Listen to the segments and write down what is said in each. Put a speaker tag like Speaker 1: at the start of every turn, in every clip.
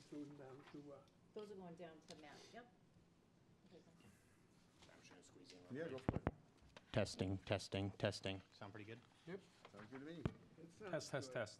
Speaker 1: through them down to,
Speaker 2: Those are going down to Matt, yep.
Speaker 3: I'm just gonna squeeze in real
Speaker 4: Yeah, go
Speaker 3: quick.
Speaker 4: for it.
Speaker 3: Testing, testing, testing. Sound pretty good?
Speaker 4: Yep, sounds good to me.
Speaker 1: it sounds
Speaker 5: Test,
Speaker 1: good.
Speaker 5: test.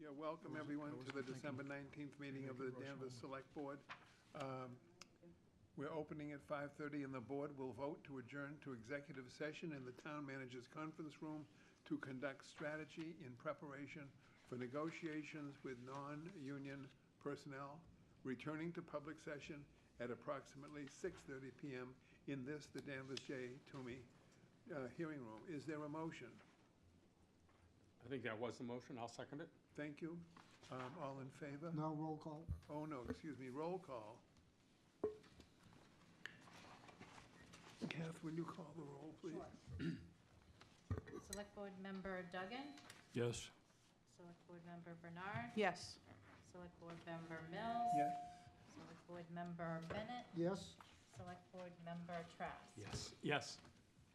Speaker 1: Yeah, welcome everyone to the December 19th meeting of the Danvers Select Board. We're opening at 5:30 and the board will vote to adjourn to executive session in the town manager's conference room to conduct strategy in preparation for negotiations with non-union personnel, returning to public session at approximately 6:30 PM in this, the Danvers J. Toomey hearing room. Is there a motion?
Speaker 4: I think that was the motion. I'll second it.
Speaker 1: Thank you. All in favor?
Speaker 5: No roll call.
Speaker 1: Oh, no, excuse me, roll call. Kath, will you call the roll, please?
Speaker 2: Sure. Select Board Member Duggan,
Speaker 4: Yes.
Speaker 2: Select Board Member Bernard,
Speaker 6: Yes.
Speaker 2: Select Board Member Mills.
Speaker 1: Yes.
Speaker 2: Select Board Member Bennett,
Speaker 5: Yes?
Speaker 2: Select Board Member Trask.
Speaker 4: Yes. Yes.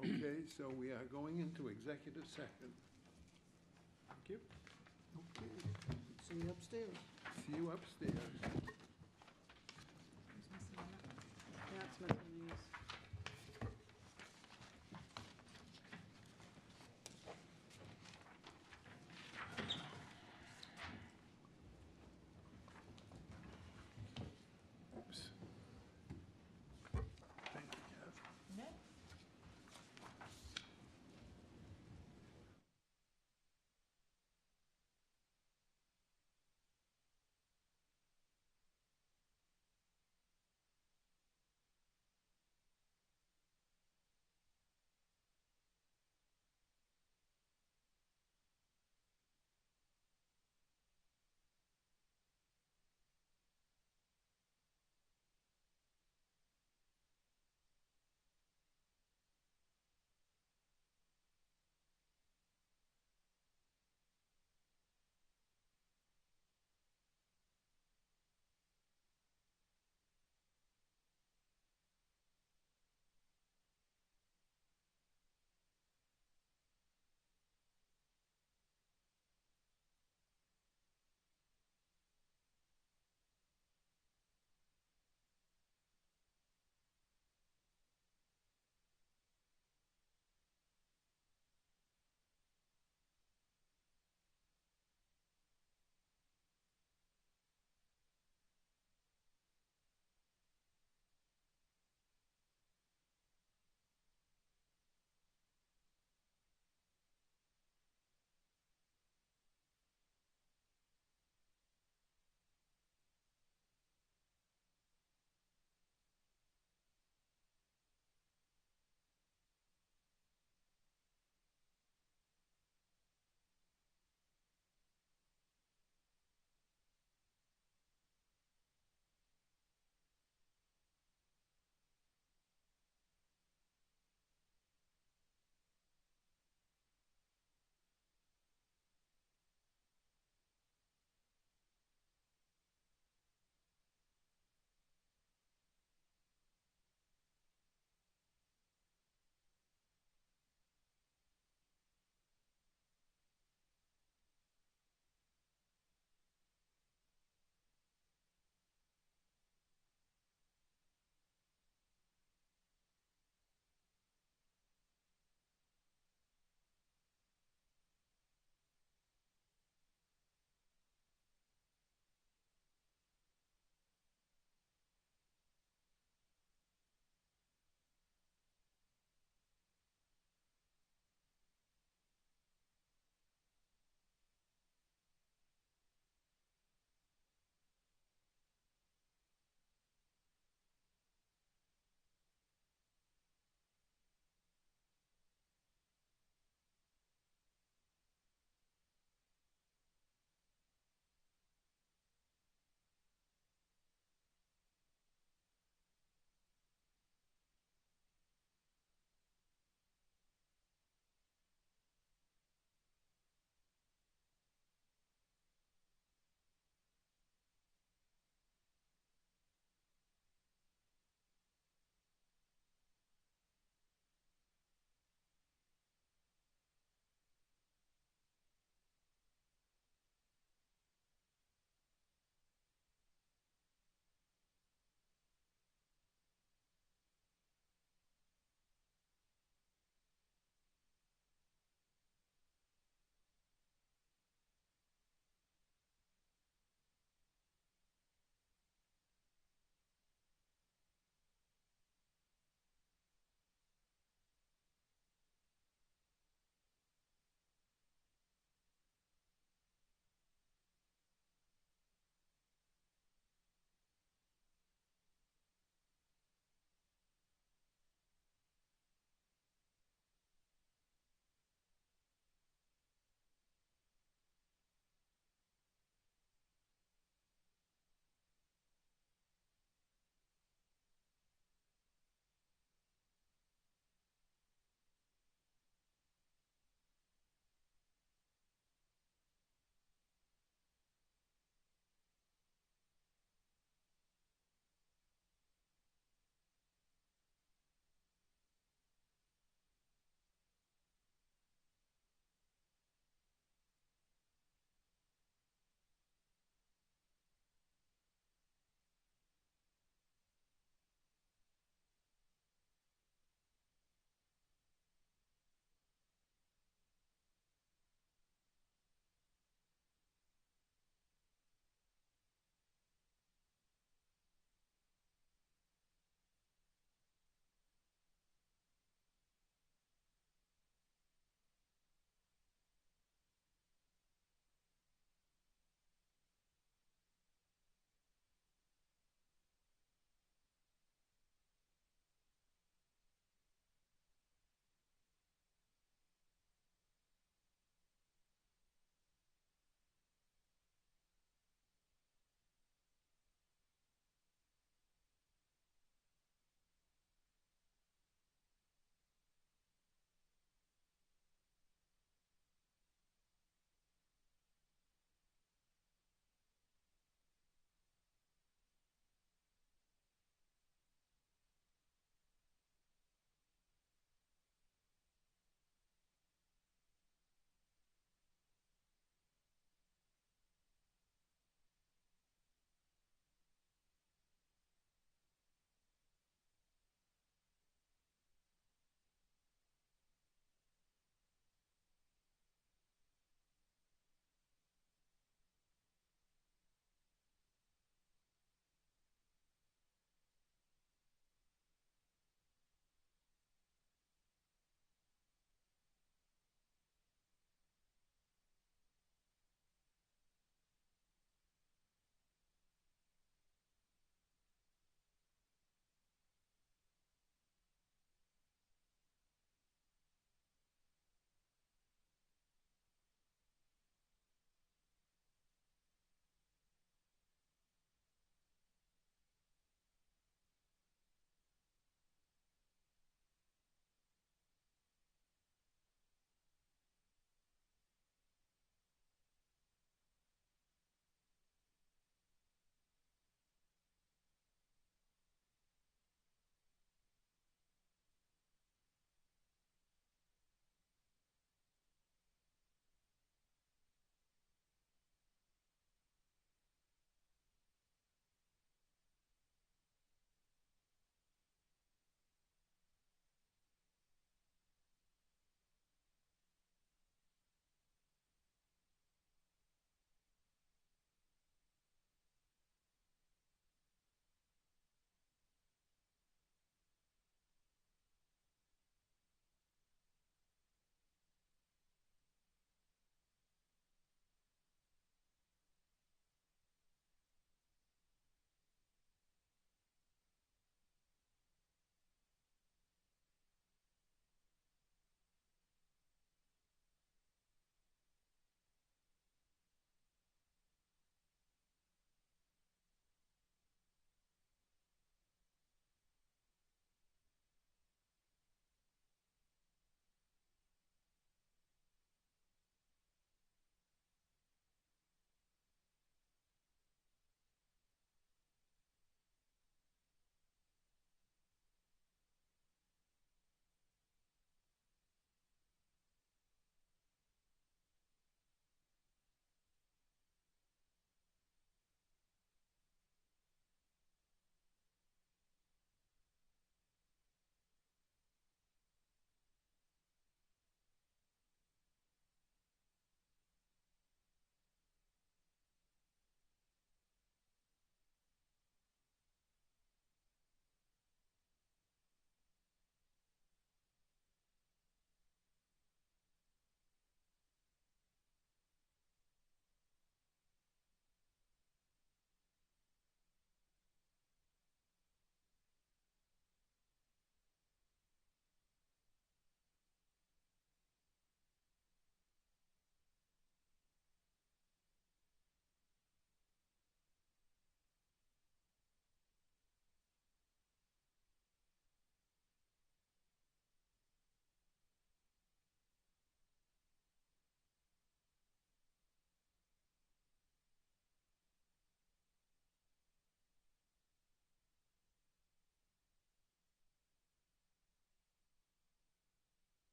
Speaker 1: Okay, so we are going into executive session.
Speaker 4: Thank you.
Speaker 5: Okay. See you upstairs.
Speaker 1: See you upstairs.
Speaker 2: Who's missing on that?
Speaker 6: That's missing these.
Speaker 1: Oops. Thank you, Kath.
Speaker 2: No.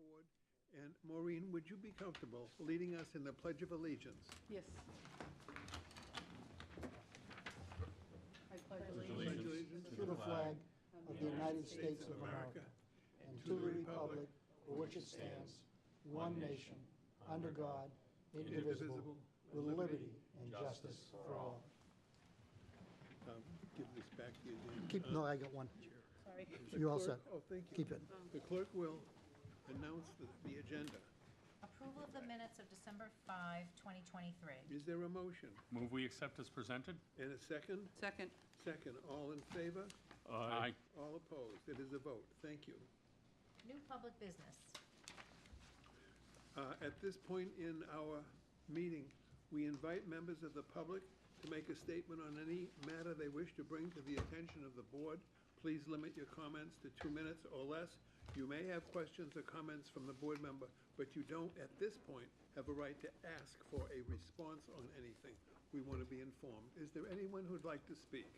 Speaker 1: board. And Maureen, would you be comfortable leading us in the Pledge of Allegiance?
Speaker 5: Yes. I pledge
Speaker 1: Allegiance
Speaker 5: to the flag of the United States of America and to the republic for which it stands, one nation, under God, indivisible, with liberty and justice for all.
Speaker 1: Give this back to you, Dan.
Speaker 5: Keep, no, I got one.
Speaker 2: Sorry.
Speaker 1: The
Speaker 5: You're all
Speaker 1: clerk-
Speaker 5: set.
Speaker 1: Oh, thank you.
Speaker 5: Keep it.
Speaker 1: The clerk will announce the agenda.
Speaker 2: Approval of the minutes of December 5, 2023.
Speaker 1: Is there a motion?
Speaker 4: Move we accept as presented?
Speaker 1: And a second?
Speaker 5: Second.
Speaker 1: Second. All in favor?
Speaker 4: Aye.
Speaker 1: All opposed? It is a vote. Thank you.
Speaker 2: New public business.
Speaker 1: At this point in our meeting, we invite members of the public to make a statement on any matter they wish to bring to the attention of the board. Please limit your comments to 2 minutes or less. You may have questions or comments from the board member, but you don't, at this point, have a right to ask for a response on anything. We want to be informed. Is there anyone who'd like to speak?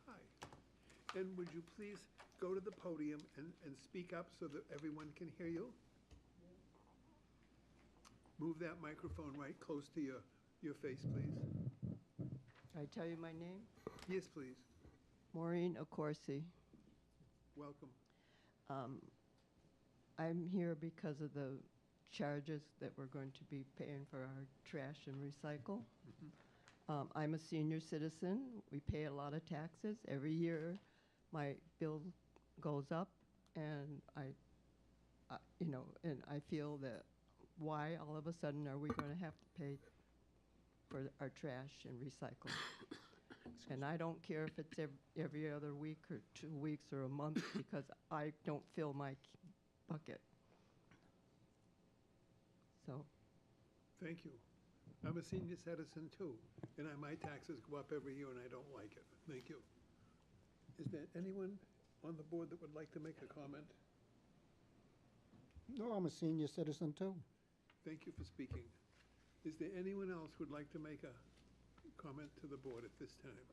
Speaker 1: Hi. And would you please go to the podium and speak up so that everyone can hear you? Move that microphone right close to your face, please.
Speaker 6: I tell you my name?
Speaker 1: Yes, please.
Speaker 6: Maureen Accorsi.
Speaker 1: Welcome.
Speaker 6: I'm here because of the charges that we're going to be paying for our trash and recycle. I'm a senior citizen. We pay a lot of taxes. Every year, my bill goes up, and and I feel that why all of a sudden are we going to have to pay for our trash and recycle? And I don't care if it's every other week or 2 weeks or a month, because I don't fill my bucket. So,
Speaker 1: Thank you. I'm a senior citizen too, and my taxes go up every year and I don't like it. Thank you. Is there anyone on the board that would like to make a comment?
Speaker 5: No, I'm a senior citizen too.
Speaker 1: Thank you for speaking. Is there anyone else who'd like to make a comment to the board at this time?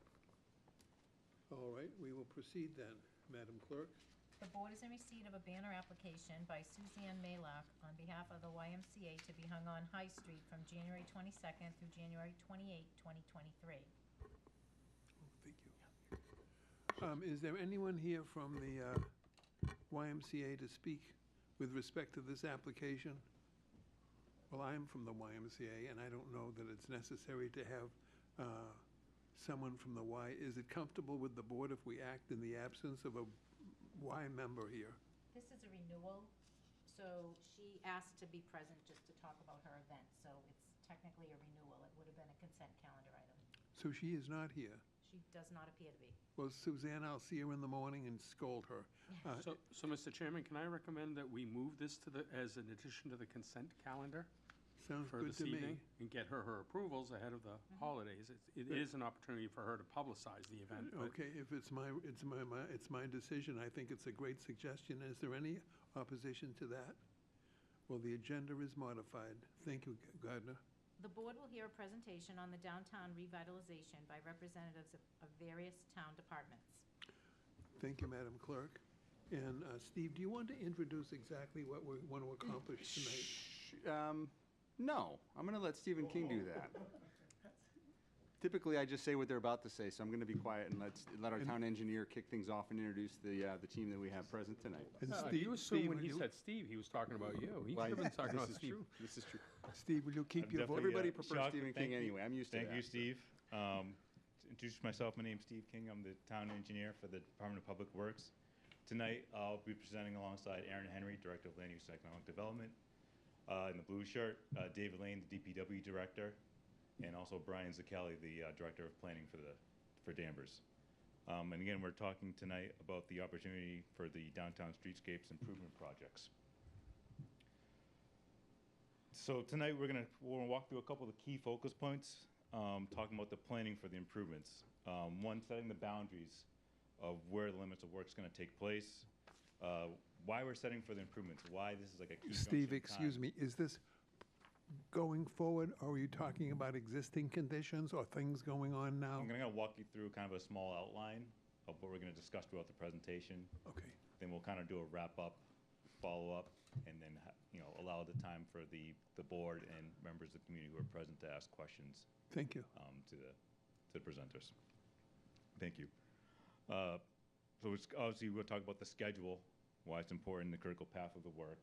Speaker 1: All right, we will proceed then, Madam Clerk.
Speaker 2: The board is in receipt of a banner application by Suzanne Maylock on behalf of the YMCA to be hung on High Street from January 22nd through January 28, 2023.
Speaker 1: Thank you. Is there anyone here from the YMCA to speak with respect to this application? Well, I'm from the YMCA, and I don't know that it's necessary to have someone from the Y. Is it comfortable with the board if we act in the absence of a Y member here?
Speaker 2: This is a renewal, so she asked to be present just to talk about her event, so it's technically a renewal. It would have been a consent calendar item.
Speaker 1: So she is not here.
Speaker 2: She does not appear to be.
Speaker 1: Well, Suzanne, I'll see her in the morning and scold her.
Speaker 4: So, Mr. Chairman, can I recommend that we move this as an addition to the consent calendar
Speaker 1: Sounds
Speaker 4: for
Speaker 1: good
Speaker 4: this
Speaker 1: to me.
Speaker 4: evening? And get her approvals ahead of the holidays. It is an opportunity for her to publicize the event. but-
Speaker 1: Okay, if it's my decision, I think it's a great suggestion. Is there any opposition to that? Well, the agenda is modified. Thank you, Gardner.
Speaker 2: The board will hear a presentation on the downtown revitalization by representatives of various town departments.
Speaker 1: Thank you, Madam Clerk. And Steve, do you want to introduce exactly what we want to accomplish tonight?
Speaker 7: No, I'm going to let Stephen King do that. Typically, I just say what they're about to say, so I'm going to be quiet and let our town engineer kick things off and introduce the team that we have present tonight.
Speaker 1: And
Speaker 4: You assume when
Speaker 1: would
Speaker 4: he
Speaker 1: you-
Speaker 4: said Steve, he was talking about you. He
Speaker 7: Why,
Speaker 4: should have been talking about
Speaker 7: this is
Speaker 4: Steve.
Speaker 7: true. This is true.
Speaker 1: Steve, will you keep your voice?
Speaker 7: Everybody prefers
Speaker 8: shocked.
Speaker 7: Stephen
Speaker 8: Thank
Speaker 7: King
Speaker 8: you.
Speaker 7: anyway. I'm used to that.
Speaker 8: Thank you, Steve. To introduce myself, my name's Steve King. I'm the town engineer for the Department of Public Works. Tonight, I'll be presenting alongside Aaron Henry, Director of Land Use and Economic Development, in the blue shirt, David Lane, the DPW Director, and also Brian Zacchelli, the Director of Planning for Danvers. And again, we're talking tonight about the opportunity for the downtown streetscapes improvement projects. So tonight, we're gonna walk through a couple of the key focus points, talking about the planning for the improvements. One, setting the boundaries of where the limits of work's gonna take place, why we're setting for the improvements, why this is like a key
Speaker 1: Steve,
Speaker 8: junction
Speaker 1: excuse
Speaker 8: time.
Speaker 1: me, is this going forward, or are you talking about existing conditions or things going on now?
Speaker 8: I'm gonna walk you through kind of a small outline of what we're gonna discuss throughout the presentation.
Speaker 1: Okay,
Speaker 8: Then we'll kind of do a wrap-up follow up, and then, allow the time for the board and members of the community who are present to ask questions
Speaker 1: Thank you.
Speaker 8: to the presenters. Thank you. So obviously, we'll talk about the schedule, why it's important, the critical path of the work.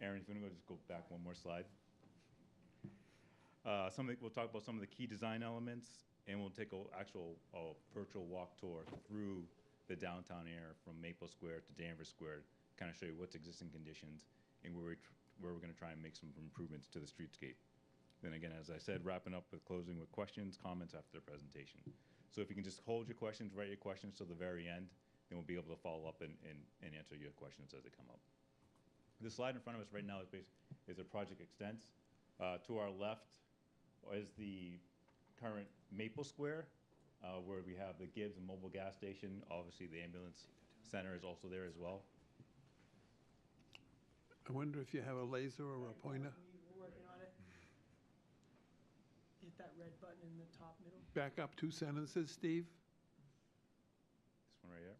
Speaker 8: Aaron, if you want to just go back one more slide. We'll talk about some of the key design elements, and we'll take an actual virtual walk tour through the downtown area from Maple Square to Danvers Square, kind of show you what's existing conditions and where we're going to try and make some improvements to the streetscape. Then again, as I said, wrapping up with closing with questions, comments after the presentation. So if you can just hold your questions, write your questions till the very end, then we'll be able to follow up and answer your questions as they come up. The slide in front of us right now is a project extents. To our left is the current Maple Square, where we have the Gibbs and mobile gas station. Obviously, the ambulance center is also there as well.
Speaker 1: I wonder if you have a laser or a pointer?
Speaker 9: We're working on it. Hit that red button in the top middle.
Speaker 1: Back up 2 sentences, Steve.
Speaker 8: This one right here.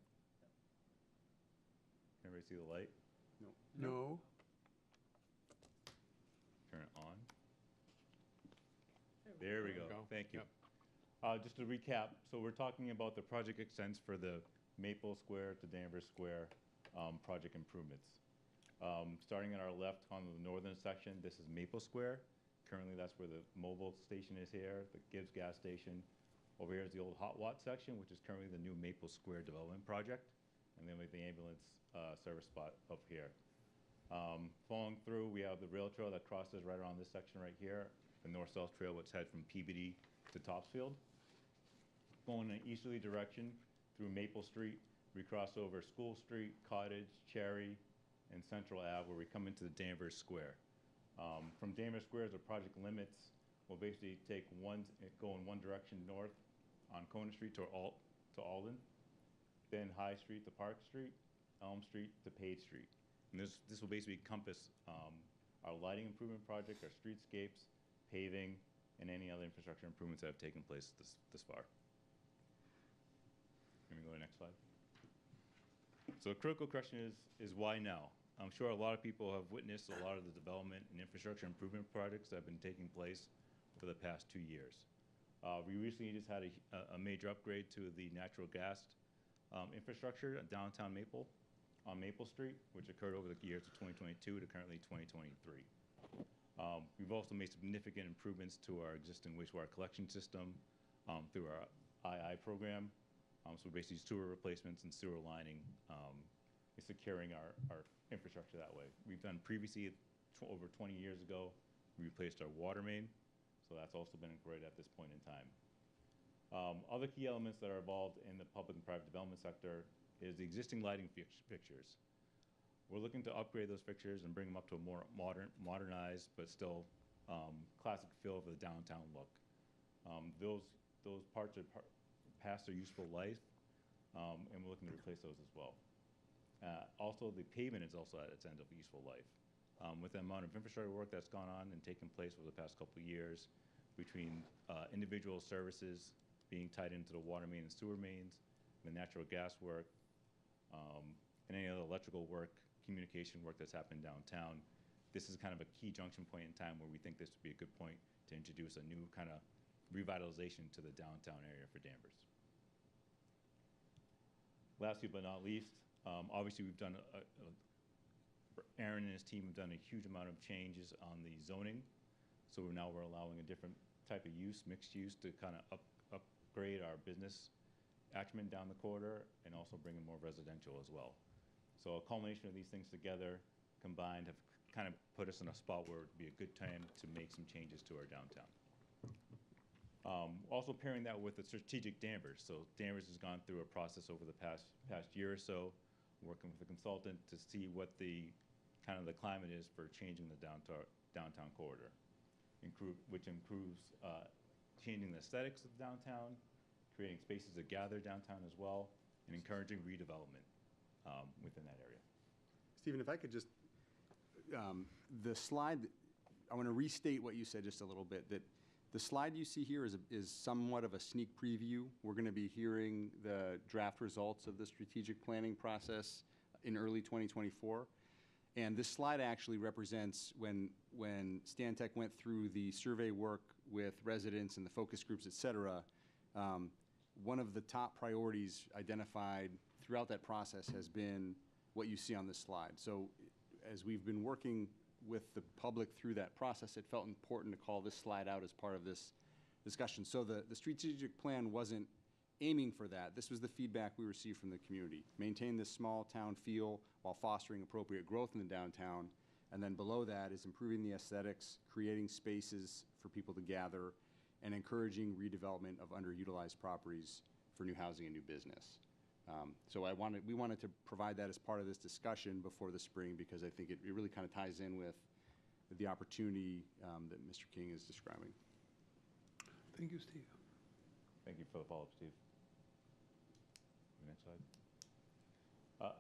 Speaker 8: Everybody see the light?
Speaker 1: No.
Speaker 8: Turn it on. There we go. Thank you. Just to recap, so we're talking about the project extents for the Maple Square to Danvers Square project improvements. Starting at our left on the northern section, this is Maple Square. Currently, that's where the mobile station is here, the Gibbs gas station. Over here is the old Hot Watt section, which is currently the new Maple Square development project. And then we have the ambulance service spot up here. Following through, we have the rail trail that crosses right around this section right here, the north-south trail, which heads from Peabody to Topsfield. Going in an easterly direction through Maple Street, we cross over School Street, Cottage, Cherry, and Central Ave, where we come into the Danvers Square. From Danvers Square, the project limits will basically go in one direction north on Conant Street to Alden, then High Street to Park Street, Elm Street to Page Street. And this will basically encompass our lighting improvement project, our streetscapes, paving, and any other infrastructure improvements that have taken place this far. Can we go to the next slide? So the critical question is why now? I'm sure a lot of people have witnessed a lot of the development and infrastructure improvement projects that have been taking place for the past 2 years. We recently just had a major upgrade to the natural gas infrastructure at downtown Maple on Maple Street, which occurred over the years of 2022 to currently 2023. We've also made significant improvements to our existing wastewater collection system through our II program. So basically sewer replacements and sewer lining is securing our infrastructure that way. We've done previously, over 20 years ago, we replaced our water main, so that's also been great at this point in time. Other key elements that are involved in the public and private development sector is the existing lighting fixtures. We're looking to upgrade those fixtures and bring them up to a more modernized, but still classic feel of the downtown look. Those parts are past their useful life, and we're looking to replace those as well. Also, the pavement is also at its end of useful life. With the amount of infrastructure work that's gone on and taken place over the past couple of years between individual services being tied into the water main and sewer mains, the natural gas work, and any other electrical work, communication work that's happened downtown, this is kind of a key junction point in time where we think this would be a good point to introduce a new kind of revitalization to the downtown area for Danvers. Lastly but not least, obviously we've done, Aaron and his team have done a huge amount of changes on the zoning. So now we're allowing a different type of use, mixed use, to kind of upgrade our business acumen down the corridor and also bring in more residential as well. So a culmination of these things together combined have kind of put us in a spot where it would be a good time to make some changes to our downtown. Also pairing that with the strategic Danvers. So Danvers has gone through a process over the past year or so, working with a consultant to see what the kind of the climate is for changing the downtown corridor, which improves changing the aesthetics of the downtown, creating spaces to gather downtown as well, and encouraging redevelopment within that area.
Speaker 7: Stephen, if I could just, the slide, I want to restate what you said just a little bit, that the slide you see here is somewhat of a sneak preview. We're going to be hearing the draft results of the strategic planning process in early 2024. And this slide actually represents when Stantec went through the survey work with residents and the focus groups, et cetera, one of the top priorities identified throughout that process has been what you see on this slide. So as we've been working with the public through that process, it felt important to call this slide out as part of this discussion. So the strategic plan wasn't aiming for that. This was the feedback we received from the community. Maintain this small town feel while fostering appropriate growth in the downtown. And then below that is improving the aesthetics, creating spaces for people to gather, and encouraging redevelopment of underutilized properties for new housing and new business. So we wanted to provide that as part of this discussion before the spring, because I think it really kind of ties in with the opportunity that Mr. King is describing.
Speaker 1: Thank you, Steve.
Speaker 8: Thank you for the follow-up, Steve. Next slide.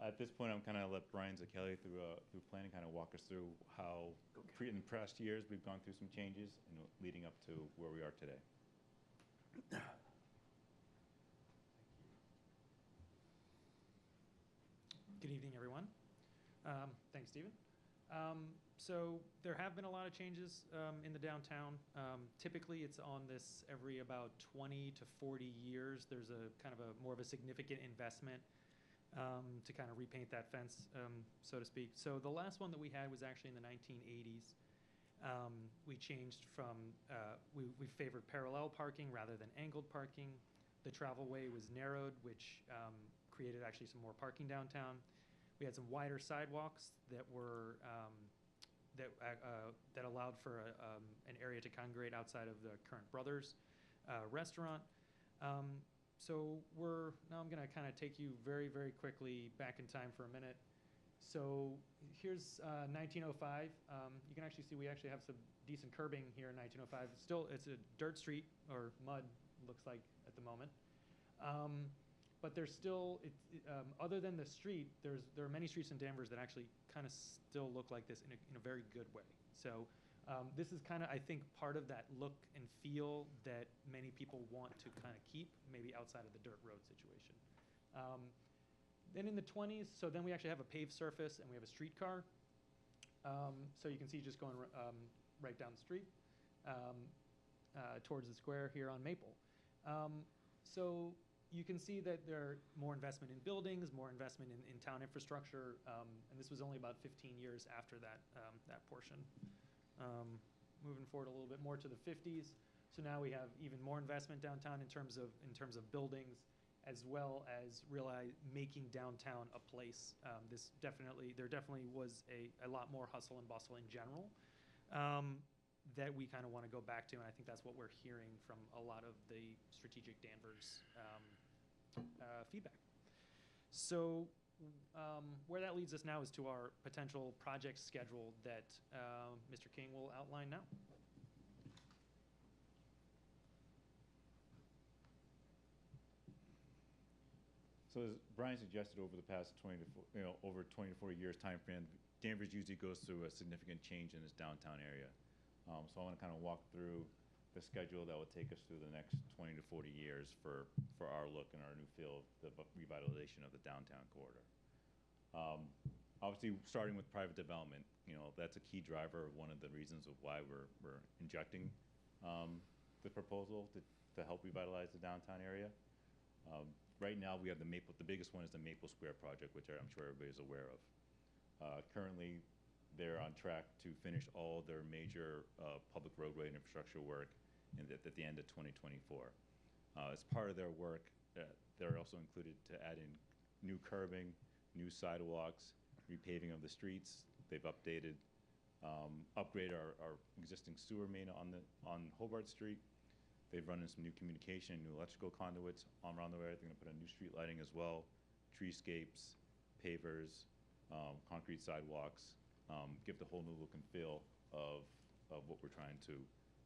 Speaker 8: At this point, I'm kind of let Brian Zacchelli through planning kind of walk us through how in past years we've gone through some changes and leading up to where we are today.
Speaker 10: Good evening, everyone. Thanks, Stephen. So there have been a lot of changes in the downtown. Typically, it's on this every about 20 to 40 years. There's a kind of more of a significant investment to kind of repaint that fence, so to speak. So the last one that we had was actually in the 1980s. We changed from, we favored parallel parking rather than angled parking. The travel way was narrowed, which created actually some more parking downtown. We had some wider sidewalks that were that allowed for an area to congregate outside of the current Brothers restaurant. So now I'm going to kind of take you very, very quickly back in time for a minute. So here's 1905. You can actually see we actually have some decent curbing here in 1905. It's a dirt street, or mud, looks like at the moment. But there's still, other than the street, there are many streets in Danvers that actually kind of still look like this in a very good way. So this is kind of, I think, part of that look and feel that many people want to kind of keep, maybe outside of the dirt road situation. Then in the 20s, so then we actually have a paved surface and we have a streetcar. So you can see just going right down the street towards the square here on Maple. So you can see that there are more investment in buildings, more investment in town infrastructure, and this was only about 15 years after that portion. Moving forward a little bit more to the 50s, so now we have even more investment downtown in terms of buildings, as well as really making downtown a place. There definitely was a lot more hustle and bustle in general that we kind of want to go back to, and I think that's what we're hearing from a lot of the strategic Danvers feedback. So where that leads us now is to our potential project schedule that Mr. King will outline now.
Speaker 8: So as Brian suggested, over the past 20 to 40 years time frame, Danvers usually goes through a significant change in its downtown area. So I want to kind of walk through the schedule that will take us through the next 20 to 40 years for our look and our new feel of the revitalization of the downtown corridor. Obviously, starting with private development, that's a key driver, one of the reasons of why we're injecting the proposal to help revitalize the downtown area. Right now, we have the biggest one is the Maple Square project, which I'm sure everybody's aware of. Currently, they're on track to finish all their major public roadway and infrastructure work at the end of 2024. As part of their work, they're also included to add in new curbing, new sidewalks, repaving of the streets. They've updated, upgraded our existing sewer main on Hobart Street. They've run in some new communication, new electrical conduits all around the area. They're going to put in new street lighting as well, treescapes, pavers, concrete sidewalks, give the whole new look and feel of what we're trying to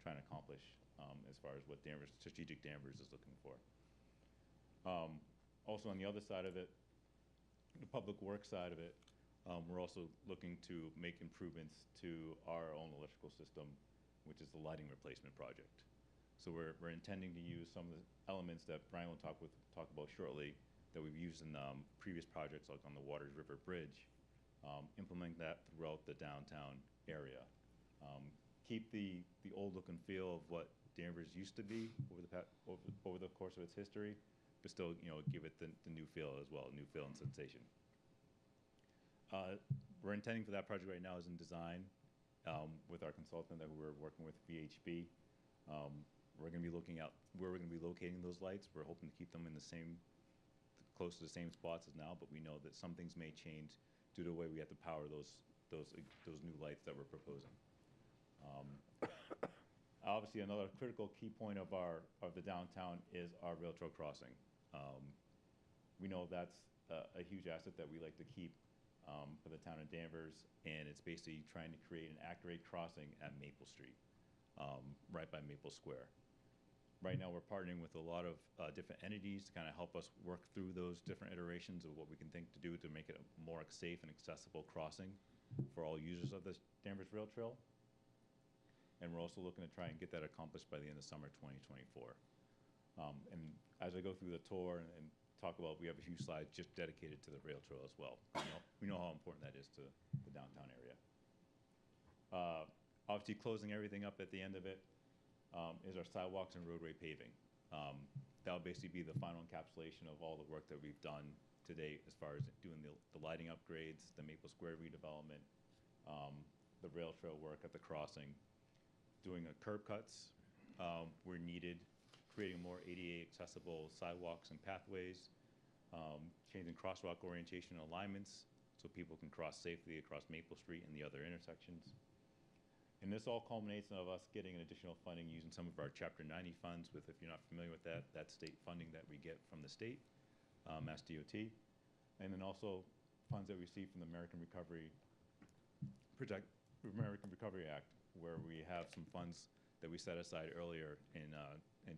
Speaker 8: accomplish as far as what strategic Danvers is looking for. Also on the other side of it, the public works side of it, we're also looking to make improvements to our own electrical system, which is the lighting replacement project. So we're intending to use some of the elements that Brian will talk about shortly that we've used in previous projects, like on the Waters River Bridge, implement that throughout the downtown area. Keep the old look and feel of what Danvers used to be over the course of its history, but still, give it the new feel as well, new feel and sensation. We're intending for that project right now is in design with our consultant that we're working with, VHB. We're going to be looking at where we're going to be locating those lights. We're hoping to keep them in close to the same spots as now, but we know that some things may change due to the way we have to power those new lights that we're proposing. Obviously, another critical key point of the downtown is our rail trail crossing. We know that's a huge asset that we like to keep for the town of Danvers, and it's basically trying to create an accurate crossing at Maple Street, right by Maple Square. Right now, we're partnering with a lot of different entities to kind of help us work through those different iterations of what we can think to do to make it a more safe and accessible crossing for all users of this Danvers Rail Trail. And we're also looking to try and get that accomplished by the end of summer 2024. And as I go through the tour and talk about, we have a few slides just dedicated to the rail trail as well. We know how important that is to the downtown area. Obviously, closing everything up at the end of it is our sidewalks and roadway paving. That'll basically be the final encapsulation of all the work that we've done to date as far as doing the lighting upgrades, the Maple Square redevelopment, the rail trail work at the crossing, doing curb cuts where needed, creating more ADA accessible sidewalks and pathways, changing crosswalk orientation and alignments so people can cross safely across Maple Street and the other intersections. And this all culminates of us getting an additional funding using some of our Chapter 90 funds with, if you're not familiar with that, that's state funding that we get from the state, Mass DOT, and then also funds that we receive from the American Recovery Act, where we have some funds that we set aside earlier in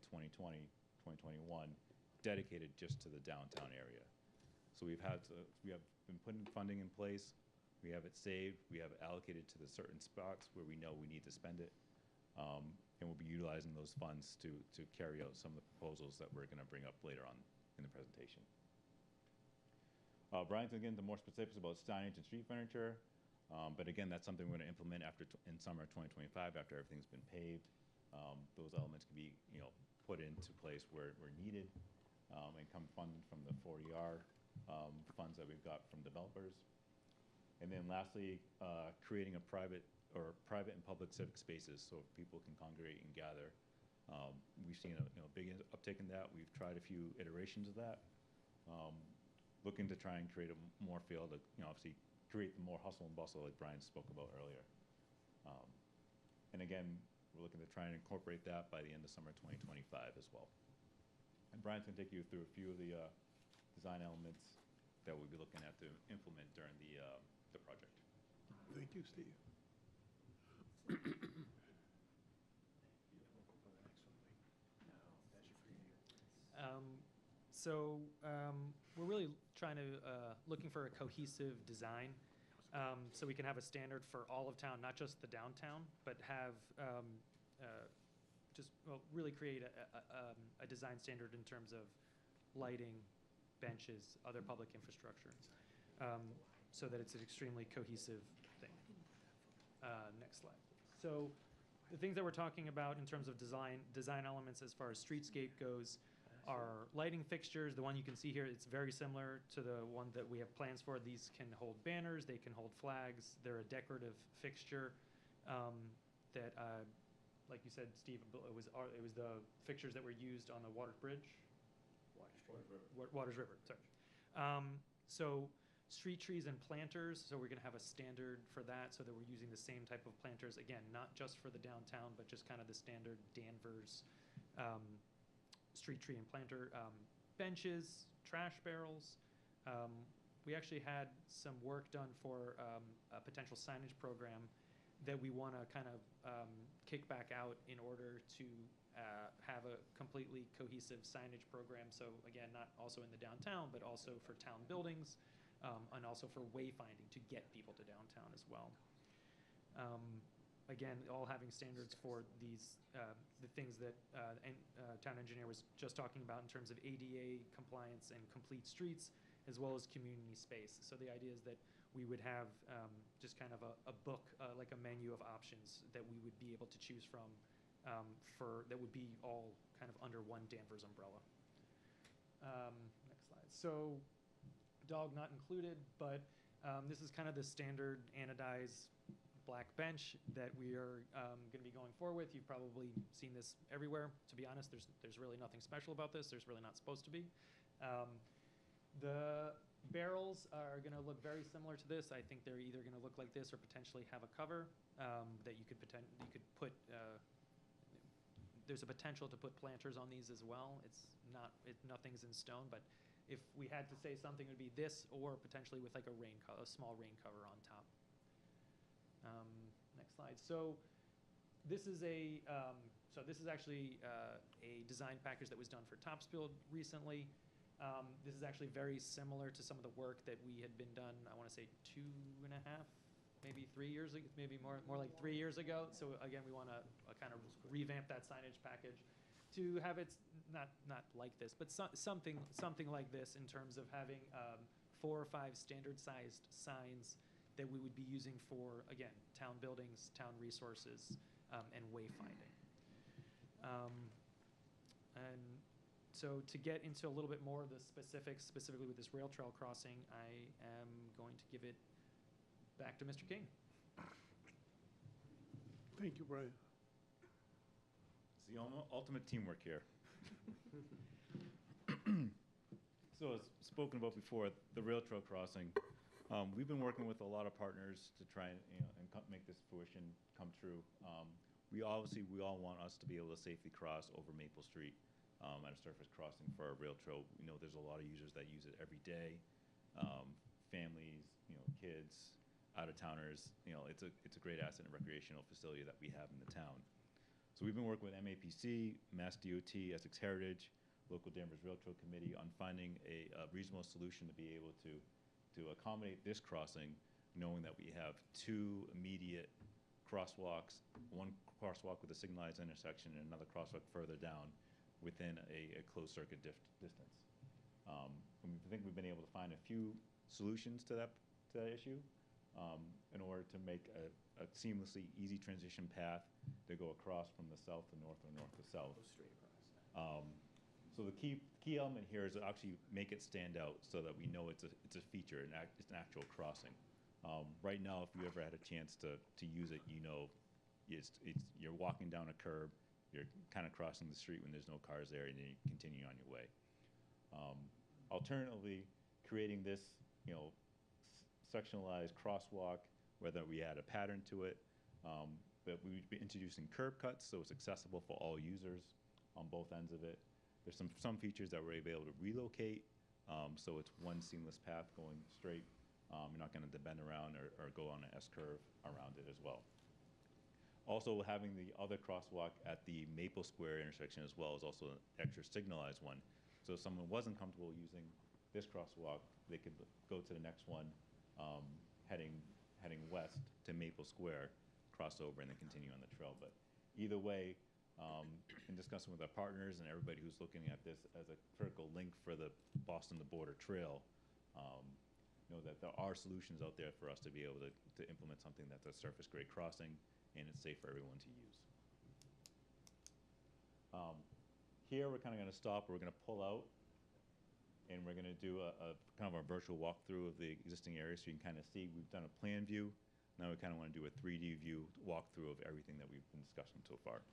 Speaker 8: 2020, 2021, dedicated just to the downtown area. So we have been putting funding in place. We have it saved. We have it allocated to the certain spots where we know we need to spend it. And we'll be utilizing those funds to carry out some of the proposals that we're going to bring up later on in the presentation. Brian's going to get into more specifics about signage and street furniture. But again, that's something we're going to implement in summer 2025 after everything's been paved. Those elements can be put into place where needed and come funded from the 40R funds that we've got from developers. And then lastly, creating a private and public civic spaces so people can congregate and gather. We've seen a big uptick in that. We've tried a few iterations of that, looking to try and create a more feel to obviously create the more hustle and bustle like Brian spoke about earlier. And again, we're looking to try and incorporate that by the end of summer 2025 as well. And Brian's going to take you through a few of the design elements that we'll be looking at to implement during the project.
Speaker 1: Thank you, Steve.
Speaker 10: We're really trying to, looking for a cohesive design so we can have a standard for all of town, not just the downtown, but have really create a design standard in terms of lighting, benches, other public infrastructure, so that it's an extremely cohesive thing. Next slide. So the things that we're talking about in terms of design elements as far as streetscape goes are lighting fixtures. The one you can see here, it's very similar to the one that we have plans for. These can hold banners, they can hold flags. They're a decorative fixture that, like you said, Steve, it was the fixtures that were used on the Waters Bridge? Waters River, sorry. So street trees and planters, so we're going to have a standard for that so that we're using the same type of planters, again, not just for the downtown, but just kind of the standard Danvers street tree and planter. Benches, trash barrels. We actually had some work done for a potential signage program that we want to kind of kick back out in order to have a completely cohesive signage program. So again, not also in the downtown, but also for town buildings, and also for wayfinding to get people to downtown as well. Again, all having standards for these, the things that town engineer was just talking about in terms of ADA compliance and complete streets, as well as community space. So the idea is that we would have just kind of a book, like a menu of options that we would be able to choose from that would be all kind of under one Danvers umbrella. Next slide. So dog not included, but this is kind of the standard anodized black bench that we are going to be going forward with. You've probably seen this everywhere. To be honest, there's really nothing special about this. There's really not supposed to be. The barrels are going to look very similar to this. I think they're either going to look like this or potentially have a cover that you could put. There's a potential to put planters on these as well. Nothing's in stone, but if we had to say something, it would be this, or potentially with like a small rain cover on top. Next slide. So this is actually a design package that was done for Topsfield recently. This is actually very similar to some of the work that we had been done, I want to say 2.5, maybe 3 years ago, maybe more like 3 years ago. So again, we want to kind of revamp that signage package to have it not like this, but something like this in terms of having 4 or 5 standard-sized signs that we would be using for, again, town buildings, town resources, and wayfinding. And so to get into a little bit more of the specifics, specifically with this rail trail crossing, I am going to give it back to Mr. King.
Speaker 1: Thank you, Brian.
Speaker 8: It's the ultimate teamwork here. So as spoken about before, the rail trail crossing, we've been working with a lot of partners to try and make this fruition come true. We all want us to be able to safely cross over Maple Street at a surface crossing for our rail trail. We know there's a lot of users that use it every day, families, kids, out-of-towners. It's a great asset and recreational facility that we have in the town. So we've been working with MAPC, Mass DOT, Essex Heritage, local Danvers Rail Trail Committee on finding a reasonable solution to be able to accommodate this crossing, knowing that we have 2 immediate crosswalks, one crosswalk with a signalized intersection and another crosswalk further down within a closed circuit distance. And I think we've been able to find a few solutions to that issue in order to make a seamlessly easy transition path to go across from the south to north or north to south.
Speaker 10: Go straight across.
Speaker 8: So the key element here is to actually make it stand out so that we know it's a feature, it's an actual crossing. Right now, if you ever had a chance to use it, you're walking down a curb, you're kind of crossing the street when there's no cars there, and then you continue on your way. Alternatively, creating this sectionalized crosswalk, whether we add a pattern to it, but we would be introducing curb cuts so it's accessible for all users on both ends of it. There's some features that we're able to relocate, so it's one seamless path going straight. You're not going to bend around or go on an S-curve around it as well. Also, having the other crosswalk at the Maple Square intersection as well is also an extra signalized one. So if someone wasn't comfortable using this crosswalk, they could go to the next one, heading west to Maple Square, cross over, and then continue on the trail. But either way, in discussing with our partners and everybody who's looking at this as a critical link for the Boston to Border Trail, know that there are solutions out there for us to be able to implement something that's a surface grade crossing and it's safe for everyone to use. Here we're kind of going to stop. We're going to pull out and we're going to do a kind of a virtual walkthrough of the existing area so you can kind of see. We've done a plan view. Now we kind of want to do a 3D view walkthrough of everything that we've been discussing so far.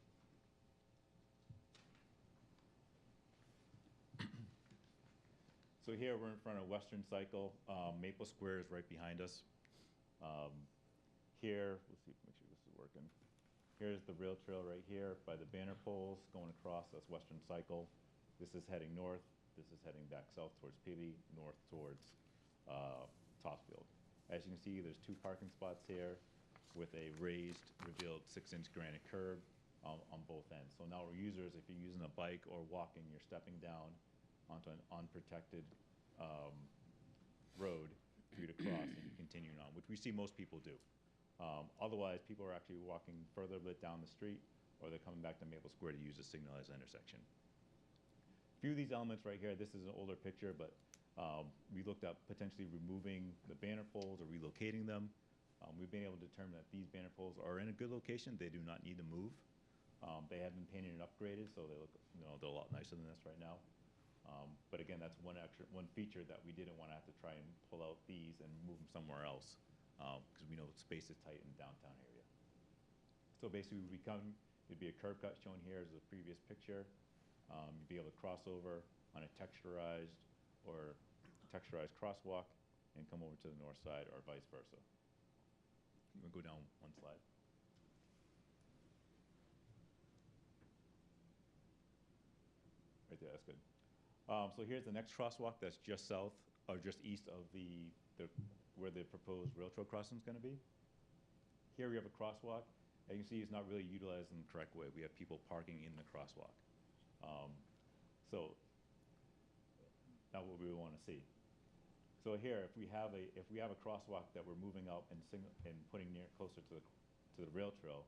Speaker 8: So here we're in front of Western Cycle. Maple Square is right behind us. Here, let's see, make sure this is working. Here's the rail trail right here by the banner poles going across. That's Western Cycle. This is heading north. This is heading back south towards Peavy, north towards Topsfield. As you can see, there's 2 parking spots here with a raised, revealed 6-inch granite curb on both ends. So now our users, if you're using a bike or walking, you're stepping down onto an unprotected road for you to cross and continuing on, which we see most people do. Otherwise, people are actually walking further a bit down the street, or they're coming back to Maple Square to use a signalized intersection. A few of these elements right here, this is an older picture, but We looked at potentially removing the banner poles or relocating them. We've been able to determine that these banner poles are in a good location. They do not need to move. They have been painted and upgraded, so they look, they're a lot nicer than this right now. But again, that's one feature that we didn't want to have to try and pull out these and move them somewhere else, because we know space is tight in the downtown area. So basically, it'd be a curb cut shown here as the previous picture. You'd be able to cross over on a texturized crosswalk and come over to the north side, or vice versa. We'll go down one slide. Right there, that's good. So here's the next crosswalk that's just south, or just east of where the proposed rail trail crossing is going to be. Here we have a crosswalk. As you can see, it's not really utilized in the correct way. We have people parking in the crosswalk. So not what we want to see. So here, if we have a crosswalk that we're moving out and putting closer to the rail trail,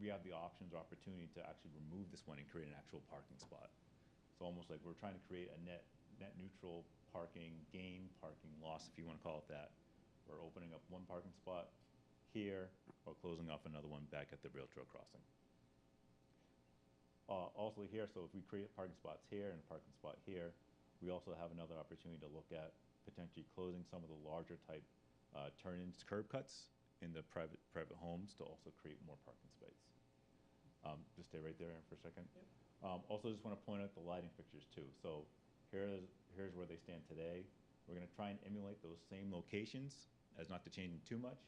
Speaker 8: we have the options or opportunity to actually remove this one and create an actual parking spot. So almost like we're trying to create a net neutral parking gain, parking loss, if you want to call it that. We're opening up one parking spot here or closing off another one back at the rail trail crossing. Also here, so if we create parking spots here and a parking spot here, we also have another opportunity to look at potentially closing some of the larger type turn-ins, curb cuts in the private homes to also create more parking space. Just stay right there for a second. Yep. Also, just want to point out the lighting fixtures too. So here's where they stand today. We're going to try and emulate those same locations, as not to change them too much,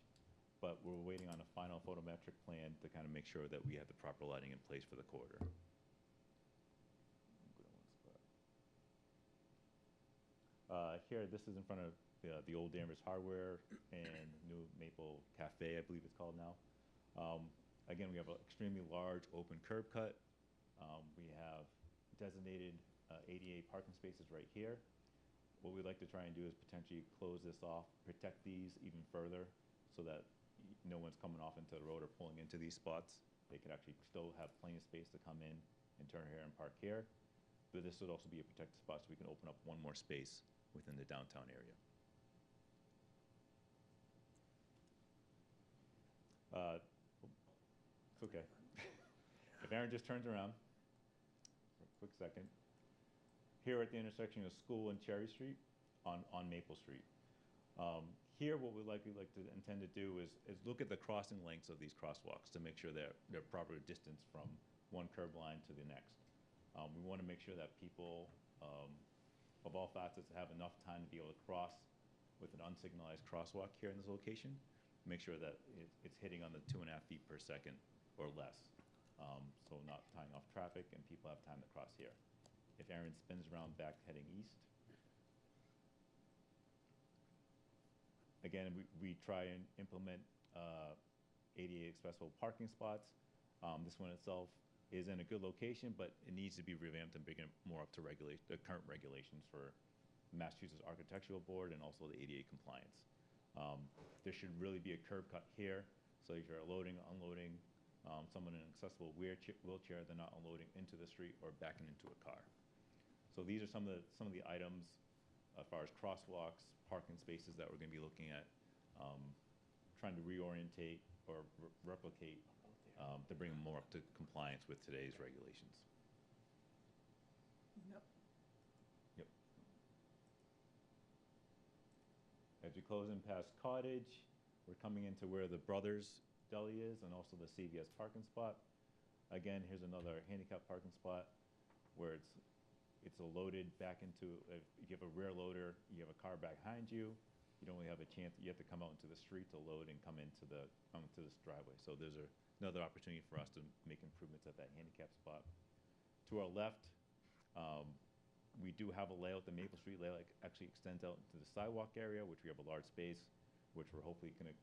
Speaker 8: but we're waiting on a final photometric plan to kind of make sure that we have the proper lighting in place for the corridor. Here, this is in front of the old Danvers Hardware and New Maple Cafe, I believe it's called now. Again, we have an extremely large open curb cut. We have designated ADA parking spaces right here. What we'd like to try and do is potentially close this off, protect these even further so that no one's coming off into the road or pulling into these spots. They could actually still have plenty of space to come in and turn here and park here. But this would also be a protected spot so we can open up one more space within the downtown area. It's okay. If Aaron just turns around for a quick second. Here at the intersection of School and Cherry Street on Maple Street. Here, what we'd intend to do is look at the crossing lengths of these crosswalks to make sure they're proper distance from one curb line to the next. We want to make sure that people of all facets have enough time to be able to cross with an unsignalized crosswalk here in this location. Make sure that it's hitting on the 2.5 feet per second or less. So not tying off traffic and people have time to cross here. If Aaron spins around back heading east. Again, we try and implement ADA accessible parking spots. This one itself is in a good location, but it needs to be revamped and bring it more up to the current regulations for Massachusetts Architectural Board and also the ADA compliance. There should really be a curb cut here, so if you're loading, unloading someone in an accessible wheelchair, they're not unloading into the street or backing into a car. So these are some of the items as far as crosswalks, parking spaces that we're going to be looking at, trying to reorientate or replicate to bring them more up to compliance with today's regulations.
Speaker 9: Yep.
Speaker 8: Yep. As we close in past Cottage, we're coming into where the Brothers Deli is and also the CVS parking spot. Again, here's another handicap parking spot where it's loaded back into, if you have a rear loader, you have a car behind you, you don't really have a chance, you have to come out into the street to load and come into this driveway. So there's another opportunity for us to make improvements at that handicap spot. To our left, we do have a layout, the Maple Street layout actually extends out into the sidewalk area, which we have a large space, which we're hopefully going to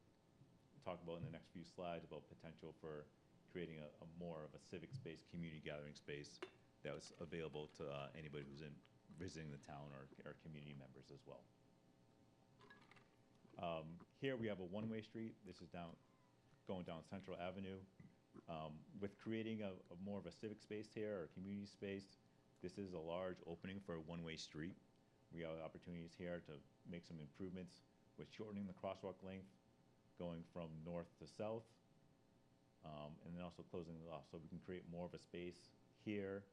Speaker 8: talk about in the next few slides about potential for creating a more of a civic space, community gathering space that was available to anybody who's visiting the town or community members as well. Here we have a one-way street. This is going down Central Avenue. With creating a more of a civic space here or community space, this is a large opening for a one-way street. We have opportunities here to make some improvements with shortening the crosswalk length, going from north to south, and then also closing it off so we can create more of a space here,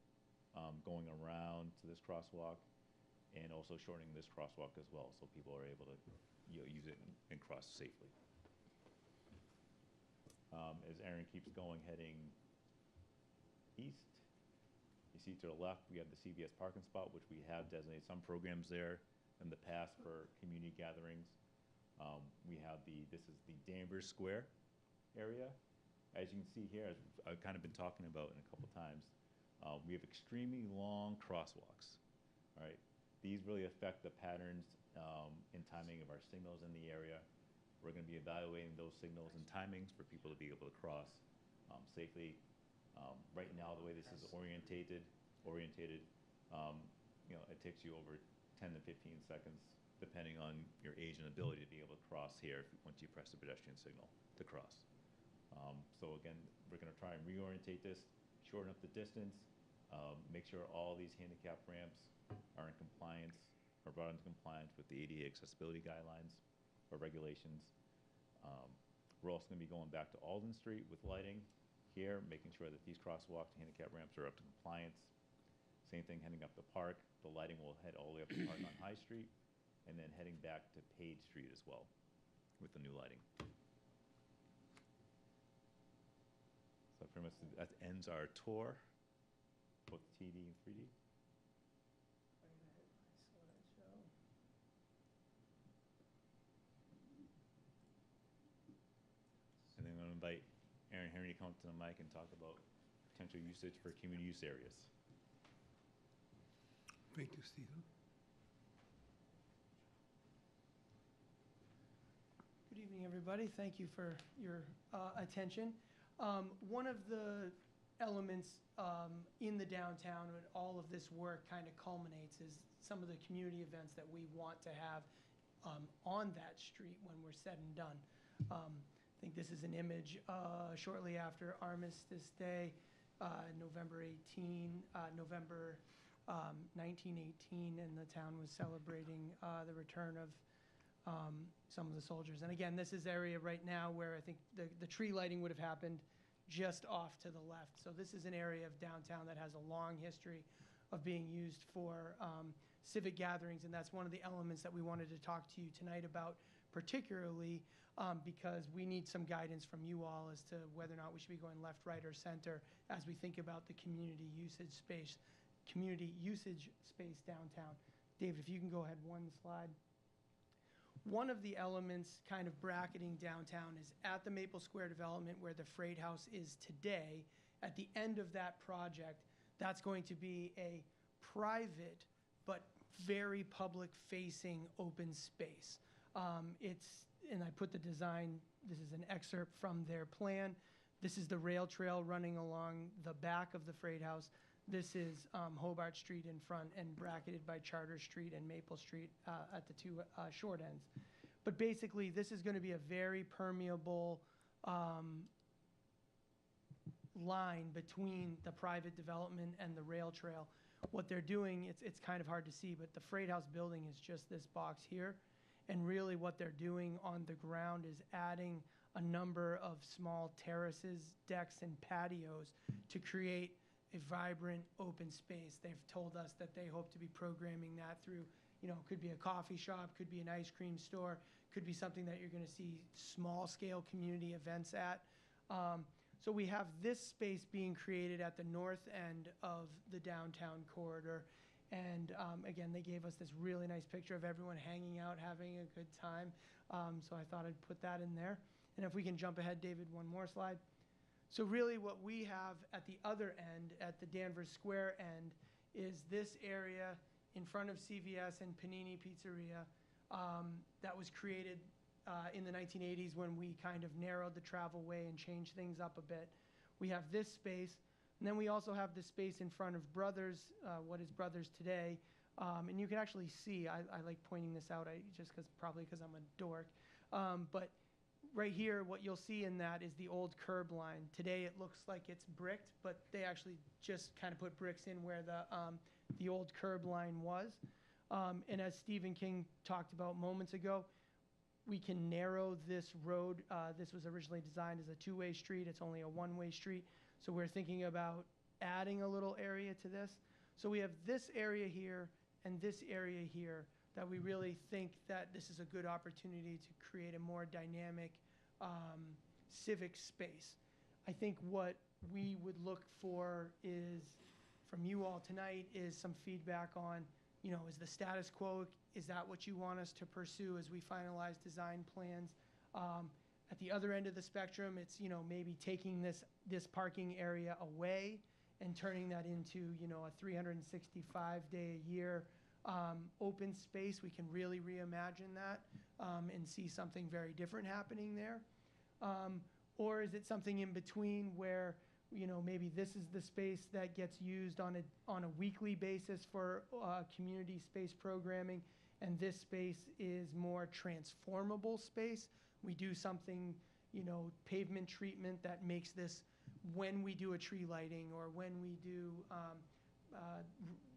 Speaker 8: going around to this crosswalk, and also shortening this crosswalk as well, so people are able to use it and cross safely. As Aaron keeps going, heading east, you see to the left, we have the CVS parking spot, which we have designated some programs there in the past for community gatherings. We have this is the Danvers Square area. As you can see here, as I've kind of been talking about in a couple times, we have extremely long crosswalks, all right? These really affect the patterns and timing of our signals in the area. We're going to be evaluating those signals and timings for people to be able to cross safely. Right now, the way this is orientated, you know, it takes you over 10 to 15 seconds, depending on your age and ability to be able to cross here once you press the pedestrian signal to cross. So again, we're going to try and reorientate this, shorten up the distance, make sure all these handicap ramps are in compliance or brought into compliance with the ADA accessibility guidelines or regulations. We're also going to be going back to Alden Street with lighting here, making sure that these crosswalks and handicap ramps are up to compliance. Same thing heading up the park. The lighting will head all the way up the park on High Street, and then heading back to Page Street as well with the new lighting. So pretty much that ends our tour, both 2D and 3D. And then I'm going to invite Aaron Henry to come up to the mic and talk about potential usage for community use areas.
Speaker 1: Thank you, Stephen.
Speaker 9: Good evening, everybody. Thank you for your attention. One of the elements in the downtown and all of this work kind of culminates is some of the community events that we want to have on that street when we're said and done. I think this is an image shortly after Armistice Day, November 1918, and the town was celebrating the return of some of the soldiers. And again, this is area right now where I think the tree lighting would have happened just off to the left. So this is an area of downtown that has a long history of being used for civic gatherings, and that's one of the elements that we wanted to talk to you tonight about, particularly because we need some guidance from you all as to whether or not we should be going left, right, or center as we think about the community usage space downtown. David, if you can go ahead one slide. One of the elements kind of bracketing downtown is at the Maple Square development where the Freight House is today. At the end of that project, that's going to be a private but very public-facing open space. And I put the design, this is an excerpt from their plan. This is the rail trail running along the back of the Freight House. This is Hobart Street in front and bracketed by Charter Street and Maple Street at the two short ends. But basically, this is going to be a very permeable line between the private development and the rail trail. What they're doing, it's kind of hard to see, but the Freight House building is just this box here. And really what they're doing on the ground is adding a number of small terraces, decks, and patios to create a vibrant open space. They've told us that they hope to be programming that through, you know, could be a coffee shop, could be an ice cream store, could be something that you're going to see small-scale community events at. So we have this space being created at the north end of the downtown corridor. And again, they gave us this really nice picture of everyone hanging out, having a good time. So I thought I'd put that in there. And if we can jump ahead, David, one more slide. So really what we have at the other end, at the Danvers Square end, is this area in front of CVS and Panini Pizzeria that was created in the 1980s when we kind of narrowed the travel way and changed things up a bit. We have this space. And then we also have the space in front of Brothers, what is Brothers today. And you can actually see, I like pointing this out probably because I'm a dork. But right here, what you'll see in that is the old curb line. Today it looks like it's bricked, but they actually just kind of put bricks in where the old curb line was. And as Stephen King talked about moments ago, we can narrow this road. This was originally designed as a two-way street. It's only a one-way street. So we're thinking about adding a little area to this. So we have this area here and this area here that we really think that this is a good opportunity to create a more dynamic civic space. I think what we would look for is, from you all tonight, is some feedback on, you know, is the status quo, is that what you want us to pursue as we finalize design plans? At the other end of the spectrum, it's, you know, maybe taking this parking area away and turning that into, you know, a 365-day-a-year open space. We can really reimagine that and see something very different happening there. Or is it something in between where, you know, maybe this is the space that gets used on a weekly basis for community space programming, and this space is more transformable space. We do something, you know, pavement treatment that makes this, when we do a tree lighting or when we do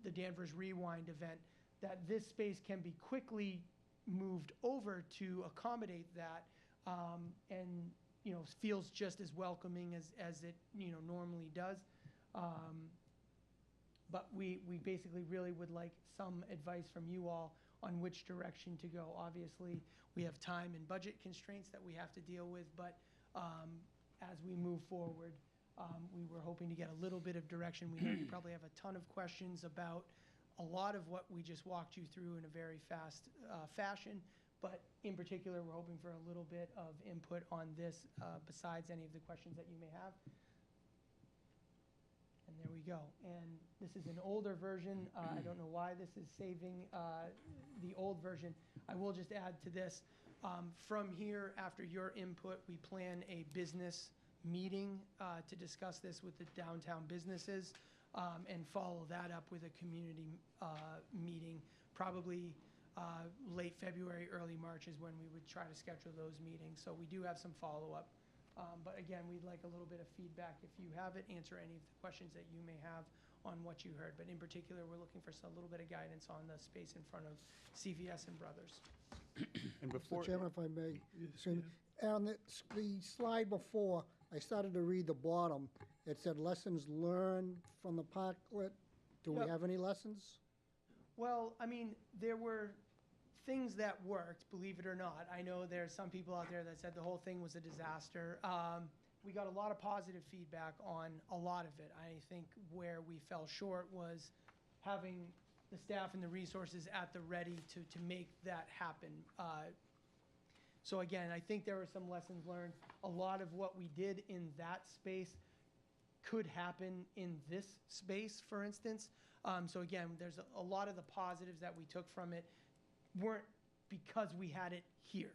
Speaker 9: the Danvers Rewind event, that this space can be quickly moved over to accommodate that, and, you know, feels just as welcoming as it, you know, normally does. But we basically really would like some advice from you all on which direction to go. Obviously, we have time and budget constraints that we have to deal with, but as we move forward, we were hoping to get a little bit of direction. We know you probably have a ton of questions about a lot of what we just walked you through in a very fast fashion, but in particular, we're hoping for a little bit of input on this besides any of the questions that you may have. And there we go. And this is an older version. I don't know why this is saving the old version. I will just add to this. From here, after your input, we plan a business meeting to discuss this with the downtown businesses and follow that up with a community meeting. Probably late February, early March is when we would try to schedule those meetings. So we do have some follow-up. But again, we'd like a little bit of feedback if you have it, answer any of the questions that you may have on what you heard. But in particular, we're looking for a little bit of guidance on the space in front of CVS and Brothers.
Speaker 7: And before,
Speaker 5: Mr. Chairman, if I may.
Speaker 1: Yes.
Speaker 5: On the slide before, I started to read the bottom. It said lessons learned from the parklet. Do we
Speaker 9: Yep.
Speaker 5: have any lessons?
Speaker 9: Well, I mean, there were things that worked, believe it or not. I know there's some people out there that said the whole thing was a disaster. We got a lot of positive feedback on a lot of it. I think where we fell short was having the staff and the resources at the ready to make that happen. So again, I think there were some lessons learned. A lot of what we did in that space could happen in this space, for instance. So again, there's a lot of the positives that we took from it weren't because we had it here.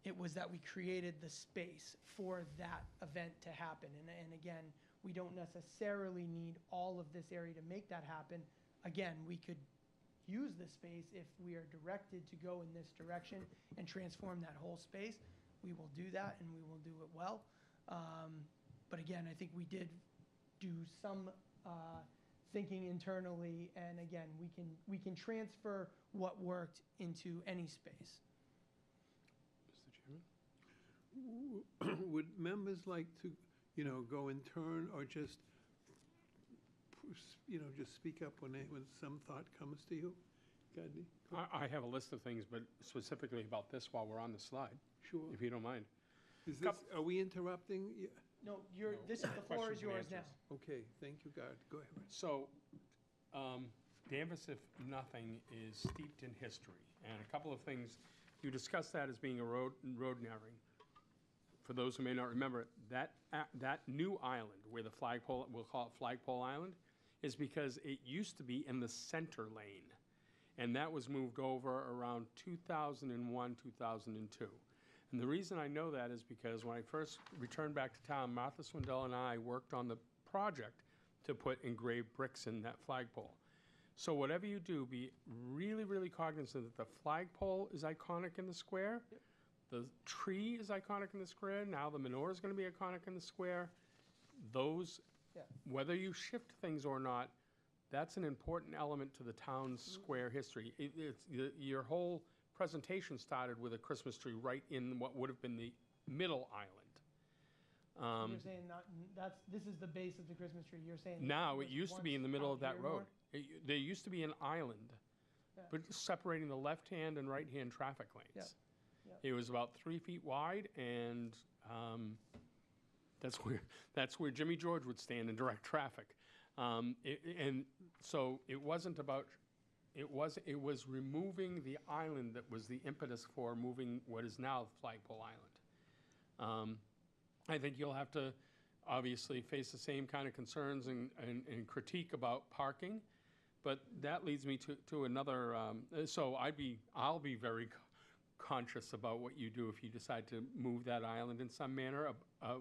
Speaker 9: It was that we created the space for that event to happen. And again, we don't necessarily need all of this area to make that happen. Again, we could use the space if we are directed to go in this direction and transform that whole space. We will do that, and we will do it well. But again, I think we did do some thinking internally, and again, we can transfer what worked into any space.
Speaker 1: Mr. Chairman? Would members like to, you know, go in turn or just, you know, just speak up when some thought comes to you? Gadney?
Speaker 4: I have a list of things, but specifically about this while we're on the slide,
Speaker 1: Sure.
Speaker 4: if you don't mind.
Speaker 1: Is this, are we interrupting?
Speaker 9: No, the floor is
Speaker 4: Questions and
Speaker 9: yours now.
Speaker 4: answers.
Speaker 1: Okay, thank you, God. Go ahead.
Speaker 4: So, Danvers, if nothing, is steeped in history. And a couple of things, you discussed that as being a road narrowing. For those who may not remember, that new island where the flagpole, we'll call it Flagpole Island, is because it used to be in the center lane. And that was moved over around 2001, 2002. And the reason I know that is because when I first returned back to town, Martha Swindell and I worked on the project to put engraved bricks in that flagpole. So whatever you do, be really, really cognizant that the flagpole is iconic in the square.
Speaker 9: Yep.
Speaker 4: The tree is iconic in the square. Now the menorah is going to be iconic in the square. Those,
Speaker 9: Yeah.
Speaker 4: whether you shift things or not, that's an important element to the town's square history. Your whole presentation started with a Christmas tree right in what would have been the middle island.
Speaker 9: You're saying this is the base of the Christmas tree. You're saying
Speaker 4: Now, it
Speaker 9: was
Speaker 4: used to be in the
Speaker 9: once
Speaker 4: middle
Speaker 9: out
Speaker 4: of that
Speaker 9: here
Speaker 4: road.
Speaker 9: more?
Speaker 4: There used to be an island,
Speaker 9: Yeah.
Speaker 4: but separating the left-hand and right-hand traffic lanes.
Speaker 9: Yeah. Yeah.
Speaker 4: It was about 3 feet wide, and that's where Jimmy George would stand and direct traffic. And so it wasn't about, it was removing the island that was the impetus for moving what is now Flagpole Island. I think you'll have to obviously face the same kind of concerns and critique about parking, but that leads me to another, so I'll be very conscious about what you do if you decide to move that island in some manner.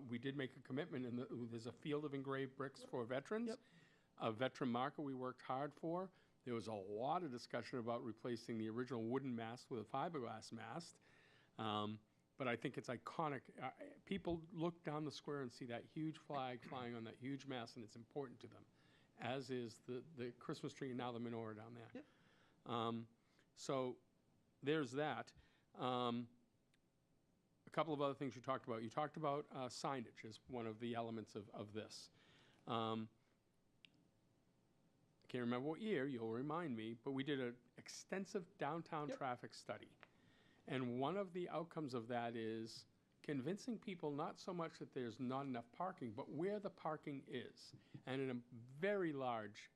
Speaker 4: We did make a commitment, and there's a field of engraved bricks for veterans.
Speaker 9: Yep.
Speaker 4: A veteran marker we worked hard for. There was a lot of discussion about replacing the original wooden mast with a fiberglass mast. But I think it's iconic. People look down the square and see that huge flag flying on that huge mast, and it's important to them, as is the Christmas tree and now the menorah down there.
Speaker 9: Yep.
Speaker 4: So there's that. A couple of other things you talked about. You talked about signage as one of the elements of this. I can't remember what year, you'll remind me, but we did an extensive downtown traffic study. And one of the outcomes of that is convincing people not so much that there's not enough parking, but where the parking is. And in a very large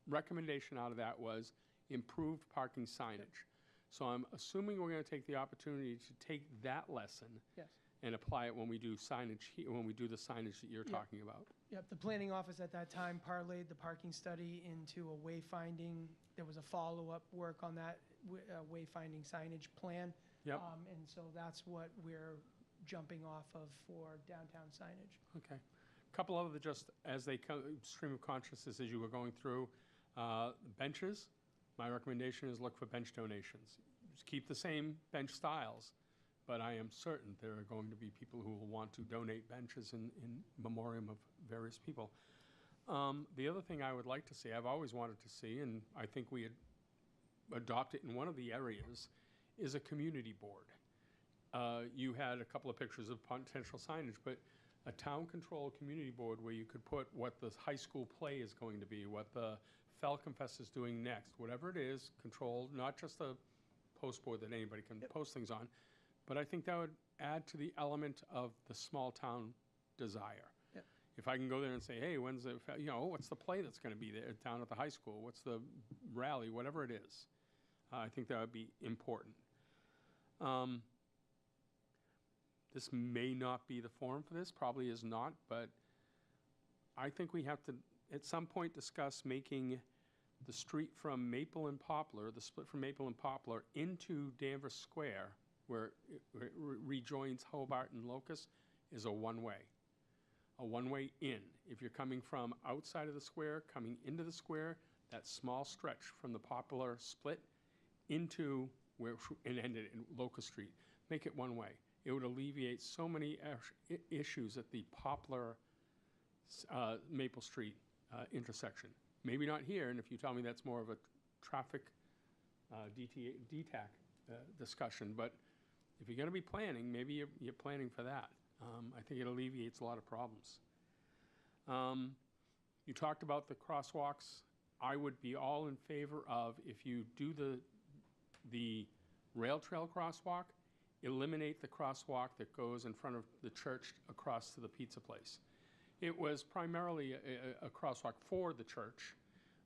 Speaker 4: recommendation out of that was improved parking signage. So I'm assuming we're going to take the opportunity to take that lesson
Speaker 9: Yes.
Speaker 4: and apply it when we do signage, when we do the signage that you're talking about.
Speaker 9: Yep, the planning office at that time parlayed the parking study into a wayfinding. There was a follow-up work on that wayfinding signage plan.
Speaker 4: Yep.
Speaker 9: And so that's what we're jumping off of for downtown signage.
Speaker 4: Okay. A couple of just as they come, stream of consciousness as you were going through, benches. My recommendation is look for bench donations. Just keep the same bench styles, but I am certain there are going to be people who will want to donate benches in memoriam of various people. The other thing I would like to see, I've always wanted to see, and I think we had adopted in one of the areas, is a community board. You had a couple of pictures of potential signage, but a town-controlled community board where you could put what the high school play is going to be, what the Falcon Fest is doing next, whatever it is, controlled, not just a post board that anybody can post things on, but I think that would add to the element of the small town desire.
Speaker 9: Yep.
Speaker 4: If I can go there and say, hey, when's the, what's the play that's going to be there down at the high school? What's the rally? Whatever it is. I think that would be important. This may not be the forum for this, probably is not, but I think we have to, at some point, discuss making the street from Maple and Poplar, the split from Maple and Poplar, into Danvers Square, where it rejoins Hobart and Locust, is a one-way in. If you're coming from outside of the square, coming into the square, that small stretch from the Poplar split into where it ended in Locust Street, make it one way. It would alleviate so many issues at the Poplar Maple Street intersection. Maybe not here, and if you tell me that's more of a traffic DTAC discussion, but if you're going to be planning, maybe you're planning for that. I think it alleviates a lot of problems. You talked about the crosswalks. I would be all in favor of, if you do the rail trail crosswalk, eliminate the crosswalk that goes in front of the church across to the pizza place. It was primarily a crosswalk for the church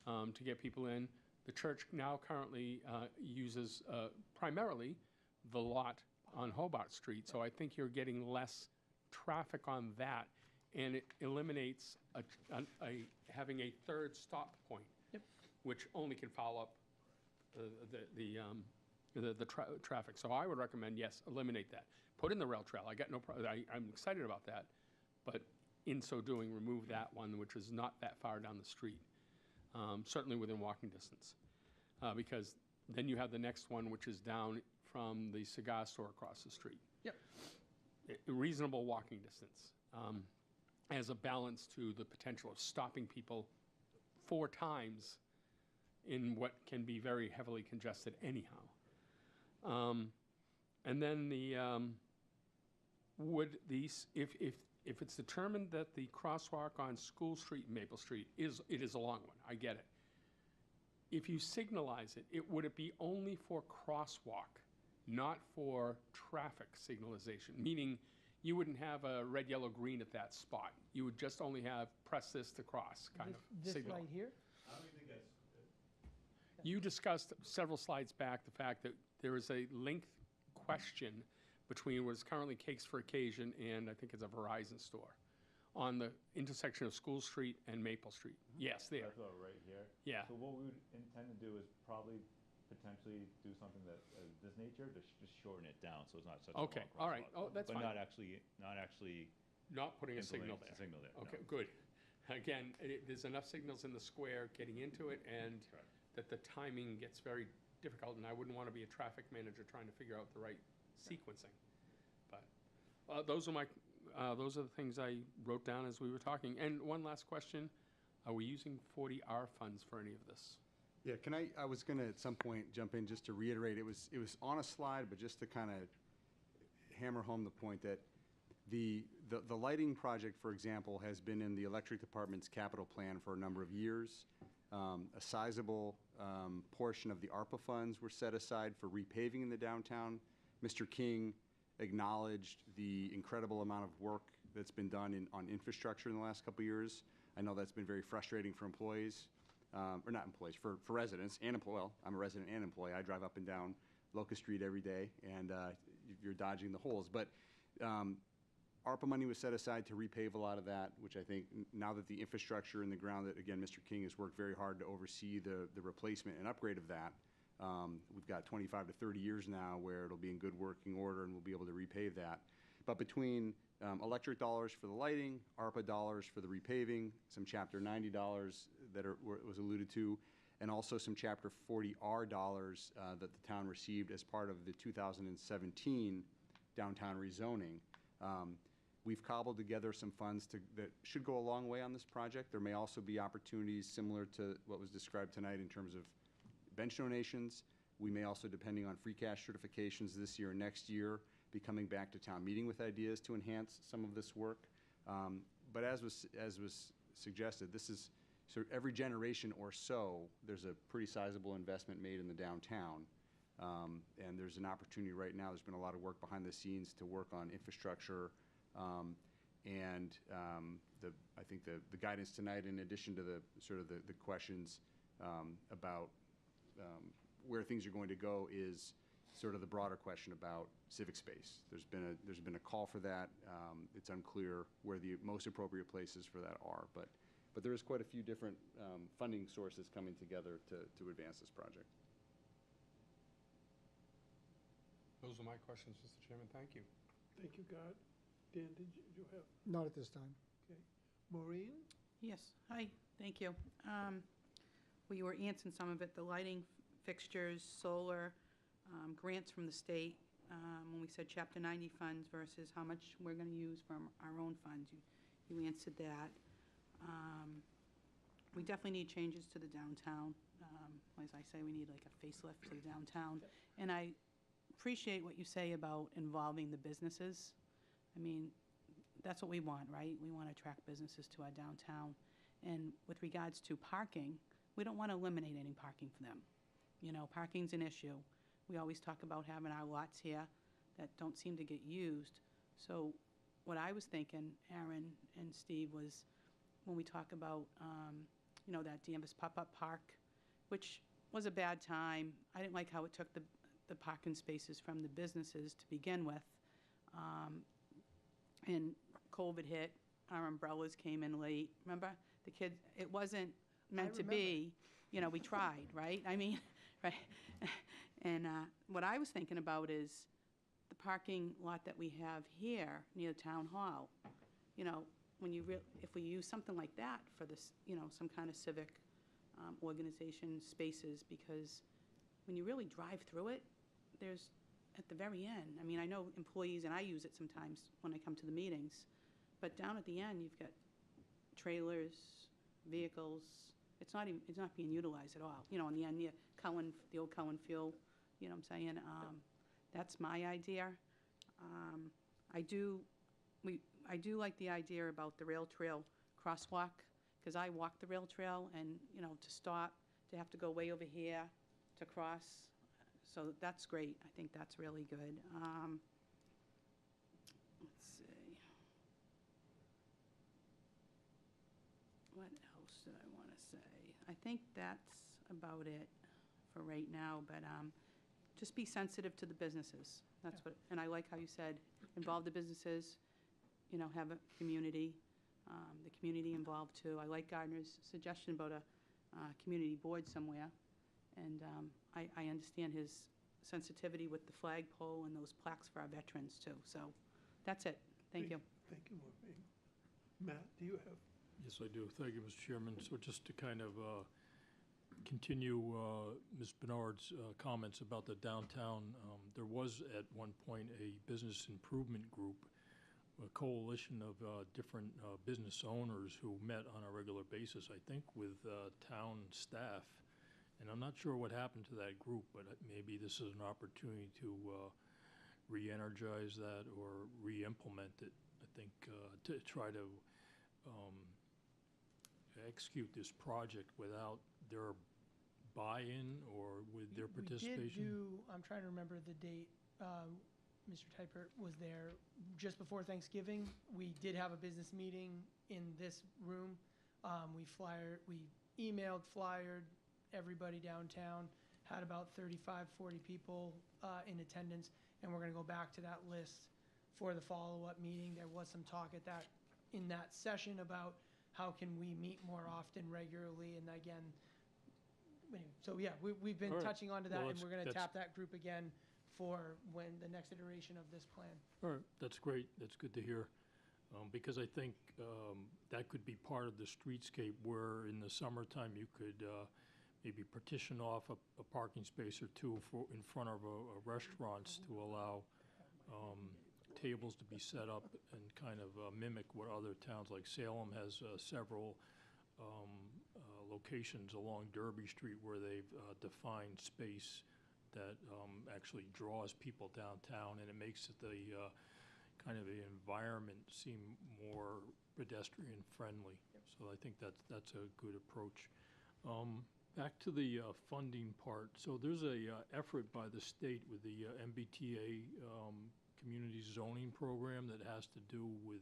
Speaker 4: to get people in. The church now currently uses primarily the lot on Hobart Street, so I think you're getting less traffic on that, and it eliminates having a third stop point, which only can follow up the traffic. So I would recommend, yes, eliminate that. Put in the rail trail. I got no problem. I'm excited about that, but in so doing, remove that one, which is not that far down the street, certainly within walking distance, because then you have the next one, which is down from the cigar store across the street.
Speaker 9: Yep.
Speaker 4: Reasonable walking distance. as a balance to the potential of stopping people 4 times in what can be very heavily congested anyhow. And then would these, if it's determined that the crosswalk on School Street and Maple Street is a long one, I get it. If you signalize it, would it be only for crosswalk, not for traffic signalization? Meaning, you wouldn't have a red, yellow, green at that spot. You would just only have press this to cross kind of
Speaker 9: This
Speaker 4: signal.
Speaker 9: right here?
Speaker 8: I don't think that's,
Speaker 4: You discussed several slides back the fact that there is a length question between what is currently Cakes for Occasion and I think it's a Verizon store on the intersection of School Street and Maple Street. Yes, there.
Speaker 8: that's about right here.
Speaker 4: Yeah.
Speaker 8: So what we would intend to do is probably potentially do something that, this nature, to just shorten it down, so it's not such a long
Speaker 4: Okay,
Speaker 8: crosswalk.
Speaker 4: all right. Oh, that's
Speaker 8: But
Speaker 4: fine.
Speaker 8: not actually
Speaker 4: Not putting a signal
Speaker 8: implementing
Speaker 4: there.
Speaker 8: a signal there, no.
Speaker 4: Okay, good. Again, there's enough signals in the square getting into it and
Speaker 8: Correct.
Speaker 4: that the timing gets very difficult, and I wouldn't want to be a traffic manager trying to figure out the right sequencing. But those are the things I wrote down as we were talking. And one last question, are we using 40R funds for any of this?
Speaker 7: Yeah, I was going to at some point jump in just to reiterate, it was on a slide, but just to kind of hammer home the point that the lighting project, for example, has been in the electric department's capital plan for a number of years. A sizable portion of the ARPA funds were set aside for repaving in the downtown. Mr. King acknowledged the incredible amount of work that's been done on infrastructure in the last couple of years. I know that's been very frustrating for employees, or not employees, for residents and well, I'm a resident and employee. I drive up and down Locust Street every day, and you're dodging the holes. But ARPA money was set aside to repave a lot of that, which I think now that the infrastructure in the ground, that again, Mr. King has worked very hard to oversee the replacement and upgrade of that. We've got 25 to 30 years now where it'll be in good working order and we'll be able to repave that. But between electric dollars for the lighting, ARPA dollars for the repaving, some Chapter 90 dollars that was alluded to, and also some Chapter 40R dollars that the town received as part of the 2017 downtown rezoning. We've cobbled together some funds that should go a long way on this project. There may also be opportunities similar to what was described tonight in terms of bench donations. We may also, depending on free cash certifications this year and next year, be coming back to town meeting with ideas to enhance some of this work. But as was suggested, this is sort of every generation or so, there's a pretty sizable investment made in the downtown. And there's an opportunity right now. There's been a lot of work behind the scenes to work on infrastructure. I think the guidance tonight, in addition to the sort of the questions about where things are going to go, is sort of the broader question about civic space. There's been a call for that. It's unclear where the most appropriate places for that are, but there is quite a few different funding sources coming together to advance this project.
Speaker 4: Those are my questions, Mr. Chairman. Thank you.
Speaker 1: Thank you, God. Dan, did you have,
Speaker 5: Not at this time.
Speaker 1: okay. Maureen?
Speaker 11: Yes, hi, thank you. Well, you were answering some of it, the lighting fixtures, solar, grants from the state, when we said Chapter 90 funds versus how much we're going to use from our own funds. You answered that. We definitely need changes to the downtown. As I say, we need like a facelift to the downtown. And I appreciate what you say about involving the businesses. I mean, that's what we want, right? We want to attract businesses to our downtown. And with regards to parking, we don't want to eliminate any parking for them. You know, parking's an issue. We always talk about having our lots here that don't seem to get used. So what I was thinking, Aaron and Steve, was when we talk about, you know, that Danvers pop-up park, which was a bad time. I didn't like how it took the parking spaces from the businesses to begin with. And COVID hit, our umbrellas came in late. Remember? The kids, it wasn't meant to be. You know, we tried, right? I mean, right? And what I was thinking about is the parking lot that we have here near the town hall. You know, when you if we use something like that for this, you know, some kind of civic organization spaces, because when you really drive through it, there's at the very end. I mean, I know employees, and I use it sometimes when I come to the meetings. But down at the end, you've got trailers, vehicles. It's not being utilized at all. You know, in the end, the old Cowan Fuel, you know what I'm saying? That's my idea. I do like the idea about the rail trail crosswalk, because I walk the rail trail, and, you know, to stop, to have to go way over here to cross. So that's great. I think that's really good. Let's see. What else did I want to say? I think that's about it for right now, but just be sensitive to the businesses. That's what, and I like how you said, involve the businesses, you know, have a community, the community involved too. I like Gardner's suggestion about a community board somewhere, and I understand his sensitivity with the flagpole and those plaques for our veterans too. So that's it. Thank you.
Speaker 1: Thank you, Maureen. Matt, do you have?
Speaker 12: Yes, I do. Thank you, Mr. Chairman. So just to kind of continue Ms. Bernard's comments about the downtown, there was at one point a business improvement group, a coalition of different business owners who met on a regular basis, I think, with town staff. And I'm not sure what happened to that group, but maybe this is an opportunity to re-energize that or re-implement it. I think to try to execute this project without their buy-in or with their participation.
Speaker 9: We did do, I'm trying to remember the date, Mr. Typert was there just before Thanksgiving. We did have a business meeting in this room. We emailed, flyered everybody downtown, had about 35, 40 people in attendance, and we're going to go back to that list for the follow-up meeting. There was some talk in that session about how can we meet more often, regularly, and again, anyway, so yeah, we've been
Speaker 12: All right.
Speaker 9: touching onto that,
Speaker 12: Well,
Speaker 9: and we're going to
Speaker 12: that's-
Speaker 9: tap that group again for when the next iteration of this plan.
Speaker 12: All right, that's great. That's good to hear. Because I think that could be part of the streetscape where in the summertime you could maybe partition off a parking space or two in front of a restaurants to allow tables to be set up and kind of mimic what other towns, like Salem has several locations along Derby Street where they've defined space that actually draws people downtown, and it makes it the kind of the environment seem more pedestrian friendly. So I think that's a good approach. Back to the funding part. So there's a effort by the state with the MBTA community zoning program that has to do with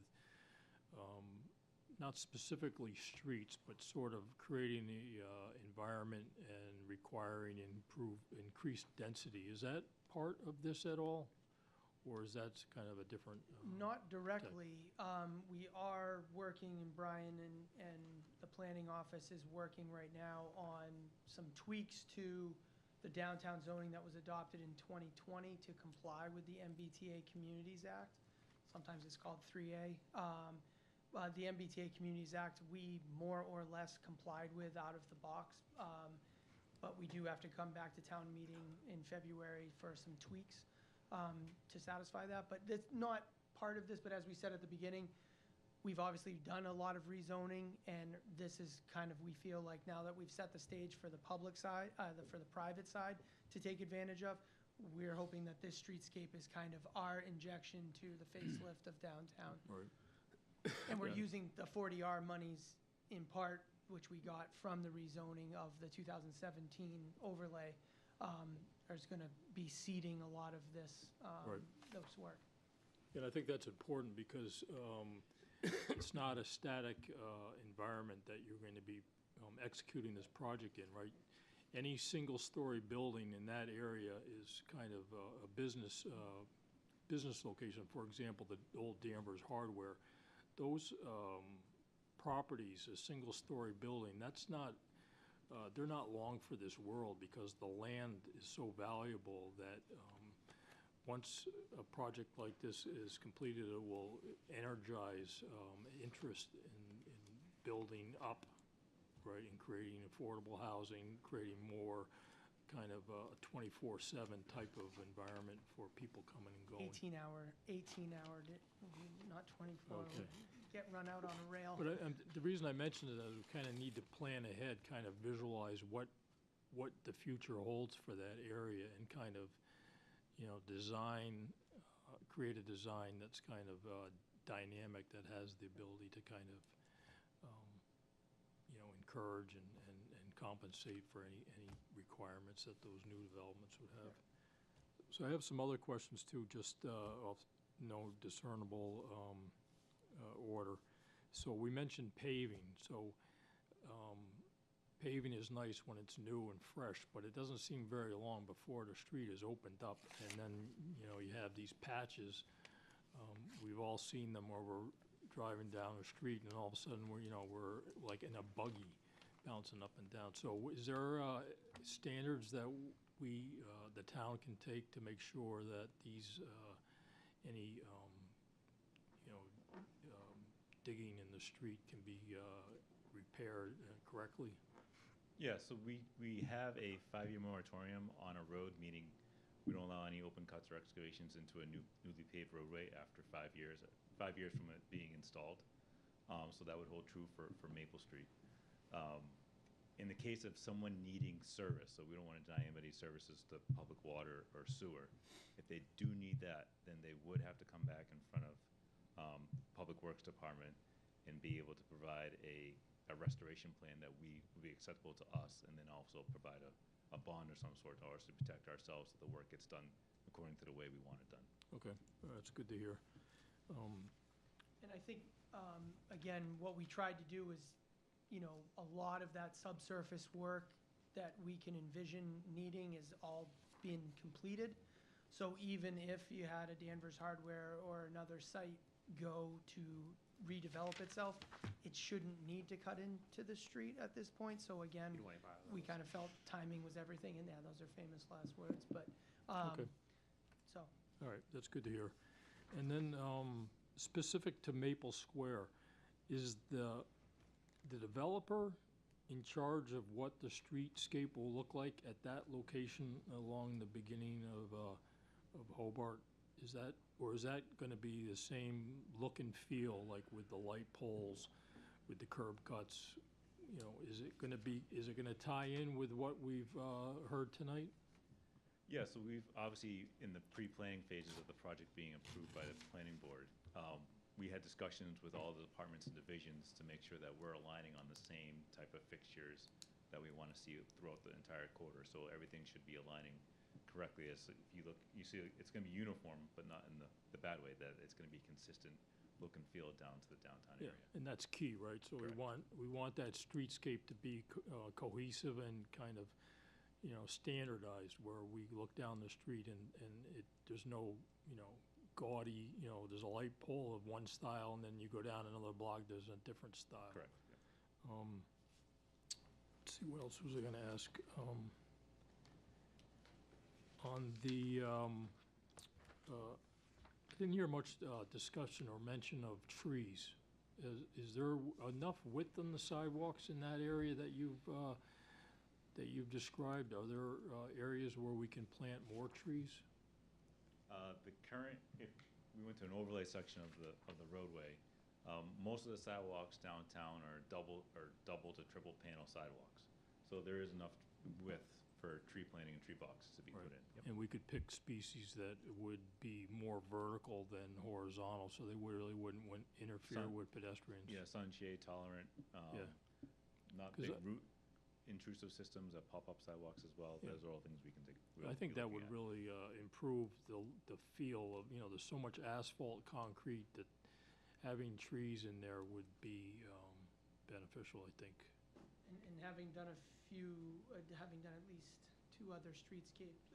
Speaker 12: not specifically streets, but sort of creating the environment and requiring increased density. Is that part of this at all? Or is that kind of a different?
Speaker 9: Not directly. We are working, and Brian and the planning office is working right now on some tweaks to the downtown zoning that was adopted in 2020 to comply with the MBTA Communities Act. Sometimes it's called 3A. The MBTA Communities Act, we more or less complied with out of the box, but we do have to come back to town meeting in February for some tweaks to satisfy that. But it's not part of this, but as we said at the beginning, we've obviously done a lot of rezoning, and this is kind of, we feel like now that we've set the stage for the public side, for the private side to take advantage of, we're hoping that this streetscape is kind of our injection to the facelift of downtown.
Speaker 12: Right.
Speaker 9: And we're
Speaker 12: Yeah.
Speaker 9: using the 40R monies in part, which we got from the rezoning of the 2017 overlay. There's going to be seeding a lot of this,
Speaker 12: Right.
Speaker 9: those work.
Speaker 12: And I think that's important because it's not a static environment that you're going to be executing this project in, right? Any single-story building in that area is kind of a business location. For example, the old Danvers Hardware, those properties, a single-story building, that's not, they're not long for this world because the land is so valuable that once a project like this is completed, it will energize interest in building up, right, and creating affordable housing, creating more kind of a 24/7 type of environment for people coming and going.
Speaker 9: 18-hour, not 24.
Speaker 12: Okay.
Speaker 9: get run out on a rail.
Speaker 12: But the reason I mentioned it is we kind of need to plan ahead, kind of visualize what the future holds for that area and kind of, design, create a design that's kind of dynamic, that has the ability to kind of, encourage and compensate for any requirements that those new developments would have. So I have some other questions too, just of no discernible order. So we mentioned paving. So paving is nice when it's new and fresh, but it doesn't seem very long before the street is opened up, and then you have these patches. We've all seen them where we're driving down the street, and all of a sudden we're like in a buggy bouncing up and down. So is there standards that the town can take to make sure that these any digging in the street can be repaired correctly?
Speaker 8: Yeah, so we have a 5-year moratorium on a road, meaning we don't allow any open cuts or excavations into a newly paved roadway after 5 years from it being installed. So that would hold true for Maple Street. In the case of someone needing service, so we don't want to deny anybody services to public water or sewer, if they do need that, then they would have to come back in front of Public Works Department and be able to provide a restoration plan that would be acceptable to us, and then also provide a bond or some sort to us to protect ourselves so the work gets done according to the way we want it done.
Speaker 12: Okay, that's good to hear.
Speaker 9: And I think, again, what we tried to do is, a lot of that subsurface work that we can envision needing is all been completed. So even if you had a Danvers Hardware or another site go to redevelop itself, it shouldn't need to cut into the street at this point. So again, we kind of felt timing was everything, and yeah, those are famous last words, but,
Speaker 12: Okay.
Speaker 9: so.
Speaker 12: All right, that's good to hear. And then specific to Maple Square, is the developer in charge of what the streetscape will look like at that location along the beginning of Hobart? Is that going to be the same look and feel, like with the light poles, with the curb cuts? Is it going to tie in with what we've heard tonight?
Speaker 8: Yeah, so we've obviously, in the pre-planning phases of the project being approved by the planning board, we had discussions with all the departments and divisions to make sure that we're aligning on the same type of fixtures that we want to see throughout the entire quarter. So everything should be aligning correctly. As if you look, you see it's going to be uniform, but not in the bad way, that it's going to be consistent look and feel down to the downtown area.
Speaker 12: And that's key, right? So
Speaker 8: Correct.
Speaker 12: we want that streetscape to be cohesive and kind of, standardized, where we look down the street and there's no, gaudy, there's a light pole of one style, and then you go down another block, there's a different style.
Speaker 8: Correct. Yeah.
Speaker 12: Let's see, what else was I going to ask? On the, I didn't hear much discussion or mention of trees. Is there enough width on the sidewalks in that area that you've described? Are there areas where we can plant more trees?
Speaker 8: If we went to an overlay section of the roadway, most of the sidewalks downtown are double to triple panel sidewalks. So there is enough width for tree planting and tree boxes to be put in. Yep.
Speaker 12: And we could pick species that would be more vertical than horizontal, so they really wouldn't interfere with pedestrians.
Speaker 8: Yeah, sunshade tolerant,
Speaker 12: Yeah.
Speaker 8: not
Speaker 12: 'Cause
Speaker 8: big root intrusive systems that pop up sidewalks as well.
Speaker 12: Yeah.
Speaker 8: Those are all things we can take.
Speaker 12: I think that would really improve the feel of, there's so much asphalt concrete that having trees in there would be beneficial, I think.
Speaker 9: And having done having done at least 2 other streetscapes,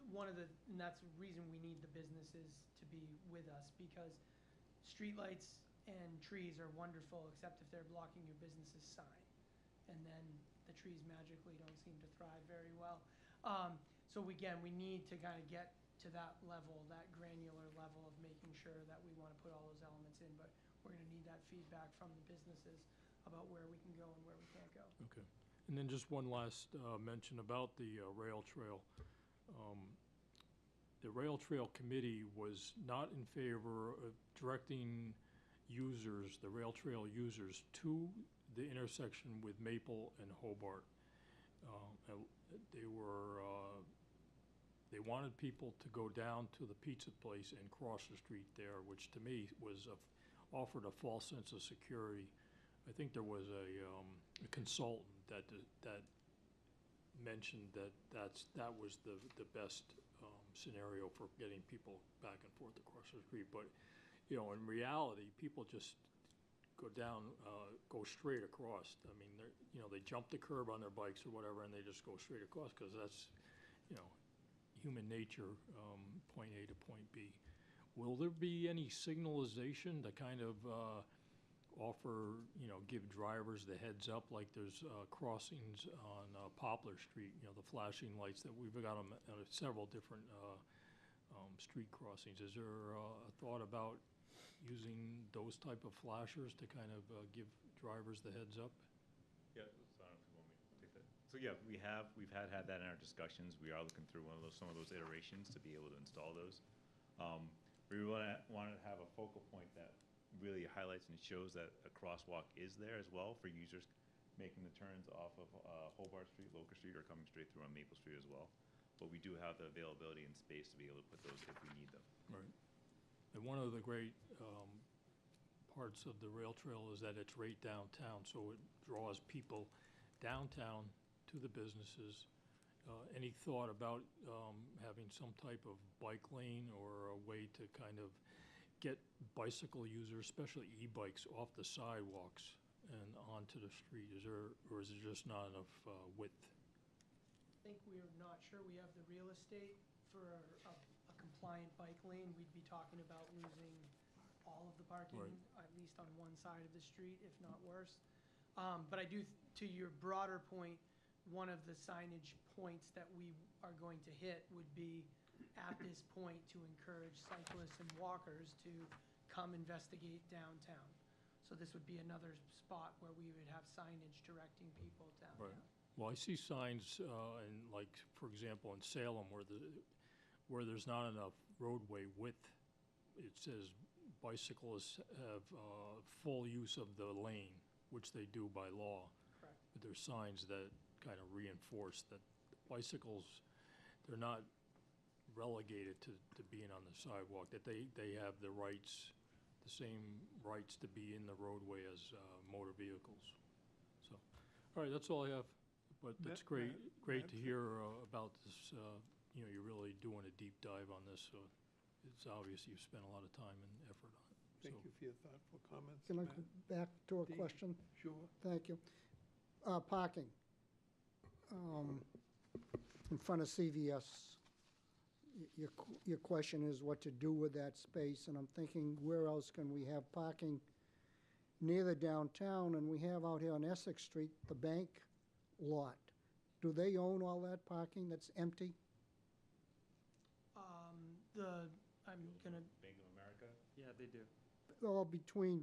Speaker 9: and that's the reason we need the businesses to be with us, because streetlights and trees are wonderful, except if they're blocking your business's sign. And then the trees magically don't seem to thrive very well. So again, we need to kind of get to that level, that granular level of making sure that we want to put all those elements in, but we're going to need that feedback from the businesses about where we can go and where we can't go.
Speaker 12: Okay. And then just one last mention about the rail trail. The Rail Trail Committee was not in favor of directing, users, the rail trail users, to the intersection with Maple and Hobart. And they wanted people to go down to the pizza place and cross the street there, which to me offered a false sense of security. I think there was a consultant that mentioned that was the best scenario for getting people back and forth across the street. But in reality, people just go straight across. I mean, they jump the curb on their bikes or whatever, and they just go straight across because that's human nature, point A to point B. Will there be any signalization to kind of offer, give drivers the heads up, like there's crossings on Poplar Street, the flashing lights that we've got on several different street crossings? Is there a thought about using those type of flashers to kind of give drivers the heads up?
Speaker 8: Yeah, so I don't know if you want me to take that. So yeah, we've had that in our discussions. We are looking through some of those iterations to be able to install those. We want to have a focal point that really highlights and shows that a crosswalk is there as well for users making the turns off of Hobart Street, Locust Street, or coming straight through on Maple Street as well. But we do have the availability and space to be able to put those if we need them.
Speaker 12: Right. And one of the great parts of the rail trail is that it's right downtown, so it draws people downtown to the businesses. Any thought about having some type of bike lane or a way to kind of get bicycle users, especially e-bikes, off the sidewalks and onto the street? Or is it just not enough width?
Speaker 9: I think we're not sure we have the real estate for a compliant bike lane. We'd be talking about losing all of the parking,
Speaker 12: Right.
Speaker 9: at least on one side of the street, if not worse. But I do, to your broader point, one of the signage points that we are going to hit would be at this point to encourage cyclists and walkers to come investigate downtown. So this would be another spot where we would have signage directing people downtown.
Speaker 12: Right. Well, I see signs in, like, for example, in Salem where there's not enough roadway width. It says bicyclists have full use of the lane, which they do by law.
Speaker 9: Correct.
Speaker 12: But there's signs that kind of reinforce that bicycles, they're not relegated to being on the sidewalk, that they have the rights, the same rights to be in the roadway as motor vehicles. So, all right, that's all I have. But it's great to hear about this. You're really doing a deep dive on this, so it's obvious you've spent a lot of time and effort on it.
Speaker 1: Thank
Speaker 12: So-
Speaker 1: you for your thoughtful comments.
Speaker 5: Can I
Speaker 1: Matt?
Speaker 5: go back to a
Speaker 1: Dean?
Speaker 5: question?
Speaker 1: Sure.
Speaker 5: Thank you. Parking. In front of CVS, your question is what to do with that space, and I'm thinking, where else can we have parking near the downtown? And we have out here on Essex Street, the bank lot. Do they own all that parking that's empty?
Speaker 9: I'm gonna,
Speaker 8: Bank of America?
Speaker 10: Yeah, they do.
Speaker 5: All between,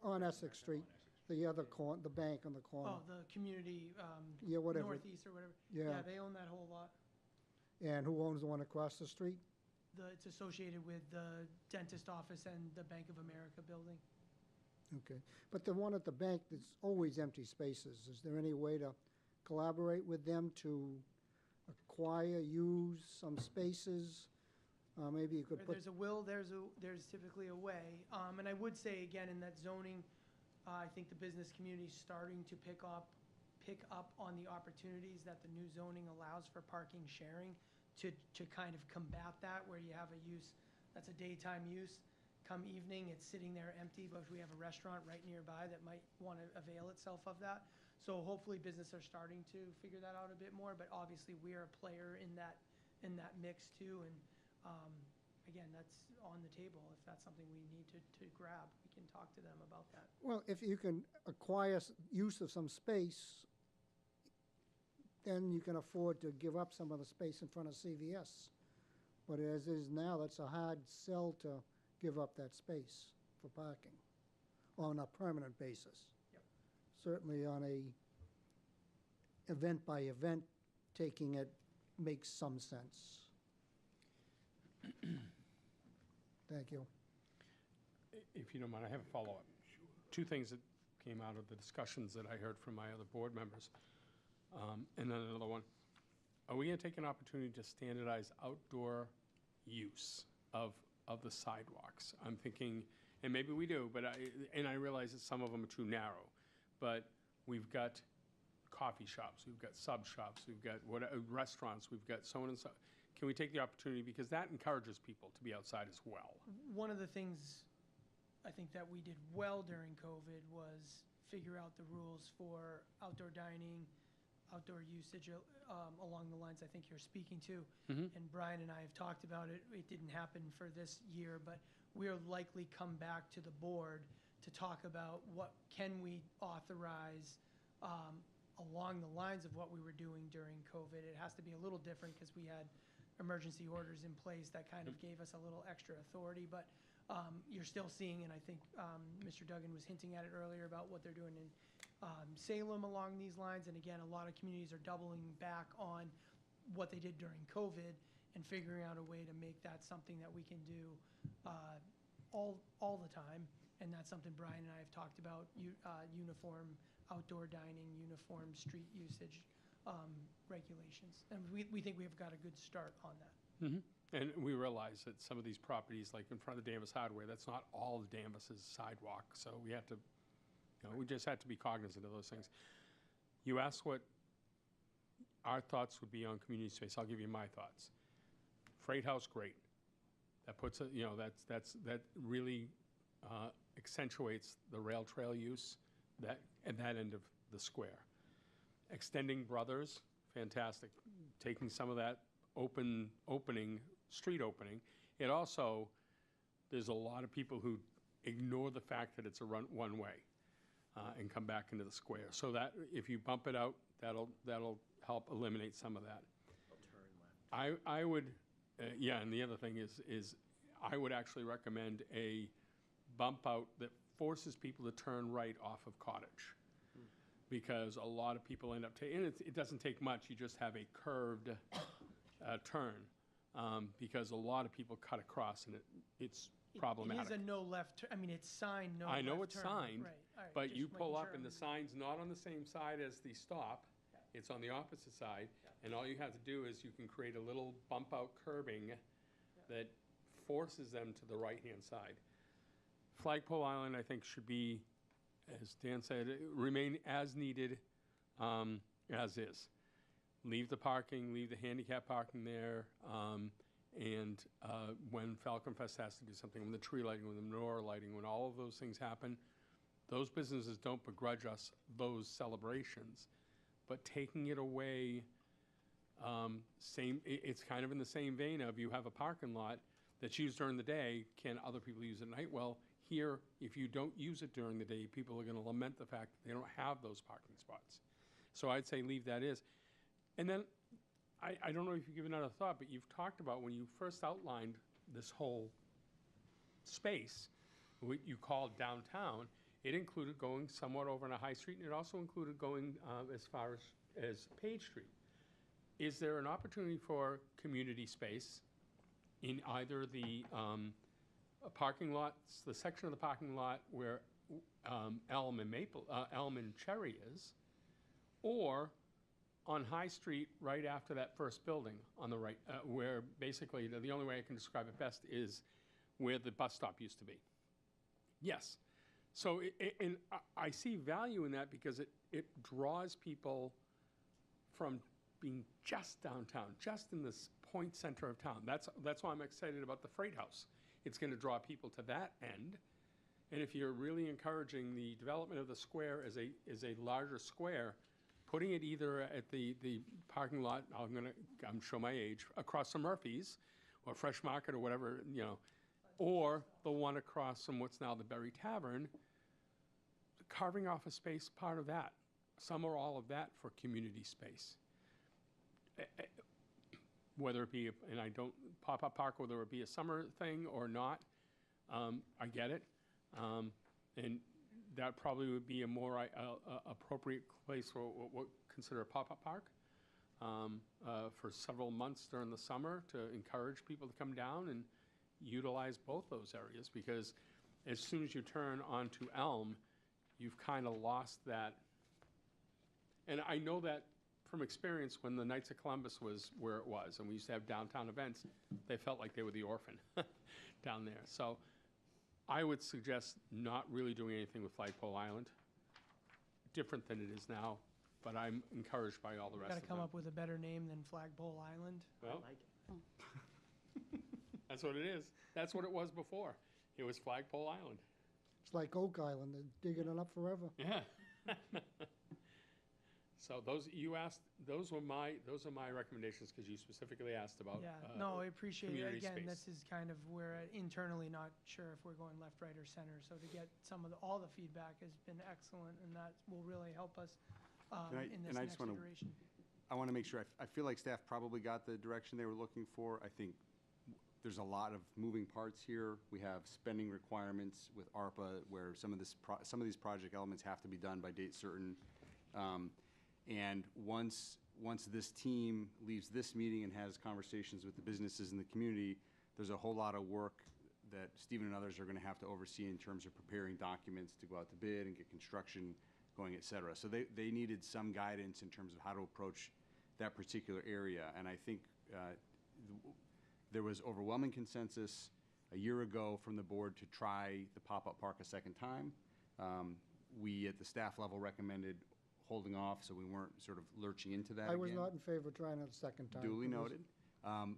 Speaker 5: on Essex Street, the other corner, the bank on the corner.
Speaker 9: oh, the community,
Speaker 5: Yeah, whatever.
Speaker 9: northeast or whatever.
Speaker 5: Yeah.
Speaker 9: They own that whole lot.
Speaker 5: And who owns the one across the street?
Speaker 9: It's associated with the dentist office and the Bank of America building.
Speaker 5: Okay, but the one at the bank, there's always empty spaces. Is there any way to collaborate with them to acquire, use some spaces? Maybe you could
Speaker 9: Where
Speaker 5: put,
Speaker 9: there's a will, there's typically a way. And I would say, again, in that zoning, I think the business community is starting to pick up on the opportunities that the new zoning allows for parking sharing to kind of combat that, where you have a use that's a daytime use. Come evening, it's sitting there empty, but we have a restaurant right nearby that might want to avail itself of that. So hopefully businesses are starting to figure that out a bit more, but obviously we are a player in that mix too. And again, that's on the table. If that's something we need to grab, we can talk to them about that.
Speaker 5: well, if you can acquire use of some space, then you can afford to give up some of the space in front of CVS. But as is now, that's a hard sell to give up that space for parking on a permanent basis.
Speaker 9: Yep.
Speaker 5: Certainly on a event by event, taking it makes some sense. Thank you.
Speaker 4: if you don't mind, I have a follow-up. Two things that came out of the discussions that I heard from my other board members, and then another one. Are we going to take an opportunity to standardize outdoor use of the sidewalks? I'm thinking, and maybe we do, but I realize that some of them are too narrow, but we've got coffee shops, we've got sub shops, we've got restaurants, we've got so on and so. Can we take the opportunity, because that encourages people to be outside as well?
Speaker 9: One of the things I think that we did well during COVID was figure out the rules for outdoor dining, outdoor usage along the lines I think you're speaking to.
Speaker 4: Mhm.
Speaker 9: And Brian and I have talked about it. It didn't happen for this year, but we'll likely come back to the board to talk about what can we authorize along the lines of what we were doing during COVID. It has to be a little different because we had emergency orders in place that kind of gave us a little extra authority, but you're still seeing, and I think Mr. Duggan was hinting at it earlier about what they're doing in Salem along these lines, and again, a lot of communities are doubling back on what they did during COVID and figuring out a way to make that something that we can do all the time, and that's something Brian and I have talked about, uniform outdoor dining, uniform street usage regulations, and we think we've got a good start on that.
Speaker 4: Mm-hmm. And we realize that some of these properties, like in front of Danvers Hardware, that's not all of Danvers' sidewalk, so we have to, we just have to be cognizant of those things. You asked what our thoughts would be on community space. I'll give you my thoughts. Freight House, great. That puts it, that really accentuates the rail trail use at that end of the square. Extending Brothers, fantastic. Taking some of that street opening. It also, there's a lot of people who ignore the fact that it's a one way and come back into the square. So that if you bump it out, that'll help eliminate some of that. I would, and the other thing is I would actually recommend a bump out that forces people to turn right off of Cottage. Because a lot of people end up taking, and it doesn't take much, you just have a curved turn, because a lot of people cut across and it's problematic.
Speaker 9: It is a no left, I mean, it's signed no left turn.
Speaker 4: I know it's signed,
Speaker 9: Right, all right,
Speaker 4: but
Speaker 9: just
Speaker 4: you pull
Speaker 9: making
Speaker 4: up
Speaker 9: sure
Speaker 4: and the
Speaker 9: I'm-
Speaker 4: sign's not on the same side as the stop, it's on the opposite side, and all you have to do is you can create a little bump out curbing that forces them to the right-hand side. Flagpole Island, I think, should be, as Dan said, remain as needed, as is. Leave the parking, leave the handicap parking there, and when Falcon Fest has to do something, when the tree lighting, when the menorah lighting, when all of those things happen, those businesses don't begrudge us those celebrations. But taking it away, it's kind of in the same vein of you have a parking lot that's used during the day, can other people use it at night? Well, here, if you don't use it during the day, people are going to lament the fact that they don't have those parking spots. So I'd say leave that is. And then, I don't know if you've given that a thought, but you've talked about when you first outlined this whole space, what you called downtown, it included going somewhat over on a high street, and it also included going as far as Page Street. Is there an opportunity for community space in either the parking lots, the section of the parking lot where Elm and Cherry is, or on High Street right after that first building on the right, where basically the only way I can describe it best is where the bus stop used to be? Yes. So and I see value in that because it draws people from being just downtown, just in this point center of town. That's why I'm excited about the Freight House. It's going to draw people to that end. And if you're really encouraging the development of the square as a larger square, putting it either at the parking lot, I'm sure my age, across from Murphy's or Fresh Market or whatever, or the one across from what's now the Berry Tavern, carving off a space, part of that, some or all of that for community space. Whether it be, and I don't, pop-up park, whether it be a summer thing or not, I get it. And that probably would be a more appropriate place for what we'll consider a pop-up park for several months during the summer to encourage people to come down and utilize both those areas. Because as soon as you turn onto Elm, you've kind of lost that. And I know that from experience when the Knights of Columbus was where it was, and we used to have downtown events, they felt like they were the orphan down there. So I would suggest not really doing anything with Flagpole Island, different than it is now, but I'm encouraged by all the rest
Speaker 9: Got
Speaker 4: of
Speaker 9: to
Speaker 4: them.
Speaker 9: come up with a better name than Flagpole Island.
Speaker 4: Well,
Speaker 3: like it.
Speaker 4: that's what it is. That's what it was before. It was Flagpole Island.
Speaker 5: It's like Oak Island, they're digging it up forever.
Speaker 4: Yeah. So those, you asked, those are my recommendations, because you specifically asked about.
Speaker 9: Yeah, no, I appreciate it.
Speaker 4: community
Speaker 9: Again,
Speaker 4: space.
Speaker 9: this is kind of where internally not sure if we're going left, right, or center. So to get all the feedback has been excellent, and that will really help us in this
Speaker 7: and I
Speaker 9: next
Speaker 7: just wanna-
Speaker 9: iteration.
Speaker 7: I want to make sure, I feel like staff probably got the direction they were looking for. I think there's a lot of moving parts here. We have spending requirements with ARPA, where some of these project elements have to be done by date certain. And once this team leaves this meeting and has conversations with the businesses in the community, there's a whole lot of work that Stephen and others are going to have to oversee in terms of preparing documents to go out to bid and get construction going, et cetera. So they needed some guidance in terms of how to approach that particular area. And I think there was overwhelming consensus a year ago from the board to try the pop-up park a second time. We, at the staff level, recommended holding off, so we weren't sort of lurching into that again.
Speaker 5: I was not in favor of trying it a second time.
Speaker 7: Duly
Speaker 5: It was-
Speaker 7: noted.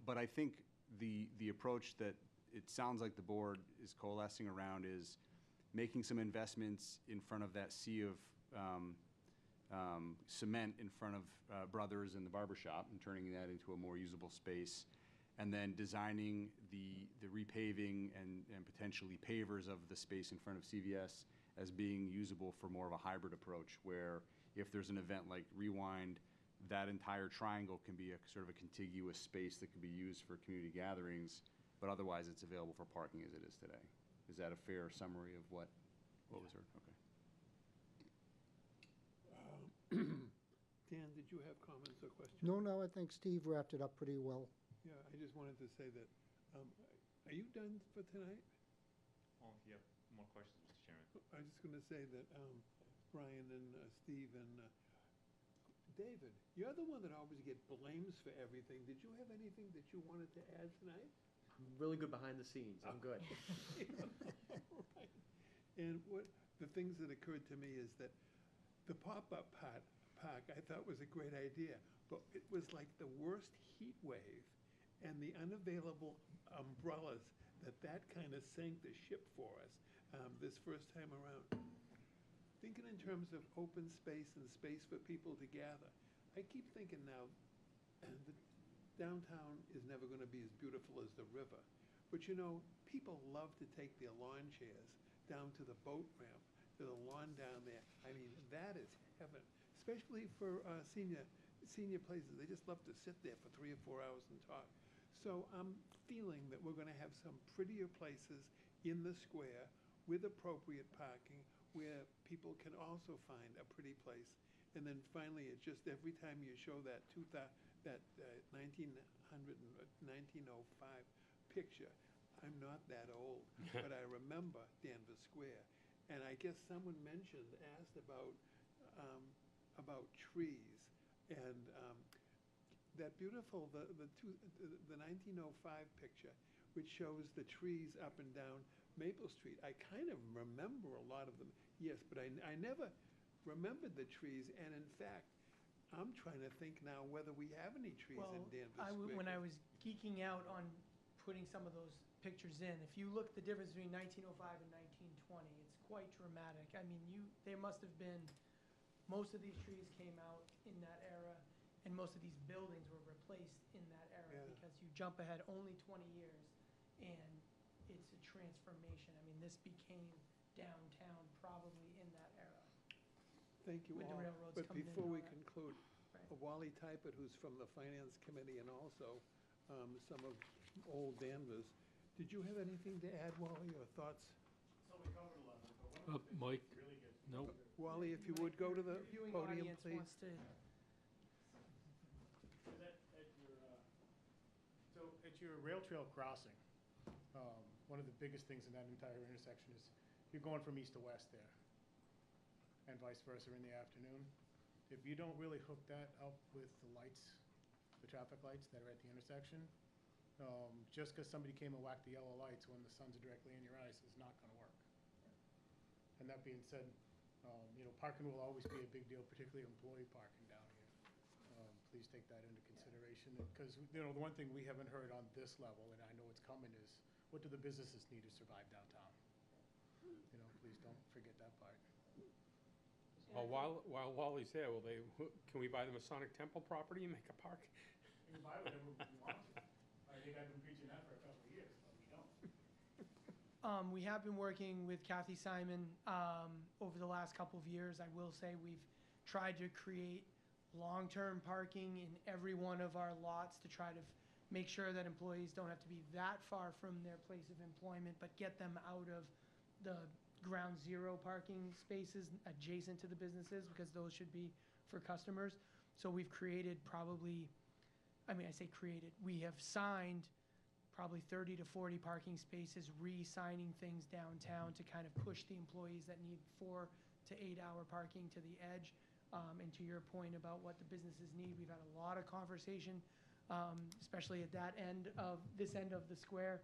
Speaker 7: But I think the approach that it sounds like the board is coalescing around is making some investments in front of that sea of cement in front of Brothers and the barber shop, and turning that into a more usable space, and then designing the repaving and potentially pavers of the space in front of CVS as being usable for more of a hybrid approach, where if there's an event like Rewind, that entire triangle can be a sort of a contiguous space that can be used for community gatherings, but otherwise it's available for parking as it is today. Is that a fair summary of what was heard? Okay.
Speaker 1: Dan, did you have comments or questions?
Speaker 5: No, I think Steve wrapped it up pretty well.
Speaker 1: Yeah, I just wanted to say that, are you done for tonight?
Speaker 8: Oh, if you have more questions, Mr. Chairman.
Speaker 1: I was just going to say that Brian and Steve and David, you're the one that always get blames for everything. Did you have anything that you wanted to add tonight?
Speaker 3: I'm really good behind the scenes. I'm good.
Speaker 1: Right. And the things that occurred to me is that the pop-up park I thought was a great idea, but it was like the worst heat wave and the unavailable umbrellas that kind of sank the ship for us this first time around. Thinking in terms of open space and space for people to gather, I keep thinking now, the downtown is never going to be as beautiful as the river. But you know, people love to take their lawn chairs down to the boat ramp, to the lawn down there. I mean, that is heaven, especially for senior places. They just love to sit there for 3 or 4 hours and talk. So I'm feeling that we're going to have some prettier places in the square with appropriate parking, where people can also find a pretty place. And then finally, it's just every time you show that 1905 picture, I'm not that old, but I remember Danvers Square. And I guess someone asked about trees, and that beautiful, the 1905 picture, which shows the trees up and down Maple Street. I kind of remember a lot of them, yes, but I never remembered the trees. And in fact, I'm trying to think now whether we have any trees in Danvers Square.
Speaker 9: When I was geeking out on putting some of those pictures in, if you look at the difference between 1905 and 1920, it's quite dramatic. I mean, there must have been, most of these trees came out in that era, and most of these buildings were replaced in that era, because you jump ahead only 20 years, and it's a transformation. I mean, this became downtown probably in that era.
Speaker 1: Thank you
Speaker 9: with the
Speaker 1: all.
Speaker 9: railroads
Speaker 1: But
Speaker 9: coming in
Speaker 1: before
Speaker 9: and
Speaker 1: we
Speaker 9: all that.
Speaker 1: conclude,
Speaker 9: Right.
Speaker 1: Wally Tybert, who's from the Finance Committee and also some of old Danvers, did you have anything to add, Wally, or thoughts?
Speaker 12: Mike? No.
Speaker 1: Wally, if you would go to the
Speaker 9: Viewing
Speaker 1: podium,
Speaker 9: audience
Speaker 1: please.
Speaker 9: wants to,
Speaker 13: So at your rail trail crossing, one of the biggest things in that entire intersection is you're going from east to west there, and vice versa in the afternoon. If you don't really hook that up with the lights, the traffic lights that are at the intersection, just because somebody came and whacked the yellow lights when the sun's directly in your eyes is not going to work. And that being said, parking will always be a big deal, particularly employee parking down here. Please take that into consideration, because, the one thing we haven't heard on this level, and I know it's coming, is what do the businesses need to survive downtown? Please don't forget that part.
Speaker 4: Well, while Wally's there, can we buy the Masonic Temple property and make a park?
Speaker 13: We can buy whatever we want to. I think I've been preaching that for a couple of years, but we don't.
Speaker 9: We have been working with Kathy Simon over the last couple of years. I will say we've tried to create long-term parking in every one of our lots to try to make sure that employees don't have to be that far from their place of employment, but get them out of the ground zero parking spaces adjacent to the businesses, because those should be for customers. So we've created we have signed probably 30 to 40 parking spaces, re-signing things downtown to kind of push the employees that need 4 to 8 hour parking to the edge. And to your point about what the businesses need, we've had a lot of conversation, especially at this end of the square,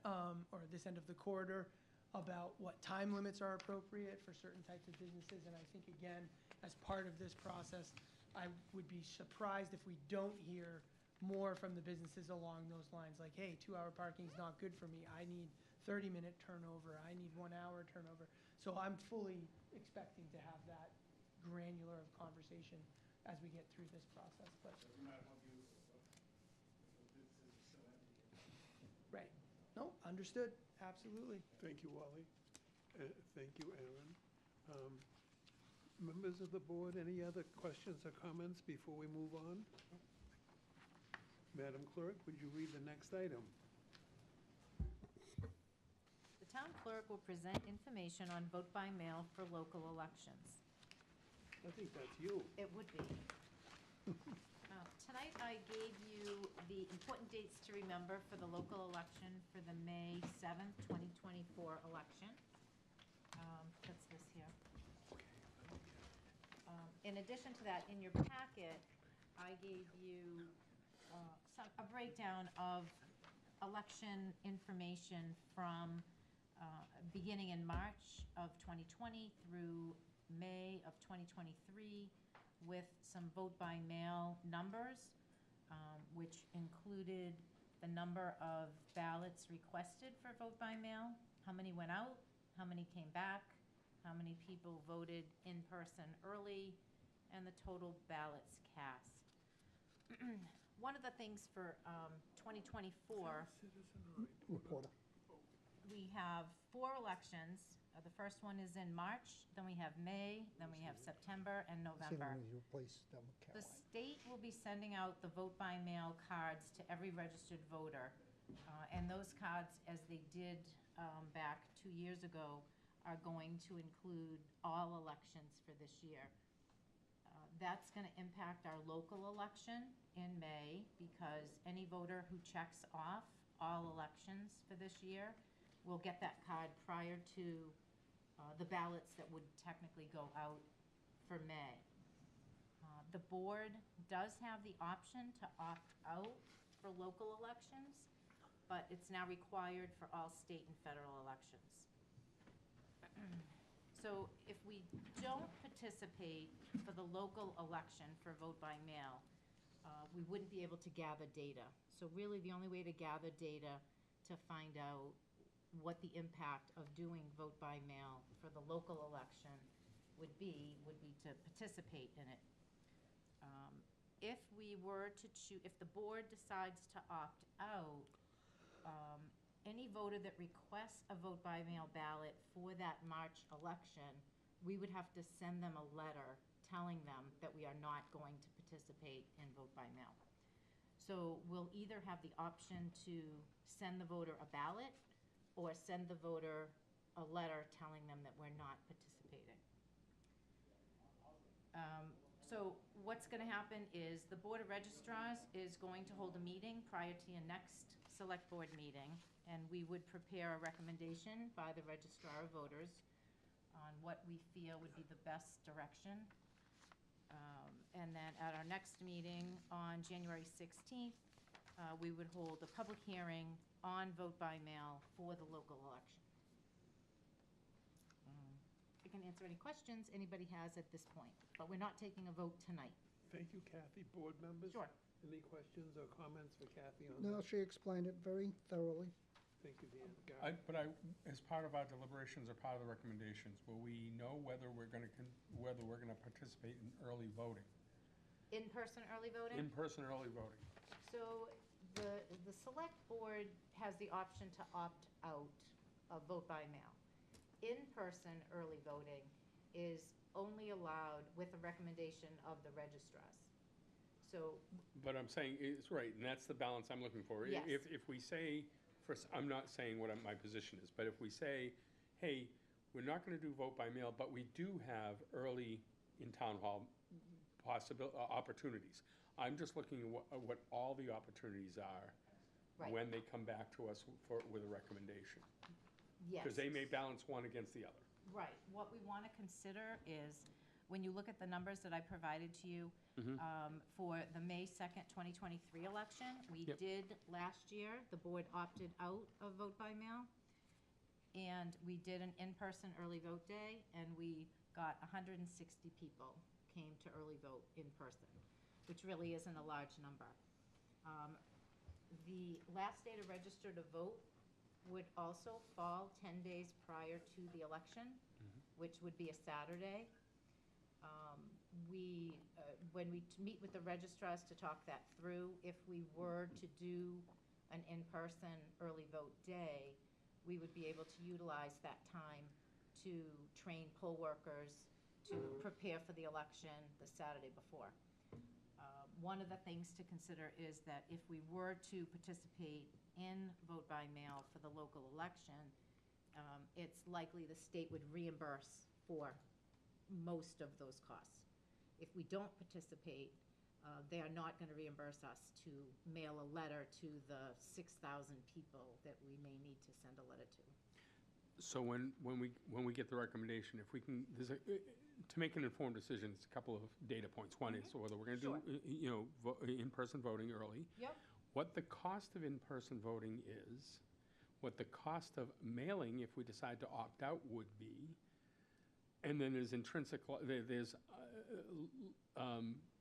Speaker 9: or this end of the corridor, about what time limits are appropriate for certain types of businesses. And I think, again, as part of this process, I would be surprised if we don't hear more from the businesses along those lines, like, hey, 2 hour parking is not good for me. I need 30-minute turnover. I need 1 hour turnover. So I'm fully expecting to have that granular of conversation as we get through this process. But
Speaker 13: Doesn't matter how beautiful it looks, if the businesses are still empty.
Speaker 9: right, no, understood, absolutely.
Speaker 1: Thank you, Wally. Thank you, Aaron. Members of the board, any other questions or comments before we move on? Madam Clerk, would you read the next item?
Speaker 2: The town clerk will present information on vote by mail for local elections.
Speaker 1: I think that's you.
Speaker 2: It would be. Tonight, I gave you the important dates to remember for the local election for the May 7th, 2024 election. That's this here. In addition to that, in your packet, I gave you a breakdown of election information from beginning in March of 2020 through May of 2023, with some vote by mail numbers, which included the number of ballots requested for vote by mail, how many went out, how many came back, how many people voted in person early, and the total ballots cast. One of the things for 2024,
Speaker 5: Reporter.
Speaker 2: we have 4 elections. The first one is in March, then we have May, then we have September and November.
Speaker 5: You replace them with
Speaker 2: The
Speaker 5: Caroline.
Speaker 2: state will be sending out the vote by mail cards to every registered voter. And those cards, as they did back 2 years ago, are going to include all elections for this year. That's going to impact our local election in May, because any voter who checks off all elections for this year will get that card prior to the ballots that would technically go out for May. The board does have the option to opt out for local elections, but it's now required for all state and federal elections. So if we don't participate for the local election for vote by mail, we wouldn't be able to gather data. So really, the only way to gather data to find out what the impact of doing vote by mail for the local election would be to participate in it. If we were to choose, if the board decides to opt out, any voter that requests a vote by mail ballot for that March election, we would have to send them a letter telling them that we are not going to participate in vote by mail. So we'll either have the option to send the voter a ballot or send the voter a letter telling them that we're not participating. So what's going to happen is the Board of Registrars is going to hold a meeting prior to your next select board meeting, and we would prepare a recommendation by the registrar of voters on what we feel would be the best direction. And then at our next meeting on January 16th, we would hold a public hearing on vote by mail for the local election. I can answer any questions anybody has at this point, but we're not taking a vote tonight.
Speaker 1: Thank you, Kathy. Board members?
Speaker 2: Sure.
Speaker 1: Any questions or comments for Kathy on that?
Speaker 5: No, she explained it very thoroughly.
Speaker 1: Thank you, Dan. Gary?
Speaker 4: As part of our deliberations or part of the recommendations, will we know whether we're gonna participate in early voting?
Speaker 2: In-person early voting?
Speaker 4: In-person early voting.
Speaker 2: So the select board has the option to opt out of vote by mail. In-person early voting is only allowed with a recommendation of the registrars. So,
Speaker 4: But I'm saying, it's right, and that's the balance I'm looking for.
Speaker 2: Yes.
Speaker 4: If we say, I'm not saying what my position is, but if we say, hey, we're not gonna do vote by mail, but we do have early in town hall opportunities. I'm just looking at what all the opportunities are
Speaker 2: Right.
Speaker 4: when they come back to us with a recommendation.
Speaker 2: yes.
Speaker 4: Because they may balance one against the other.
Speaker 2: Right. What we want to consider is, when you look at the numbers that I provided to you for the May 2nd, 2023 election, we
Speaker 4: Yep.
Speaker 2: did last year, the board opted out of vote by mail, and we did an in-person early vote day, and we got 160 people came to early vote in person, which really isn't a large number. The last day to register to vote would also fall 10 days prior to the election, which would be a Saturday. When we meet with the registrars to talk that through, if we were to do an in-person early vote day, we would be able to utilize that time to train poll workers, to prepare for the election the Saturday before. One of the things to consider is that if we were to participate in vote by mail for the local election, it's likely the state would reimburse for most of those costs. If we don't participate, they are not going to reimburse us to mail a letter to the 6,000 people that we may need to send a letter to.
Speaker 4: So when we get the recommendation, if we can, to make an informed decision, it's a couple of data points. One is whether we're gonna do, in-person voting early.
Speaker 2: Yep.
Speaker 4: What the cost of in-person voting is, what the cost of mailing, if we decide to opt out, would be. And then there's there's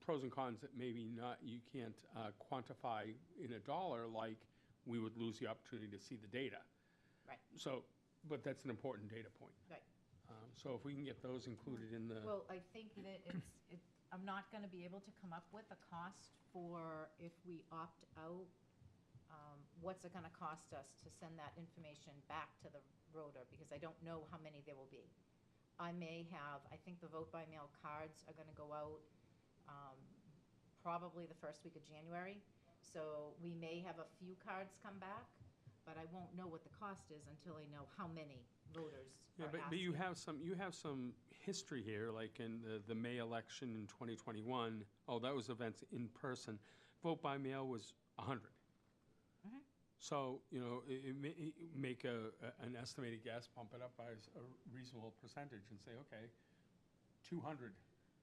Speaker 4: pros and cons that maybe you can't quantify in a dollar, like we would lose the opportunity to see the data.
Speaker 2: Right.
Speaker 4: So, but that's an important data point.
Speaker 2: Right.
Speaker 4: So if we can get those included in the.
Speaker 2: Well, I think that I'm not going to be able to come up with a cost for if we opt out. What's it going to cost us to send that information back to the voter? Because I don't know how many there will be. I think the vote by mail cards are going to go out probably the first week of January. So we may have a few cards come back, but I won't know what the cost is until I know how many voters are
Speaker 4: But
Speaker 2: asking.
Speaker 4: you have some history here, like in the May election in 2021. Oh, that was events in person. Vote by mail was 100.
Speaker 2: Mhm.
Speaker 4: So, make an estimated guess, bump it up by a reasonable percentage and say, okay, 200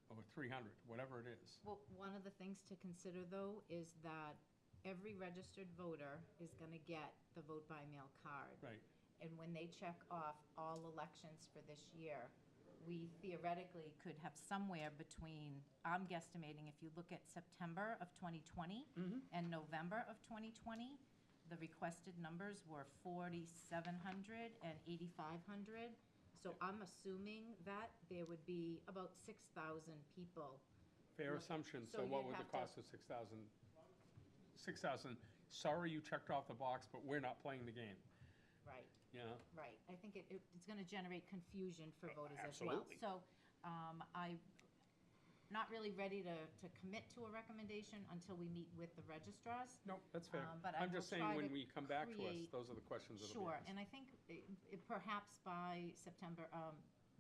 Speaker 4: or 300, whatever it is.
Speaker 2: Well, one of the things to consider, though, is that every registered voter is going to get the vote by mail card.
Speaker 4: Right.
Speaker 2: And when they check off all elections for this year, we theoretically could have somewhere between, I'm guesstimating, if you look at September of 2020 and November of 2020, the requested numbers were 4,700 and 8,500. So I'm assuming that there would be about 6,000 people.
Speaker 4: Fair assumption.
Speaker 2: So
Speaker 4: So what
Speaker 2: you'd
Speaker 4: would the
Speaker 2: have to-
Speaker 4: cost of 6,000? 6,000, sorry you checked off the box, but we're not playing the game,
Speaker 2: Right.
Speaker 4: Right.
Speaker 2: I think it's going to generate confusion for voters as well.
Speaker 4: Absolutely.
Speaker 2: So I'm not really ready to commit to a recommendation until we meet with the registrars.
Speaker 4: No, that's fair.
Speaker 2: But I
Speaker 4: I'm
Speaker 2: will
Speaker 4: just saying,
Speaker 2: try
Speaker 4: when
Speaker 2: to
Speaker 4: we come back to us,
Speaker 2: create-
Speaker 4: those are the questions that'll be
Speaker 2: Sure,
Speaker 4: asked.
Speaker 2: and I think perhaps by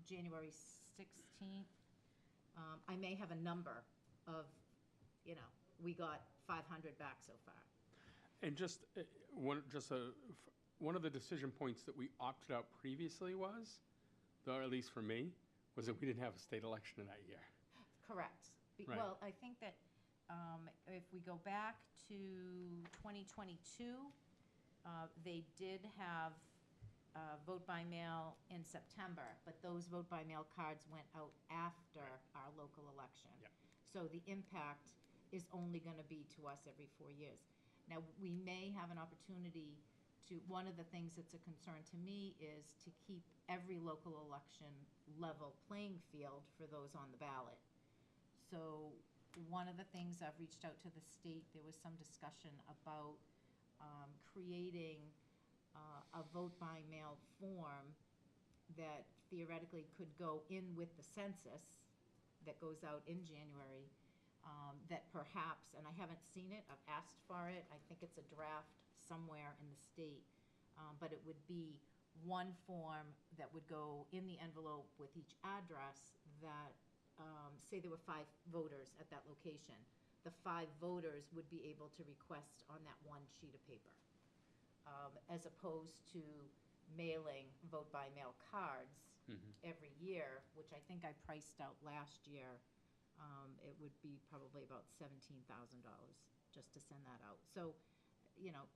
Speaker 2: January 16th, I may have a number of, we got 500 back so far.
Speaker 4: And just one of the decision points that we opted out previously was, or at least for me, was that we didn't have a state election in that year.
Speaker 2: Correct.
Speaker 4: Right.
Speaker 2: Well, I think that if we go back to 2022, they did have vote by mail in September, but those vote by mail cards went out after our local election.
Speaker 4: Yep.
Speaker 2: So the impact is only going to be to us every 4 years. Now, we may have an opportunity to, one of the things that's a concern to me is to keep every local election level playing field for those on the ballot. So one of the things I've reached out to the state, there was some discussion about creating a vote by mail form that theoretically could go in with the census that goes out in January, that perhaps, and I haven't seen it, I've asked for it, I think it's a draft somewhere in the state, but it would be one form that would go in the envelope with each address that, say there were 5 voters at that location. The 5 voters would be able to request on that one sheet of paper, as opposed to mailing vote by mail cards every year, which I think I priced out last year. It would be probably about $17,000 just to send that out. So,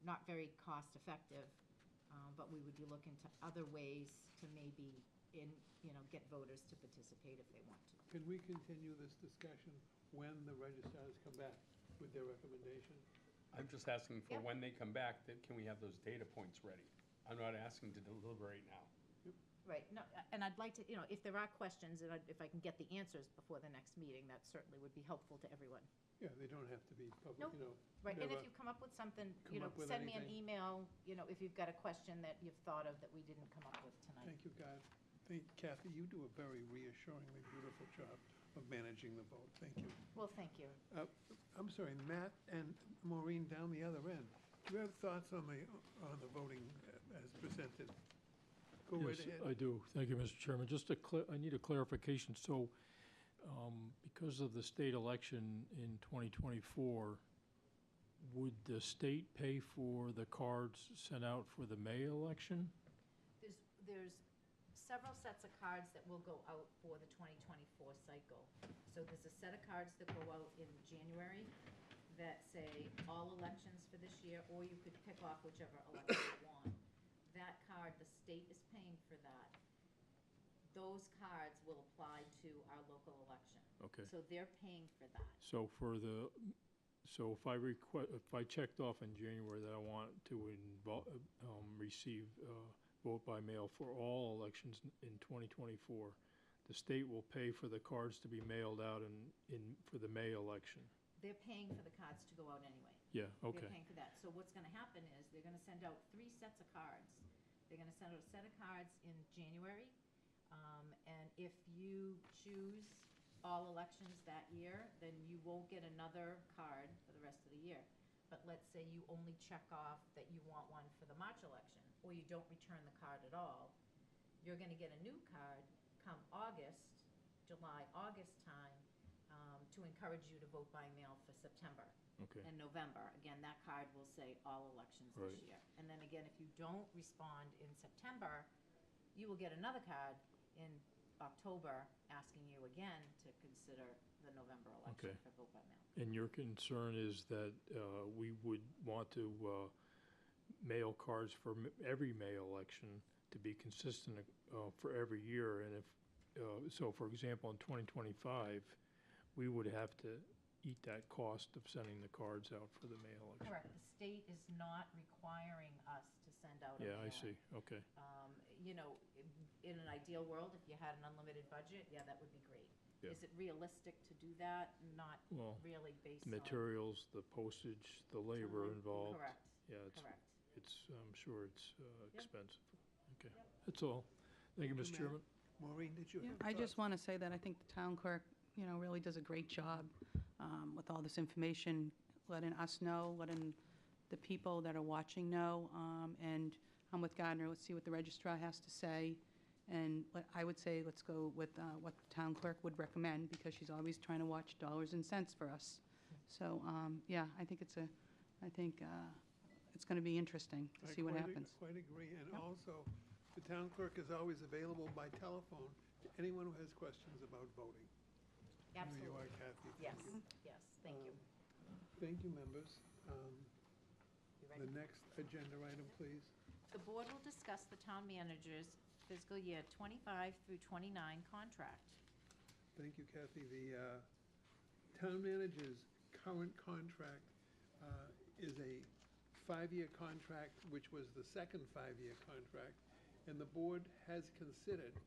Speaker 2: not very cost effective, but we would be looking to other ways to maybe get voters to participate if they want to.
Speaker 1: Can we continue this discussion when the registrars come back with their recommendation?
Speaker 4: I'm just asking for
Speaker 2: Yep.
Speaker 4: when they come back, that can we have those data points ready? I'm not asking to deliberate now.
Speaker 2: Right, no, and I'd like to, if there are questions, and if I can get the answers before the next meeting, that certainly would be helpful to everyone.
Speaker 1: Yeah, they don't have to be public,
Speaker 2: Nope. Right, and if
Speaker 1: never
Speaker 2: you come up with something,
Speaker 1: come up with
Speaker 2: send me an
Speaker 1: anything.
Speaker 2: email, if you've got a question that you've thought of that we didn't come up with tonight.
Speaker 1: Thank you, God. Kathy, you do a very reassuringly beautiful job of managing the vote. Thank you.
Speaker 2: Well, thank you.
Speaker 1: I'm sorry, Matt and Maureen down the other end. Do you have thoughts on the voting as presented? Go right
Speaker 12: Yes,
Speaker 1: ahead.
Speaker 12: I do. Thank you, Mr. Chairman. Just I need a clarification. So, because of the state election in 2024, would the state pay for the cards sent out for the May election?
Speaker 2: There's several sets of cards that will go out for the 2024 cycle. So there's a set of cards that go out in January that say all elections for this year, or you could pick off whichever election you want. That card, the state is paying for that. Those cards will apply to our local election.
Speaker 12: Okay.
Speaker 2: So they're paying for that.
Speaker 12: So if I checked off in January that I want to receive vote by mail for all elections in 2024, the state will pay for the cards to be mailed out for the May election.
Speaker 2: They're paying for the cards to go out anyway.
Speaker 12: Yeah, okay.
Speaker 2: They're paying for that. So what's gonna happen is, they're gonna send out 3 sets of cards. They're gonna send out a set of cards in January, and if you choose all elections that year, then you won't get another card for the rest of the year. But let's say you only check off that you want one for the March election, or you don't return the card at all, you're gonna get a new card come July, August time, to encourage you to vote by mail for September.
Speaker 12: Okay.
Speaker 2: And November. Again, that card will say all elections this
Speaker 12: Right.
Speaker 2: year. And then again, if you don't respond in September, you will get another card in October asking you again to consider the November election
Speaker 12: Okay.
Speaker 2: for vote by mail.
Speaker 12: And your concern is that we would want to mail cards for every May election to be consistent for every year. And so for example, in 2025, we would have to eat that cost of sending the cards out for the May election.
Speaker 2: Correct. The state is not requiring us to send out a
Speaker 12: Yeah, I
Speaker 2: mailing.
Speaker 12: see. Okay.
Speaker 2: In an ideal world, if you had an unlimited budget, yeah, that would be great.
Speaker 12: Yeah.
Speaker 2: Is it realistic to do that? Not
Speaker 12: Well,
Speaker 2: really based on.
Speaker 12: materials, the postage, the labor
Speaker 2: time.
Speaker 12: involved.
Speaker 2: Correct,
Speaker 12: Yeah,
Speaker 2: correct.
Speaker 12: I'm sure it's expensive. Okay, that's all. Thank you,
Speaker 1: Thank
Speaker 12: Mr.
Speaker 1: you,
Speaker 12: Chairman.
Speaker 1: Maureen, did you
Speaker 11: Yeah,
Speaker 1: have
Speaker 11: I just
Speaker 1: thoughts?
Speaker 11: want to say that I think the town clerk, really does a great job with all this information, letting us know, letting the people that are watching know. And I'm with Gardner. Let's see what the registrar has to say. And I would say let's go with what the town clerk would recommend, because she's always trying to watch dollars and cents for us. So, yeah, I think it's going to be interesting to
Speaker 1: I
Speaker 11: see what
Speaker 1: quite
Speaker 11: happens.
Speaker 1: Quite agree, and
Speaker 11: Yep.
Speaker 1: also, the town clerk is always available by telephone to anyone who has questions about voting. There you are,
Speaker 2: Absolutely.
Speaker 1: Kathy.
Speaker 2: Yes, yes, thank you.
Speaker 1: Thank you, members.
Speaker 2: You
Speaker 1: The
Speaker 2: ready?
Speaker 1: next agenda item, please.
Speaker 2: The board will discuss the town manager's fiscal year 25 through 29 contract.
Speaker 1: Thank you, Kathy. The town manager's current contract is a 5-year contract, which was the second 5-year contract, and the board has considered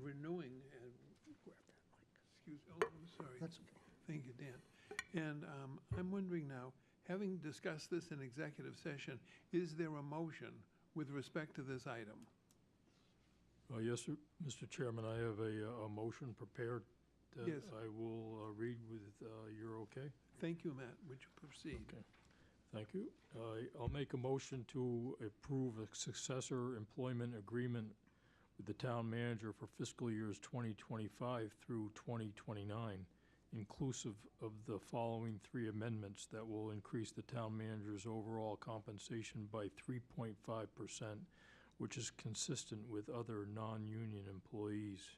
Speaker 1: renewing and, excuse, oh, I'm sorry.
Speaker 5: That's okay.
Speaker 1: Thank you, Dan. And I'm wondering now, having discussed this in executive session, is there a motion with respect to this item?
Speaker 12: Yes, sir, Mr. Chairman, I have a motion prepared that
Speaker 1: Yes.
Speaker 12: I will read with your okay.
Speaker 1: Thank you, Matt. Would you proceed?
Speaker 12: Okay. Thank you. I'll make a motion to approve a successor employment agreement with the town manager for fiscal years 2025 through 2029, inclusive of the following 3 amendments that will increase the town manager's overall compensation by 3.5%, which is consistent with other non-union employees.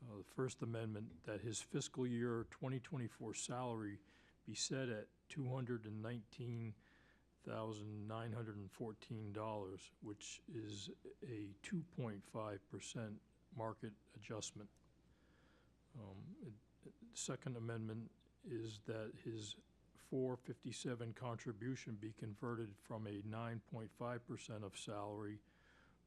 Speaker 12: The first amendment, that his fiscal year 2024 salary be set at $219,914, which is a 2.5% market adjustment. Second amendment is that his 457 contribution be converted from a 9.5% of salary,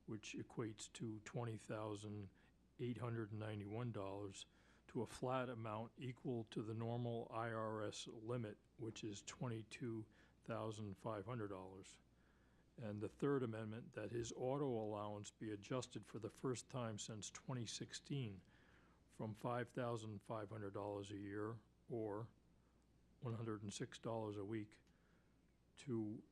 Speaker 12: which equates to $20,891, to a flat amount equal to the normal IRS limit, which is $22,500. And the third amendment, that his auto allowance be adjusted for the first time since 2016 from $5,500 a year, or $106 a week, to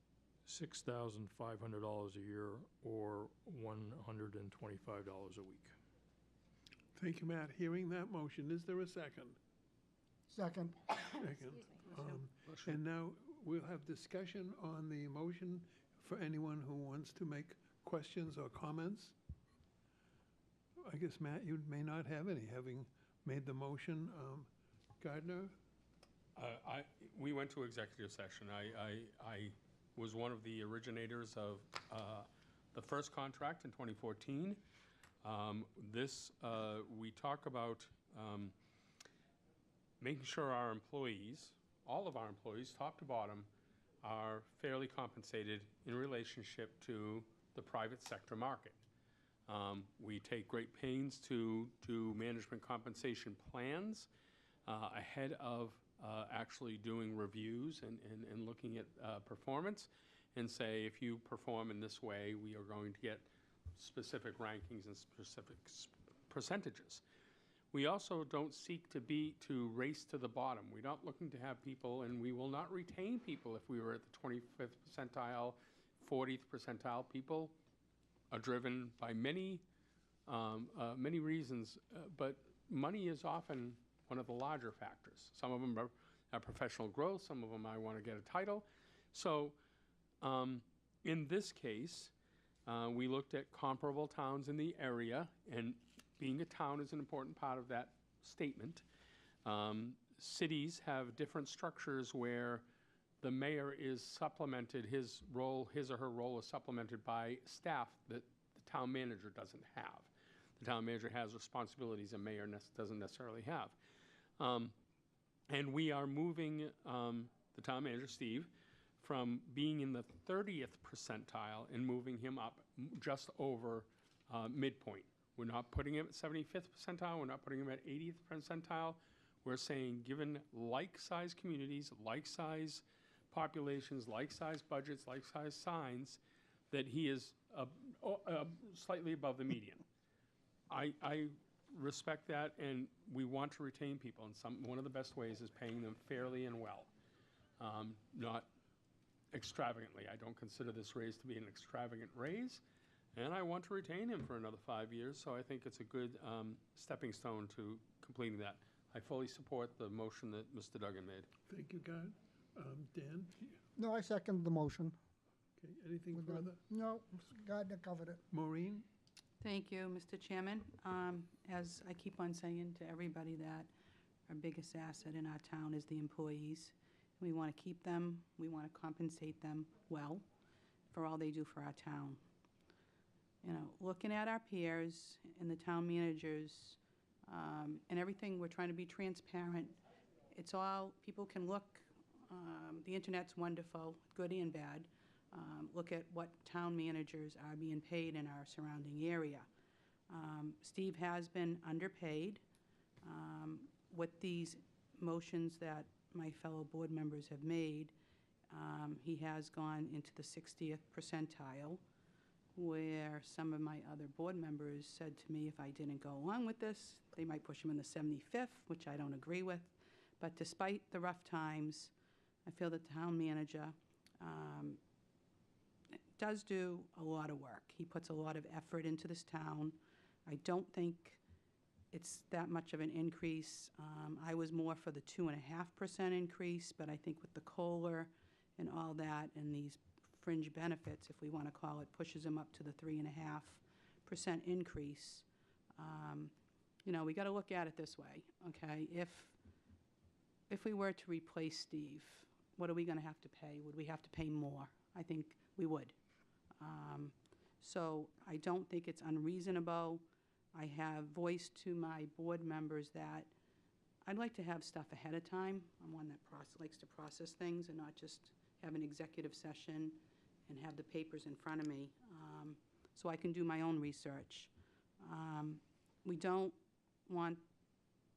Speaker 12: $6,500 a year, or $125 a week.
Speaker 1: Thank you, Matt. Hearing that motion, is there a second?
Speaker 5: Second.
Speaker 1: Second.
Speaker 2: Excuse me.
Speaker 1: And now we'll have discussion on the motion for anyone who wants to make questions or comments. I guess, Matt, you may not have any, having made the motion. Gardner?
Speaker 4: We went to executive session. I was one of the originators of the first contract in 2014. We talk about making sure our employees, all of our employees, top to bottom, are fairly compensated in relationship to the private sector market. We take great pains to do management compensation plans ahead of actually doing reviews and looking at performance, and say, if you perform in this way, we are going to get specific rankings and specific percentages. We also don't seek to race to the bottom. We're not looking to have people, and we will not retain people if we were at the 25th percentile, 40th percentile. People are driven by many reasons, but money is often one of the larger factors. Some of them are professional growth. Some of them I want to get a title. So in this case, we looked at comparable towns in the area, and being a town is an important part of that statement. Cities have different structures where the mayor is supplemented, his or her role is supplemented by staff that the town manager doesn't have. The town manager has responsibilities a mayor doesn't necessarily have. And we are moving the town manager, Steve, from being in the 30th percentile and moving him up just over midpoint. We're not putting him at 75th percentile. We're not putting him at 80th percentile. We're saying, given like-size communities, like-size populations, like-size budgets, like-size signs, that he is slightly above the median. I respect that, and we want to retain people, and one of the best ways is paying them fairly and well, not extravagantly. I don't consider this raise to be an extravagant raise, and I want to retain him for another 5 years, so I think it's a good stepping stone to completing that. I fully support the motion that Mr. Duggan made.
Speaker 1: Thank you, Gard. Dan?
Speaker 5: No, I second the motion.
Speaker 1: Okay, anything
Speaker 5: We're done.
Speaker 1: further?
Speaker 5: No, God, that covered it.
Speaker 1: Maureen?
Speaker 11: Thank you, Mr. Chairman. As I keep on saying to everybody that our biggest asset in our town is the employees. We want to keep them, we want to compensate them well for all they do for our town. You know, looking at our peers and the town managers, and everything, we're trying to be transparent. It's all, people can look, the internet's wonderful, good and bad. Look at what town managers are being paid in our surrounding area. Steve has been underpaid. With these motions that my fellow board members have made, he has gone into the 60th percentile, where some of my other board members said to me if I didn't go along with this, they might push him in the 75th, which I don't agree with. But despite the rough times, I feel that the town manager does do a lot of work. He puts a lot of effort into this town. I don't think it's that much of an increase. I was more for the 2.5% increase, but I think with the COLA and all that and these fringe benefits, if we want to call it, pushes him up to the 3.5% increase. You know, we got to look at it this way, okay? If we were to replace Steve, what are we going to have to pay? Would we have to pay more? I think we would. So I don't think it's unreasonable. I have voiced to my board members that I'd like to have stuff ahead of time. I'm one that likes to process things and not just have an executive session and have the papers in front of me, so I can do my own research. We don't want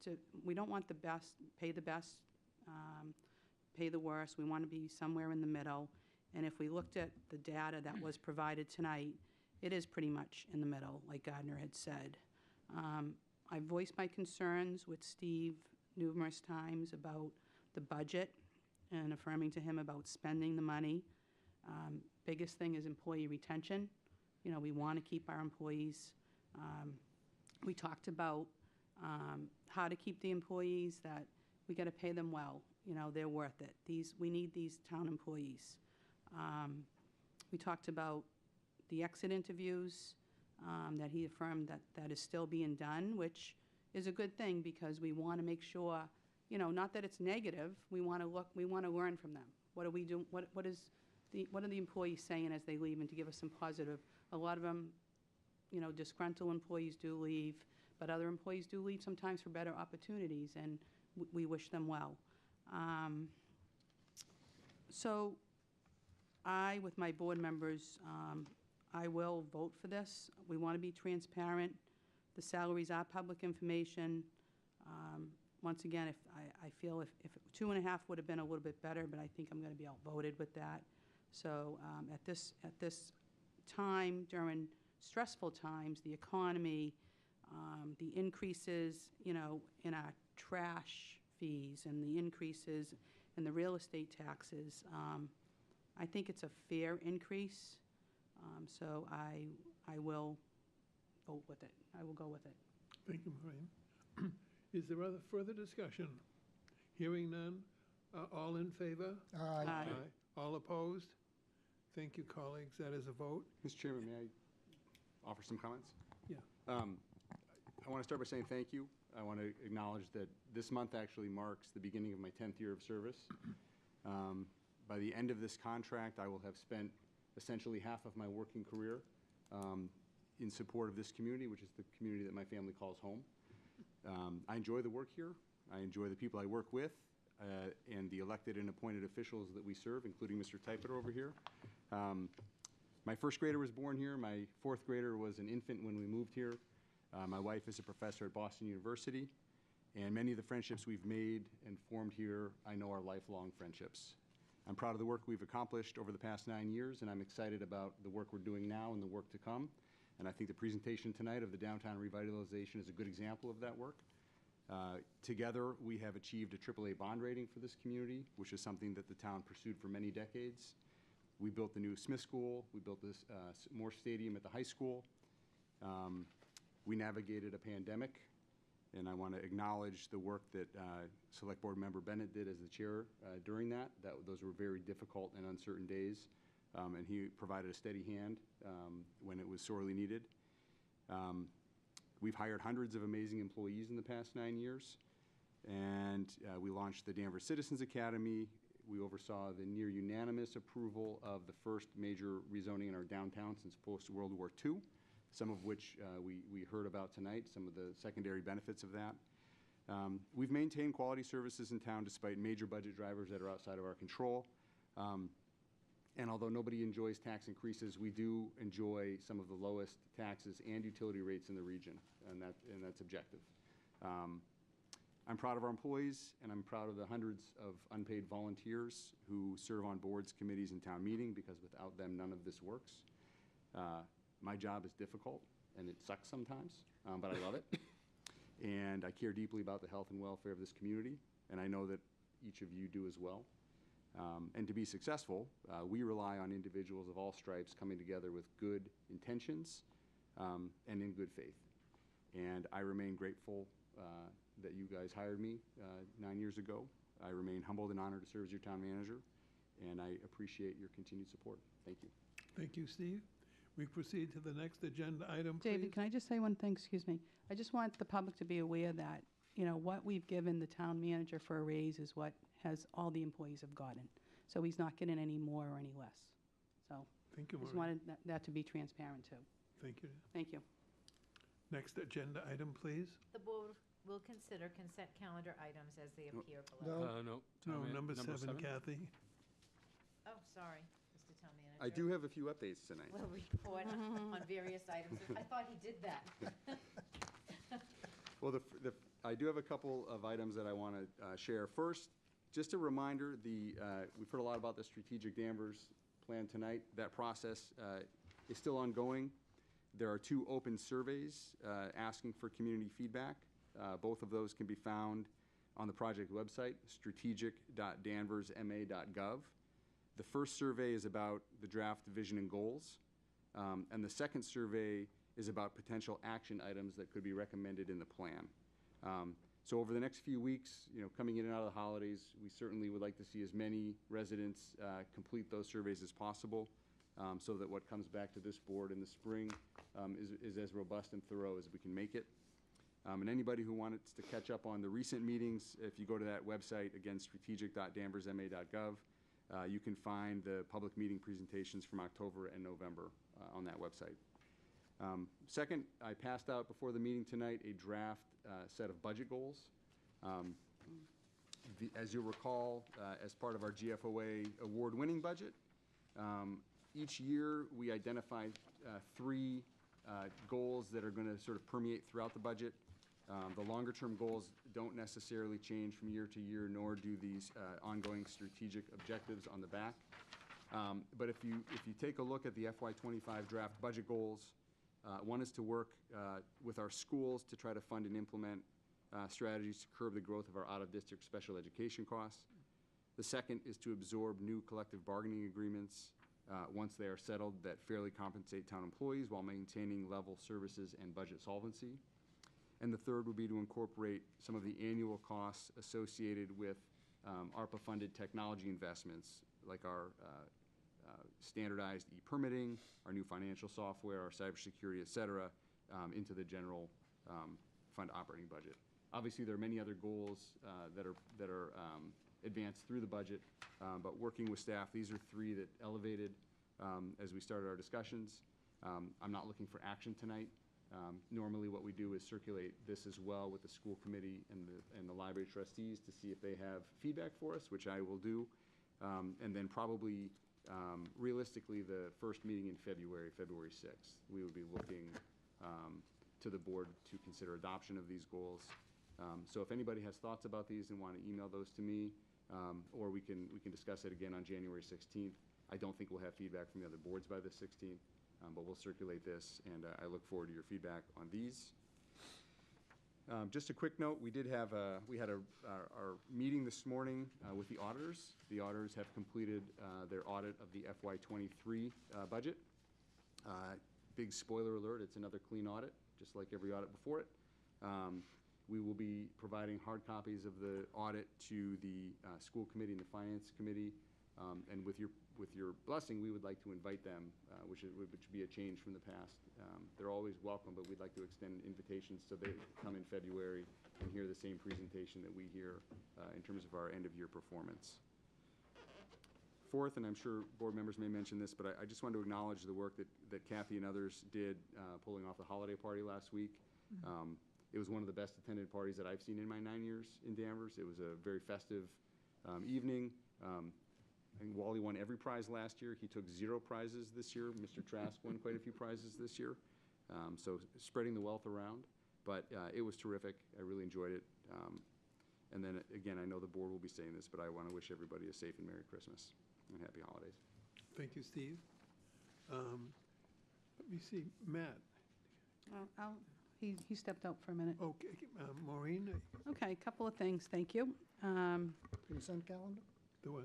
Speaker 11: the best, pay the best, pay the worst. We want to be somewhere in the middle. And if we looked at the data that was provided tonight, it is pretty much in the middle, like Gardner had said. I voiced my concerns with Steve numerous times about the budget and affirming to him about spending the money. Biggest thing is employee retention. You know, we want to keep our employees. We talked about how to keep the employees, that we got to pay them well. You know, they're worth it. We need these town employees. We talked about the exit interviews, that he affirmed that is still being done, which is a good thing because we want to make sure, you know, not that it's negative. We want to learn from them. What are we doing? What are the employees saying as they leave, and to give us some positive. A lot of them, you know, disgruntled employees do leave, but other employees do leave sometimes for better opportunities, and we wish them well. So I, with my board members, I will vote for this. We want to be transparent. The salaries are public information. Once again, if I feel if 2.5 would have been a little bit better, but I think I'm going to be outvoted with that. So at this time, during stressful times, the economy, the increases, you know, in our trash fees and the increases in the real estate taxes, I think it's a fair increase. So I will vote with it. I will go with it.
Speaker 1: Thank you, Maureen. Is there other further discussion? Hearing none, all in favor?
Speaker 5: Aye.
Speaker 11: Aye.
Speaker 1: All opposed? Thank you, colleagues. That is a vote.
Speaker 7: Mr. Chairman, may I offer some comments?
Speaker 1: Yeah.
Speaker 7: I want to start by saying thank you. I want to acknowledge that this month actually marks the beginning of my 10th year of service. By the end of this contract, I will have spent essentially half of my working career in support of this community, which is the community that my family calls home. I enjoy the work here. I enjoy the people I work with and the elected and appointed officials that we serve, including Mr. Typeter over here. My first grader was born here. My fourth grader was an infant when we moved here. My wife is a professor at Boston University, and many of the friendships we've made and formed here I know are lifelong friendships. I'm proud of the work we've accomplished over the past 9 years, and I'm excited about the work we're doing now and the work to come. And I think the presentation tonight of the downtown revitalization is a good example of that work. Together, we have achieved a AAA bond rating for this community, which is something that the town pursued for many decades. We built the new Smith School. We built this Moore Stadium at the high school. We navigated a pandemic, And I want to acknowledge the work that Select Board Member Bennett did as the chair during that. Those were very difficult and uncertain days, and he provided a steady hand when it was sorely needed. We've hired hundreds of amazing employees in the past 9 years, and we launched the Danvers Citizens Academy. We oversaw the near unanimous approval of the first major rezoning in our downtown since post-World War II, some of which we heard about tonight, some of the secondary benefits of that. We've maintained quality services in town despite major budget drivers that are outside of our control. And although nobody enjoys tax increases, we do enjoy some of the lowest taxes and utility rates in the region, and that's objective. I'm proud of our employees, and I'm proud of the hundreds of unpaid volunteers who serve on boards, committees, and town meeting, because without them, none of this works. My job is difficult, and it sucks sometimes, but I love it. And I care deeply about the health and welfare of this community, and I know that each of you do as well. And to be successful, we rely on individuals of all stripes coming together with good intentions and in good faith. And I remain grateful that you guys hired me 9 years ago. I remain humbled and honored to serve as your town manager, and I appreciate your continued support. Thank you.
Speaker 1: Thank you, Steve. We proceed to the next agenda item, please.
Speaker 11: David, can I just say one thing? Excuse me. I just want the public to be aware that, you know, what we've given the town manager for a raise is what has all the employees have gotten. So he's not getting any more or any less. So
Speaker 1: Thank you,
Speaker 11: just
Speaker 1: Maureen.
Speaker 11: wanted that to be transparent, too.
Speaker 1: Thank you.
Speaker 11: Thank you.
Speaker 1: Next agenda item, please.
Speaker 2: The board will consider consent calendar items as they appear below.
Speaker 1: No.
Speaker 4: No.
Speaker 1: No, number seven, Kathy.
Speaker 2: Oh, sorry, Mr. Town Manager.
Speaker 7: I do have a few updates tonight.
Speaker 2: Will report on various items. I thought he did that.
Speaker 7: Well, I do have a couple of items that I want to share. First, just a reminder, we've heard a lot about the strategic Danvers plan tonight. That process is still ongoing. There are 2 open surveys asking for community feedback. Both of those can be found on the project website, strategic.danversma.gov. The first survey is about the draft vision and goals, and the second survey is about potential action items that could be recommended in the plan. So over the next few weeks, coming in and out of the holidays, we certainly would like to see as many residents complete those surveys as possible, so that what comes back to this board in the spring is as robust and thorough as we can make it. And anybody who wants to catch up on the recent meetings, if you go to that website, again, strategic.danversma.gov, you can find the public meeting presentations from October and November on that website. Second, I passed out before the meeting tonight a draft set of budget goals. As you recall, as part of our GFOA award-winning budget, each year we identify 3 goals that are going to sort of permeate throughout the budget. The longer-term goals don't necessarily change from year to year, nor do these ongoing strategic objectives on the back. But if you take a look at the FY25 draft budget goals, one is to work with our schools to try to fund and implement strategies to curb the growth of our out-of-district special education costs. The second is to absorb new collective bargaining agreements once they are settled that fairly compensate town employees while maintaining level services and budget solvency. And the third would be to incorporate some of the annual costs associated with ARPA-funded technology investments, like our standardized e-permitting, our new financial software, our cybersecurity, et cetera, into the general fund operating budget. Obviously, there are many other goals that are advanced through the budget, but working with staff, these are 3 that elevated as we started our discussions. I'm not looking for action tonight. Normally what we do is circulate this as well with the school committee and the library trustees to see if they have feedback for us, which I will do. And then probably, realistically, the first meeting in February 6th, we would be looking to the board to consider adoption of these goals. So if anybody has thoughts about these and want to email those to me, or we can discuss it again on January 16th. I don't think we'll have feedback from the other boards by the 16th. But we'll circulate this, and I look forward to your feedback on these. Just a quick note, we had our meeting this morning with the auditors. The auditors have completed their audit of the FY23 budget. Big spoiler alert, it's another clean audit, just like every audit before it. We will be providing hard copies of the audit to the school committee and the finance committee. And with your blessing, we would like to invite them, which would be a change from the past. They're always welcome, but we'd like to extend invitations so they come in February and hear the same presentation that we hear in terms of our end-of-year performance. Fourth, and I'm sure board members may mention this, but I just wanted to acknowledge the work that Kathy and others did pulling off the holiday party last week. It was one of the best attended parties that I've seen in my 9 years in Danvers. It was a very festive evening. I think Wally won every prize last year. He took 0 prizes this year. Mr. Trask won quite a few prizes this year. So spreading the wealth around. But it was terrific. I really enjoyed it. And then, again, I know the board will be saying this, but I want to wish everybody a safe and Merry Christmas and Happy Holidays.
Speaker 1: Thank you, Steve. Let me see, Matt.
Speaker 11: He stepped out for a minute.
Speaker 1: Okay, Maureen,
Speaker 11: Okay, a couple of things, thank you.
Speaker 5: Consent calendar?
Speaker 1: the what?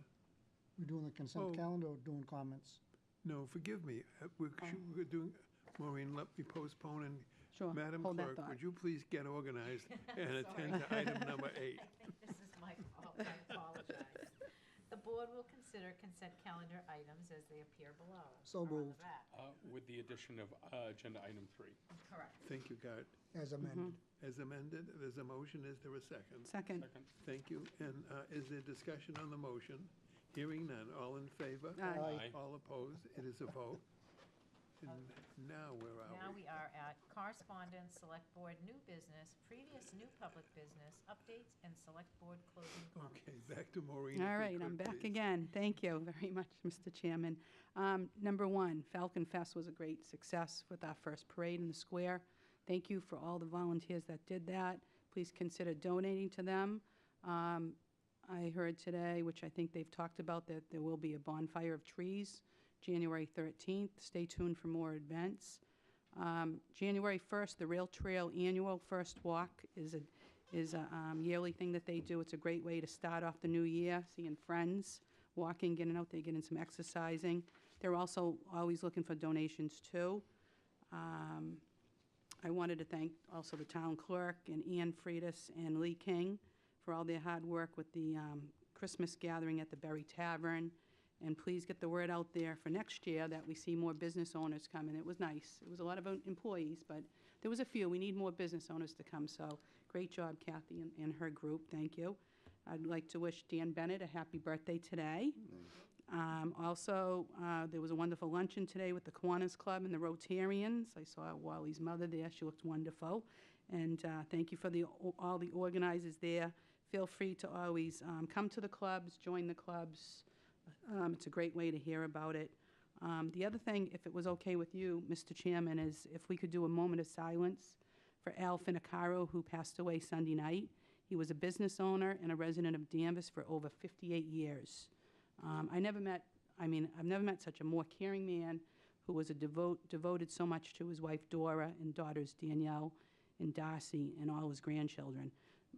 Speaker 5: We're doing the
Speaker 1: Oh.
Speaker 5: consent calendar or doing comments?
Speaker 1: No, forgive me. We're doing, Maureen, let me postpone and
Speaker 11: Sure,
Speaker 1: Madam
Speaker 11: hold that
Speaker 1: Clerk,
Speaker 11: thought.
Speaker 1: would you please get organized and attend to item number 8?
Speaker 2: This is my fault, I apologize. The board will consider consent calendar items as they appear below.
Speaker 5: So
Speaker 2: or on the
Speaker 5: moved.
Speaker 2: back.
Speaker 4: With the addition of agenda item 3.
Speaker 2: Correct.
Speaker 1: Thank you, Gart.
Speaker 5: As amended.
Speaker 1: As amended, there's a motion. Is there a second?
Speaker 11: Second.
Speaker 1: Thank you. And is there discussion on the motion? Hearing none. All in favor?
Speaker 11: Aye.
Speaker 4: Aye.
Speaker 1: All opposed? It is a vote. And now, where are
Speaker 2: Now
Speaker 1: we?
Speaker 2: we are at correspondence, select board new business, previous new public business, updates, and select board closing comments.
Speaker 1: Okay, back to Maureen.
Speaker 11: All
Speaker 1: if we
Speaker 11: right,
Speaker 1: could,
Speaker 11: I'm back
Speaker 1: please.
Speaker 11: again. Thank you very much, Mr. Chairman. Number 1, Falcon Fest was a great success with our first parade in the square. Thank you for all the volunteers that did that. Please consider donating to them. I heard today, which I think they've talked about, that there will be a bonfire of trees, January 13th. Stay tuned for more events. January 1st, the Rail Trail Annual First Walk is a yearly thing that they do. It's a great way to start off the new year, seeing friends, walking, getting out there, getting some exercising. They're also always looking for donations, too. I wanted to thank also the town clerk and Ian Freitas and Lee King for all their hard work with the Christmas gathering at the Berry Tavern. And please get the word out there for next year that we see more business owners coming. It was nice. It was a lot of employees, but there was a few. We need more business owners to come, so great job, Kathy and her group. Thank you. I'd like to wish Dan Bennett a happy birthday today. Also, there was a wonderful luncheon today with the Kiwanis Club and the Rotarians. I saw Wally's mother there. She looked wonderful. And thank you for all the organizers there. Feel free to always come to the clubs, join the clubs. It's a great way to hear about it. The other thing, if it was okay with you, Mr. Chairman, is if we could do a moment of silence for Al Finicaro, who passed away Sunday night. He was a business owner and a resident of Danvers for over 58 years. I've never met such a more caring man who was devoted so much to his wife Dora and daughters Danielle and Darcy and all his grandchildren.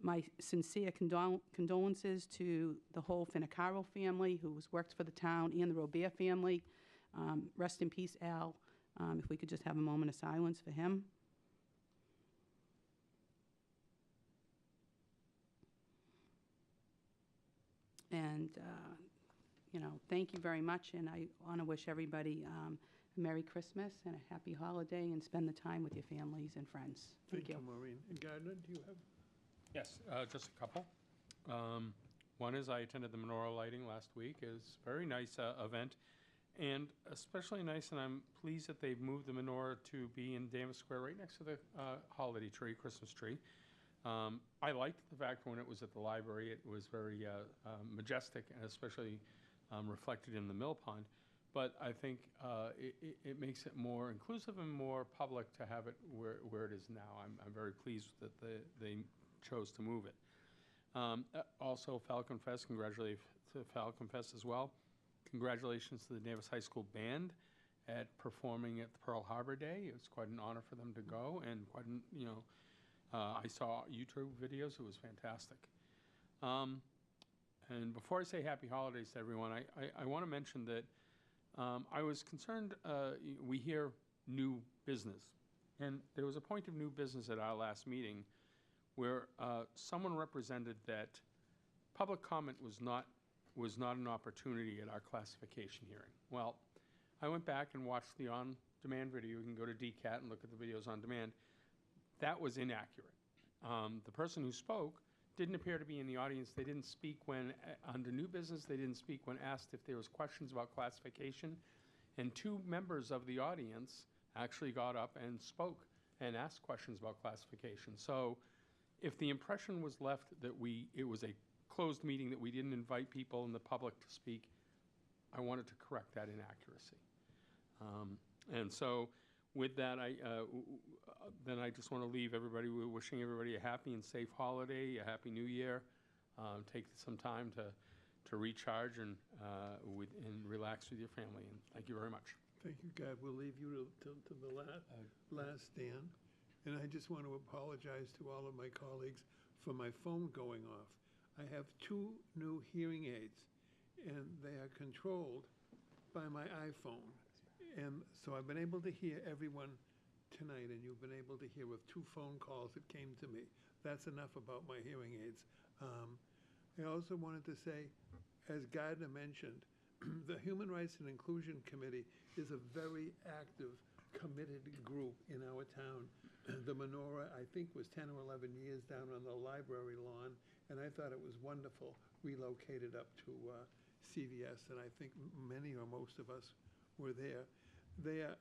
Speaker 11: My sincere condolences to the whole Finicaro family who has worked for the town and the Robert family. Rest in peace, Al. If we could just have a moment of silence for him. And, thank you very much, and I want to wish everybody a Merry Christmas and a happy holiday, and spend the time with your families and friends. Thank you.
Speaker 1: Maureen. And Gardner, do you have?
Speaker 4: Yes, just a couple. One is I attended the menorah lighting last week. It was a very nice event, and especially nice, and I'm pleased that they've moved the menorah to be in Danvers Square right next to the holiday tree, Christmas tree. I liked the fact when it was at the library, it was very majestic, and especially reflected in the mill pond. But I think it makes it more inclusive and more public to have it where it is now. I'm very pleased that they chose to move it. Also, Falcon Fest, congratulations to Falcon Fest as well. Congratulations to the Danvers High School Band at performing at the Pearl Harbor Day. It was quite an honor for them to go, and quite an, I saw YouTube videos. It was fantastic. And before I say happy holidays to everyone, I want to mention that I was concerned, we hear new business. And there was a point of new business at our last meeting where someone represented that public comment was not an opportunity at our classification hearing. Well, I went back and watched the on-demand video. You can go to DCAT and look at the videos on demand. That was inaccurate. The person who spoke didn't appear to be in the audience. They didn't speak when, under new business, they didn't speak when asked if there was questions about classification. And two members of the audience actually got up and spoke and asked questions about classification. So if the impression was left that it was a closed meeting, that we didn't invite people in the public to speak, I wanted to correct that inaccuracy. And so with that, then I just want to leave everybody, we're wishing everybody a happy and safe holiday, a happy new year. Take some time to recharge and relax with your family. And thank you very much.
Speaker 1: Thank you, God. We'll leave you to the last stand. And I just want to apologize to all of my colleagues for my phone going off. I have 2 new hearing aids, and they are controlled by my iPhone. And so I've been able to hear everyone tonight, and you've been able to hear with 2 phone calls that came to me. That's enough about my hearing aids. I also wanted to say, as Gardner mentioned, the Human Rights and Inclusion Committee is a very active, committed group in our town. The menorah, I think, was 10 or 11 years down on the library lawn, and I thought it was wonderful, relocated up to CVS, and I think many or most of us were there. That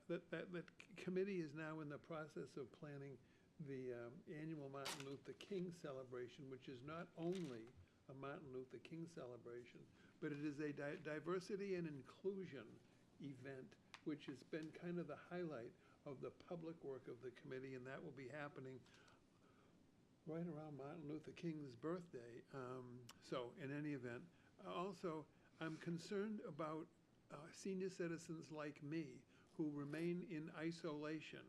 Speaker 1: committee is now in the process of planning the annual Martin Luther King celebration, which is not only a Martin Luther King celebration, but it is a diversity and inclusion event, which has been kind of the highlight of the public work of the committee, and that will be happening right around Martin Luther King's birthday. So in any event, also, I'm concerned about senior citizens like me who remain in isolation.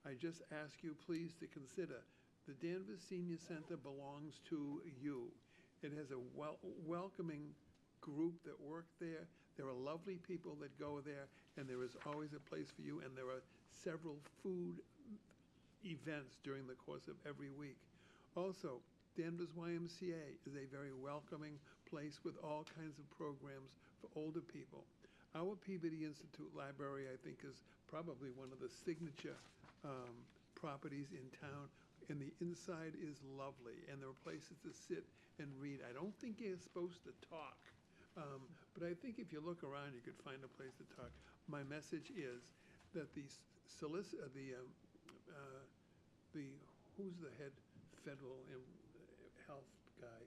Speaker 1: I just ask you please to consider the Danvers Senior Center belongs to you. It has a welcoming group that work there. There are lovely people that go there, and there is always a place for you, and there are several food events during the course of every week. Also, Danvers YMCA is a very welcoming place with all kinds of programs for older people. Our Peabody Institute Library, I think, is probably one of the signature properties in town, and the inside is lovely, and there are places to sit and read. I don't think you're supposed to talk, but I think if you look around, you could find a place to talk. My message is that who's the head federal health guy?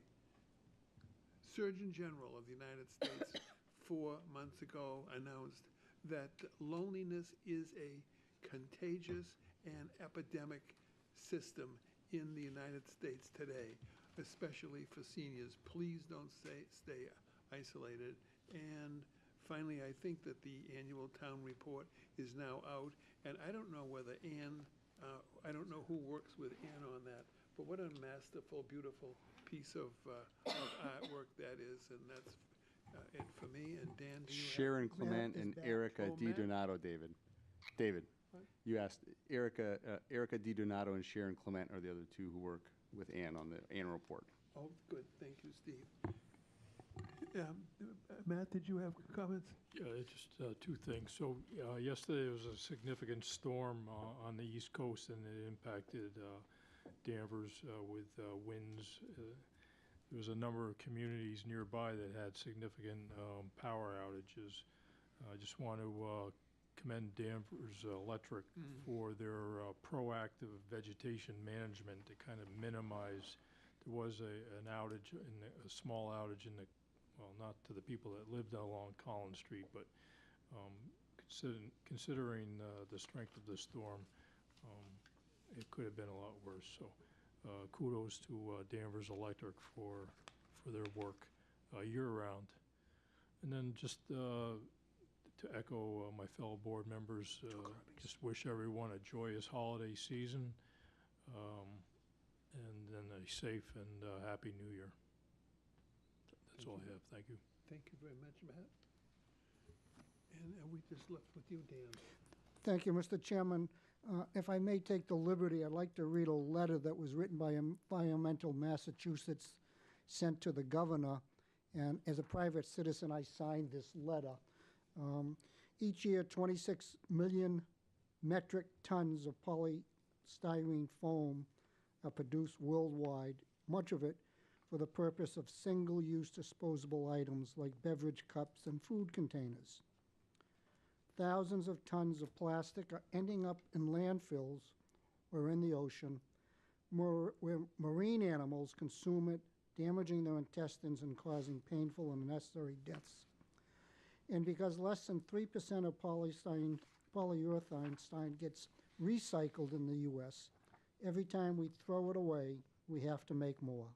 Speaker 1: Surgeon General of the United States 4 months ago announced that loneliness is a contagious and epidemic system in the United States today, especially for seniors. Please don't stay isolated. And finally, I think that the annual town report is now out, and I don't know whether I don't know who works with Ann on that, but what a masterful, beautiful piece of artwork that is, and that's it for me. And Dan, do you have?
Speaker 7: Sharon Clement and Erica
Speaker 1: Oh,
Speaker 7: Di
Speaker 1: Matt?
Speaker 7: Donato, David,
Speaker 1: What?
Speaker 7: you asked, Erica Di Donato and Sharon Clement are the other 2 who work with Ann on the annual report.
Speaker 1: Oh, good, thank you, Steve. Matt, did you have comments?
Speaker 12: Yeah, just 2 things. So yesterday there was a significant storm on the East Coast, and it impacted Danvers with winds. There was a number of communities nearby that had significant power outages. I just want to commend Danvers Electric for their proactive vegetation management to kind of minimize. There was an outage, a small outage in the, well, not to the people that lived along Collins Street, but considering the strength of the storm, it could have been a lot worse. So kudos to Danvers Electric for their work year-round. And then just to echo my fellow board members, just wish everyone a joyous holiday season, and then a safe and happy New Year. That's all I have. Thank you.
Speaker 1: Thank you very much, Matt. And we just left with you, Dan.
Speaker 5: Thank you, Mr. Chairman. If I may take the liberty, I'd like to read a letter that was written by Environmental Massachusetts, sent to the governor, and as a private citizen, I signed this letter. Each year, 26 million metric tons of polystyrene foam are produced worldwide, much of it for the purpose of single-use disposable items like beverage cups and food containers. Thousands of tons of plastic are ending up in landfills or in the ocean, where marine animals consume it, damaging their intestines and causing painful and unnecessary deaths. And because less than 3% of polyurethane gets recycled in the U.S., every time we throw it away, we have to make more.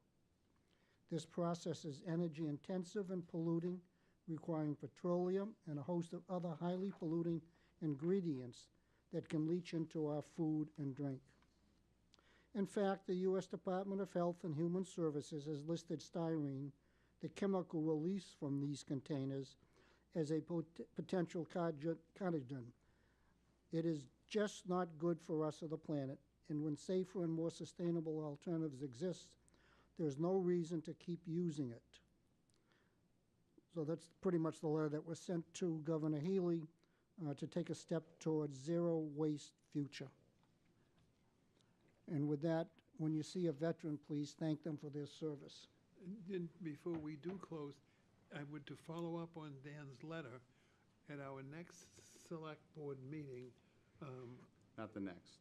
Speaker 5: This process is energy intensive and polluting, requiring petroleum and a host of other highly polluting ingredients that can leach into our food and drink. In fact, the U.S. Department of Health and Human Services has listed styrene, the chemical release from these containers, as a potential carcinogen. It is just not good for us or the planet, and when safer and more sustainable alternatives exist, there's no reason to keep using it. So that's pretty much the letter that was sent to Governor Healy to take a step towards zero waste future. And with that, when you see a veteran, please thank them for their service.
Speaker 1: And before we do close, I would to follow up on Dan's letter at our next select board meeting,
Speaker 7: Not the next.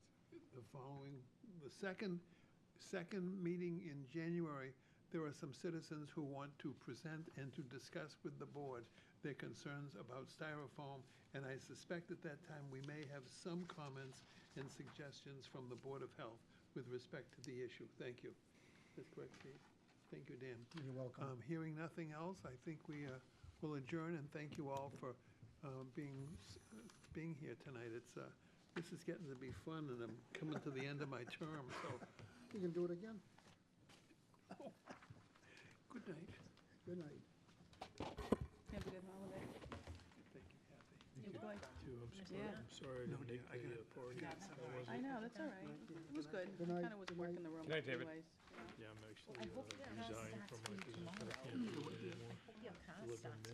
Speaker 1: the following, the second meeting in January, there are some citizens who want to present and to discuss with the board their concerns about styrofoam, and I suspect at that time we may have some comments and suggestions from the Board of Health with respect to the issue. Thank you. That's correct, Steve. Thank you, Dan.
Speaker 5: You're welcome.
Speaker 1: Hearing nothing else, I think we will adjourn, and thank you all for being here tonight. This is getting to be fun, and I'm coming to the end of my term, so
Speaker 5: You can do it again.
Speaker 1: good night.
Speaker 5: Good night.
Speaker 11: Have a good holiday.
Speaker 1: Thank you, Kathy.
Speaker 11: Enjoy.
Speaker 12: I'm sorry I
Speaker 1: No,
Speaker 12: didn't
Speaker 1: dear,
Speaker 12: make
Speaker 1: I
Speaker 12: the
Speaker 1: gotta-
Speaker 12: party.
Speaker 1: Yeah, it's all right.
Speaker 11: I know, that's all right. It was good.
Speaker 5: Good night.
Speaker 11: Kind of was
Speaker 5: Good
Speaker 11: work
Speaker 5: night.
Speaker 11: in the room
Speaker 4: Good night, David.
Speaker 11: anyways.
Speaker 12: Yeah, I'm actually
Speaker 2: I hope your car
Speaker 12: resigning
Speaker 2: starts
Speaker 12: from
Speaker 2: for
Speaker 12: my
Speaker 2: you
Speaker 12: position. I
Speaker 2: tomorrow.
Speaker 12: can't do it anymore.
Speaker 2: Your car
Speaker 12: Live in
Speaker 2: starts